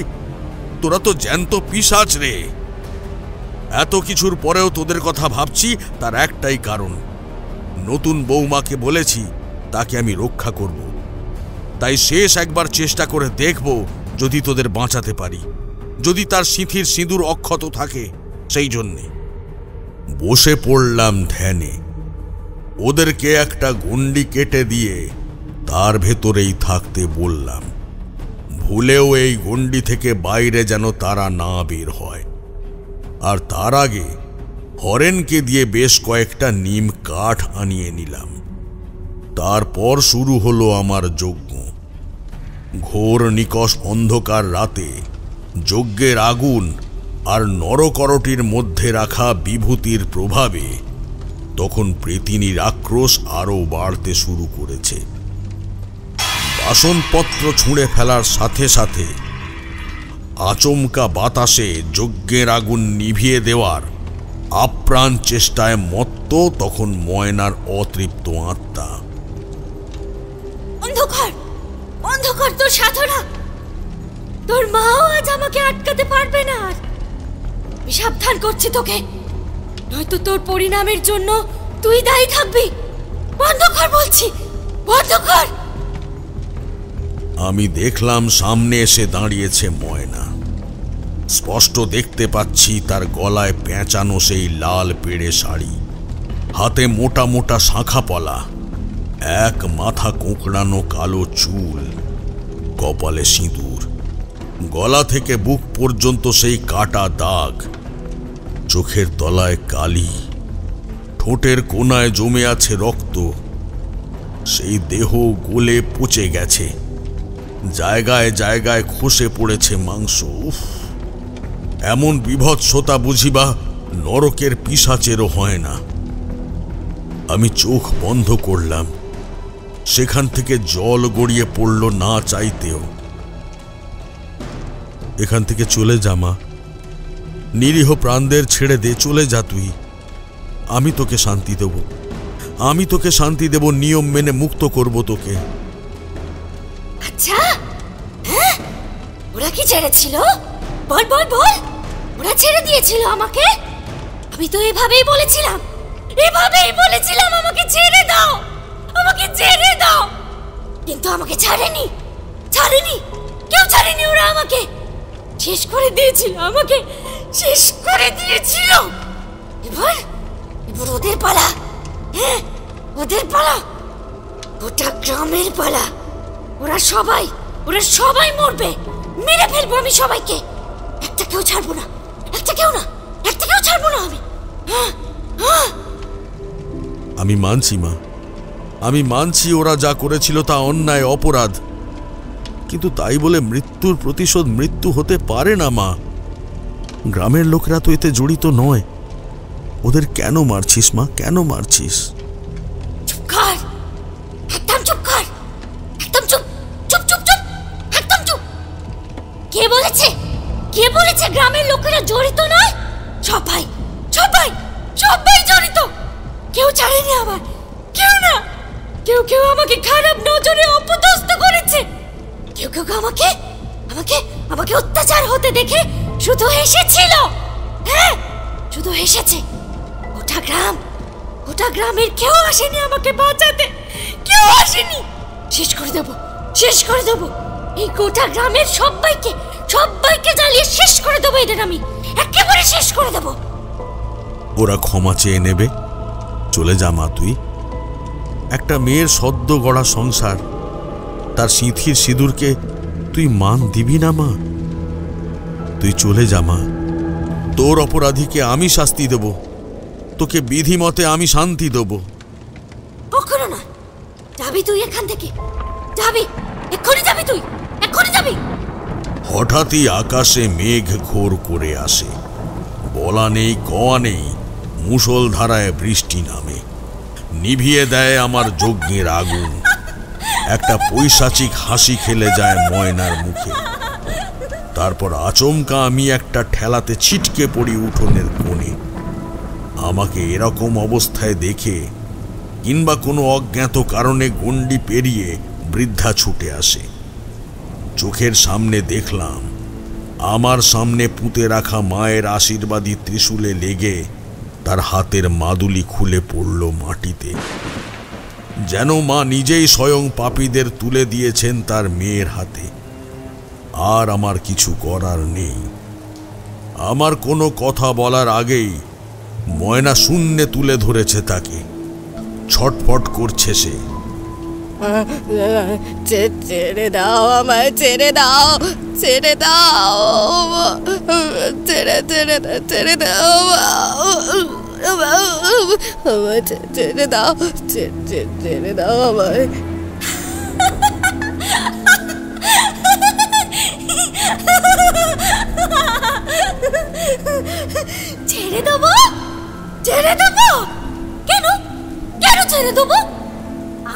তোরা তো জ্যান্ত পিশাচ রে। এত কিছুর পরেও তোদের কথা ভাবছি তার একটাই কারণ, নতুন বৌমাকে বলেছি তাকে আমি রক্ষা করব। তাই শেষ একবার চেষ্টা করে দেখব যদি তোদের বাঁচাতে পারি, যদি তার সিঁথির সিঁদুর অক্ষত থাকে। সেই জন্যে বসে পড়লাম ধ্যানে। ওদেরকে একটা গণ্ডি কেটে দিয়ে তার ভেতরেই থাকতে বললাম। ভুলেও এই গণ্ডি থেকে বাইরে যেন তারা না বের হয়। আর তার আগে হরেনকে দিয়ে বেশ কয়েকটা নিম কাঠ আনিয়ে নিলাম। তারপর শুরু হলো আমার যজ্ঞ। ঘোর নিকষ অন্ধকার রাতে যজ্ঞের আগুন আর নরকরটির মধ্যে রাখা বিভূতির প্রভাবে তখন প্রেতিনীর আক্রোশ আরও বাড়তে শুরু করেছে। বাসনপত্র ছুঁড়ে ফেলার সাথে সাথে আচমকা বাতাসে যজ্ঞের আগুন নিভিয়ে দেওয়ার আপ্রাণ চেষ্টায় মত্ত তখন ময়নার অতৃপ্ত আত্মা। অন্ধকার, অন্ধকার তোর সাধনা, তোর মাও আজ আমাকে আটকাতে পারবে না। আমি সাবধান করছি তোকে, নয়তো তোর পরিণামের জন্য তুই দায়ী থাকবি। বন্ধ কর বলছি, বন্ধ কর। আমি দেখলাম সামনে এসে দাঁড়িয়েছে ময়না। স্পষ্ট দেখতে পাচ্ছি তার গলায় পেঁচানো সেই লাল পেড়ে শাড়ি, হাতে মোটা মোটা শাঁখা পলা, এক মাথা কোঁকড়ানো কালো চুল, কপালে সিঁদুর, গলা থেকে বুক পর্যন্ত সেই কাটা দাগ, চোখের তলায় কালি, ঠোঁটের কোনায় জমে আছে রক্ত। সেই দেহ গলে পচে গেছে, জায়গায় জায়গায় খসে পড়েছে মাংস। এমন বিভৎসতা বুঝিবা নরকের পিশাচেরও হয় না। আমি চোখ বন্ধ করলাম, সেখান থেকে জল গড়িয়ে পড়ল না চাইতেও। এখান থেকে চলে যা মা, নিরীহ প্রাণদের ছেড়ে দে, চলে যা তুই। আমি তোকে শান্তি দেব, আমি তোকে শান্তি দেব, নিয়ম মেনে মুক্ত করব তোকে। আচ্ছা, হ্যাঁ, ওরা কি ছেড়েছিল? বল বল বল, ওরা ছেড়ে দিয়েছিল আমাকে? আমি তো এভাবেই বলেছিলাম, এভাবেই বলেছিলাম আমাকে ছেড়ে দাও, আমাকে ছেড়ে দাও। কিন্তু আমাকে ছাড়েনি, ছাড়েনি, কেউ ছাড়েনি। ওরা আমাকে শেষ করে দিয়েছিল, আমাকে শেষ করে দিয়েছিল। এবার এবার ওদের পালা, হ্যাঁ ওদের পালা, গোটা গ্রামের পালা। ওরা সবাই মরবে, মেরে ফেলবো আমি সবাইকে। একটা কেউ ছাড়বো না, একটা কেউ না, একটা কেউ ছাড়বো না আমি। আমি মানছি মা, আমি মানছি ওরা যা করেছিল তা অন্যায়, অপরাধ। কিন্তু তাই বলে মৃত্যুর প্রতিশোধ মৃত্যু হতে পারে না মা। গ্রামের লোকেরা তো এতে জড়িত নয়। ওদের কেন মারছিস মা, কেন মারছিস? চুপ কর, একদম চুপ কর, একদম চুপ, চুপ চুপ চুপ, একদম চুপ। কে বলেছে, কে বলেছে গ্রামের লোকেরা জড়িত নয়? সবাই সবাই সবাই জড়িত। কেউ ছাড়েনি আমার, কেউ না। কেউ কেউ আমাকে খারাপ নজরে অপদস্থ করেছে, কেউ কেউ আমাকে আমাকে আমাকে অত্যাচার হতে দেখে শুধু হেসেছিল। হ্যাঁ, শুধু হেসেছে। গোটা গ্রামের কেউ আসেনি আমাকে বাঁচাতে, কেউ আসেনি। শেষ করে দেবো, শেষ করে দেবো। এই গোটা গ্রামের সবাইকে জ্বালিয়ে শেষ করে দেবো এদের, আমি একেবারে শেষ করে দেবো। ওরা ক্ষমা চেয়ে নেবে। চলে যা মা তুই। একটা মেয়ের সদ্য গড়া সংসার, তার সিঁথির সিঁদুরকে তুই মান দিবি না মা? তুই চলে যা মা। তোর অপরাধীকে আমি শাস্তি দেব, তোকে বিধি মতে আমি শান্তি দেব। কখনো না। যাবি তুই এখান থেকে, যাবি, এক্ষুনি যাবি তুই, এক্ষুনি যাবি। হঠাৎই আকাশে মেঘ ঘোর করে আসে, বলা নেই কওয়া নেই, মুষলধারায় বৃষ্টি নামে, নিভিয়ে দেয় আমার যজ্ঞের আগুন। একটা পৈশাচিক হাসি খেলে যায় ময়নার মুখে। তারপর আচমকা আমি একটা ঠেলাতে ছিটকে পড়ি উঠোনের কোণে। আমাকে এরকম অবস্থায় দেখে কিংবা কোনো অজ্ঞাত কারণে গণ্ডি পেরিয়ে বৃদ্ধা ছুটে আসে। চোখের সামনে দেখলাম আমার সামনে পুঁতে রাখা মায়ের আশীর্বাদী ত্রিশূলে লেগে তার হাতের মাদুলি খুলে পড়ল মাটিতে, যেন মা নিজেই স্বয়ং পাপীদের তুলে দিয়েছেন তার মেয়ের হাতে। আর আমার কিছু করার নেই। আমার কোনো কথা বলার আগেই ময়না শূন্যে তুলে ধরেছে তাকে। ছটফট করছে সে। ছেড়ে দাও আমায়, ছেড়ে দাও, ছেড়ে দাও, ছেড়ে ছেড়ে ছেড়ে দাও, ছেড়ে দাও, ছেড়ে দাও আমায়। ছেড়ে দেবো? ছেড়ে দেবো? কেন কেন ছেড়ে দেবো?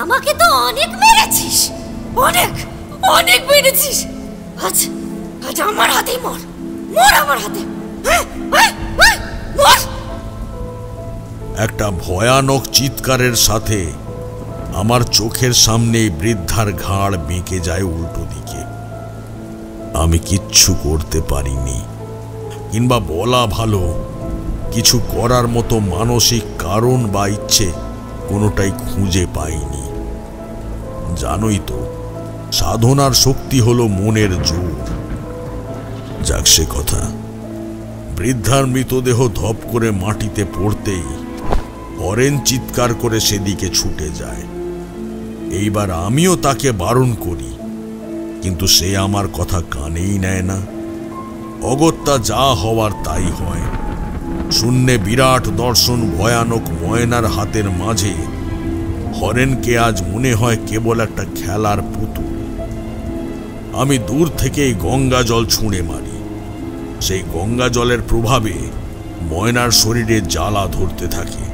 আমাকে তো অনেক মেরেছিস, অনেক অনেক মেরেছিস। আজ আজ আমার হাতেই মর, মর আমার হাতে, মর। একটা ভয়ানক চিৎকারের সাথে আমার চোখের সামনে বৃদ্ধার ঘাড় বেঁকে যায় উল্টো দিকে। আমি কিচ্ছু করতে পারিনি, কিংবা বলা ভালো, কিছু করার মতো মানসিক কারণ বা ইচ্ছে কোনোটাই খুঁজে পাইনি। জানোই তো, সাধনার শক্তি হলো মনের জোর। যাক সে কথা। বৃদ্ধার মৃতদেহ ধপ করে মাটিতে পড়তেই হরেন চিৎকার করে সেদিকে ছুটে যায়। এইবার আমিও তাকে বারণ করি, কিন্তু সে আমার কথা কানেই নেয় না। অগত্যা যা হওয়ার তাই হয়। শূন্যে বিরাট দর্শন ভয়ানক ময়নার হাতের মাঝে হরেনকে আজ মনে হয় কেবল একটা খেলার পুতুল। আমি দূর থেকেই গঙ্গা জল ছুঁড়ে মারি। সেই গঙ্গা জলের প্রভাবে ময়নার শরীরে জ্বালা ধরতে থাকে।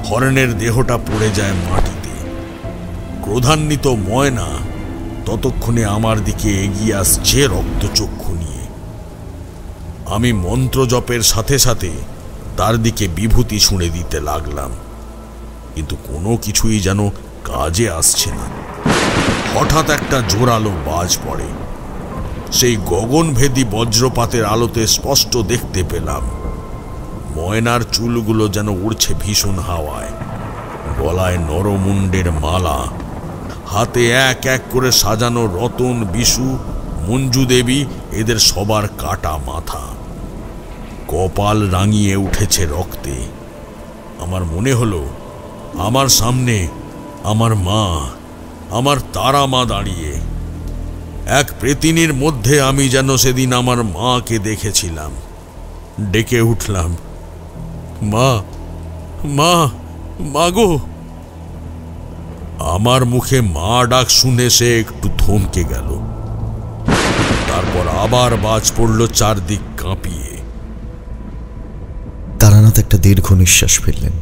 হরেনের দেহটা পড়ে যায় মাটিতে। ক্রোধান্বিত ময়না ততক্ষণে আমার দিকে এগিয়ে আসছে রক্তচক্ষু নিয়ে। আমি মন্ত্র জপের সাথে সাথে তার দিকে বিভূতি ছুঁড়ে দিতে লাগলাম, কিন্তু কোনো কিছুই যেন কাজে আসছে না। হঠাৎ একটা জোরালো বাজ পড়ে। সেই গগনভেদী বজ্রপাতের আলোতে স্পষ্ট দেখতে পেলাম ময়নার চুলগুলো যেন উড়ছে ভীষণ হাওয়ায়। গলায় নরমুণ্ডের মালা, হাতে এক এক করে সাজানো রতন, বিশু, মঞ্জু দেবী, এদের সবার কাটা মাথা। কপাল রাঙিয়ে উঠেছে রক্তে। আমার মনে হলো আমার সামনে আমার মা, আমার তারা মা দাঁড়িয়ে। এক প্রেতিনীর মধ্যে আমি যেন সেদিন আমার মাকে দেখেছিলাম। ডেকে উঠলাম, মা, মা, মাগো। আমার মুখে মা ডাক শুনে সে একটু থমকে গেল। তারপর আবার বাজ পড়ল চারদিক কাঁপিয়ে। তারানাথ একটা দীর্ঘ নিঃশ্বাস ফেললেন।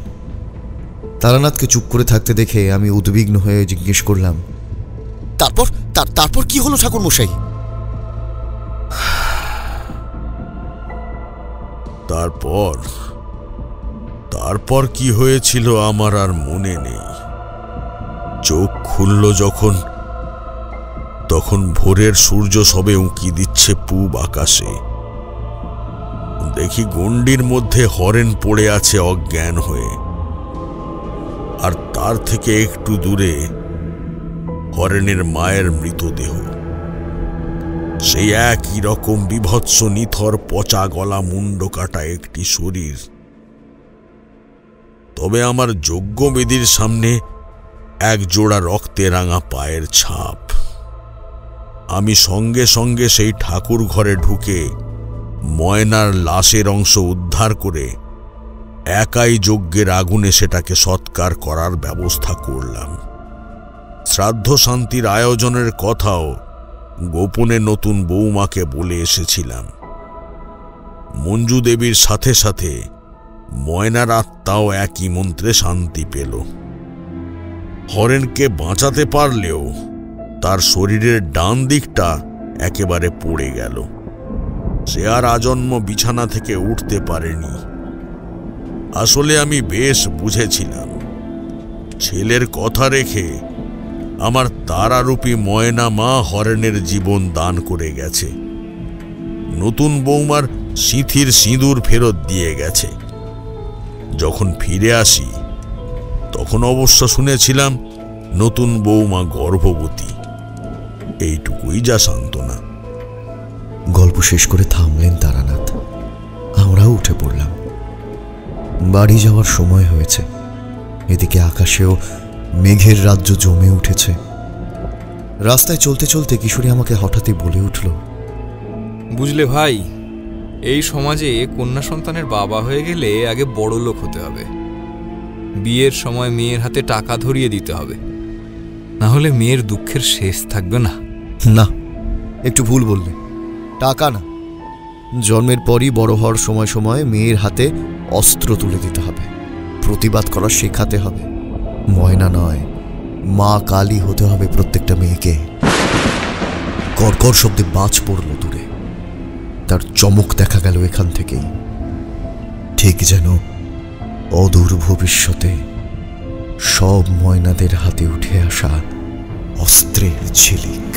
তারানাথকে চুপ করে থাকতে দেখে আমি উদ্বিগ্ন হয়ে জিজ্ঞেস করলাম, তারপর কি হলো ঠাকুর মশাই? তারপর কি হয়েছিল আমার আর মনে নেই। চোখ খুলল তখন ভোরের সূর্য সবে উঁকি দিচ্ছে পূব আকাশে। দেখি গণ্ডির মধ্যে হরেন পড়ে আছে অজ্ঞান হয়ে, আর তার থেকে একটু দূরে হরেনের মায়ের মৃতদেহ। সেই একই রকম বিভৎস নিথর পচা গলা মুন্ড কাটা একটি শরীর। তবে আমার যজ্ঞবেদীর সামনে এক জোড়া রক্তে রাঙা পায়ের ছাপ। আমি সঙ্গে সঙ্গে সেই ঠাকুর ঘরে ঢুকে ময়নার লাশের অংশ উদ্ধার করে একাই যজ্ঞের আগুনে সেটাকে সৎকার করার ব্যবস্থা করলাম। শ্রাদ্ধ শান্তির আয়োজনের কথাও গোপনে নতুন বৌমাকে বলে এসেছিলাম। মঞ্জু দেবীর সাথে সাথে ময়নার আত্মাও একই মন্ত্রে শান্তি পেল। হরেনকে বাঁচাতে পারলেও তার শরীরের ডান দিকটা একেবারে পড়ে গেল। সে আর আজন্ম বিছানা থেকে উঠতে পারেনি। আসলে আমি বেশ বুঝেছিলাম, ছেলের কথা রেখে আমার তারারূপী ময়না মা হরেনের জীবন দান করে গেছে। নতুন বৌমার সিঁথির সিঁদুর ফেরত দিয়ে গেছে। যখন ফিরে আসি তখন অবশ্য শুনেছিলাম নতুন বৌমা গর্ভবতী। এইটুকুই যা সান্ত্বনা। গল্প শেষ করে থামলেন তারানাথ। আমরাও উঠে পড়লাম। বাড়ি যাওয়ার সময় হয়েছে। এদিকে আকাশেও মেঘের রাজ্য জমে উঠেছে। রাস্তায় চলতে চলতে কিশোরী আমাকে হঠাৎই বলে উঠল, বুঝলে ভাই, এই সমাজে কন্যা সন্তানের বাবা হয়ে গেলে আগে বড় লোক হতে হবে। বিয়ের সময় মেয়ের হাতে টাকা ধরিয়ে দিতে হবে, না হলে মেয়ের দুঃখের শেষ থাকবে না। না, একটু ভুল বললে। টাকা না, জন্মের পরই বড় হওয়ার সময় সময় মেয়ের হাতে অস্ত্র তুলে দিতে হবে, প্রতিবাদ করা শেখাতে হবে। ময়না নয়, মা কালী হতে হবে প্রত্যেকটা মেয়েকে। কর্কর শব্দে বাজ পড়ল দূরে। তার চমক দেখা গেল এখান থেকেই, ঠিক যেন অদূর ভবিষ্যতে সব ময়নাদের হাতে উঠে আসা অস্ত্রের ঝিলিক।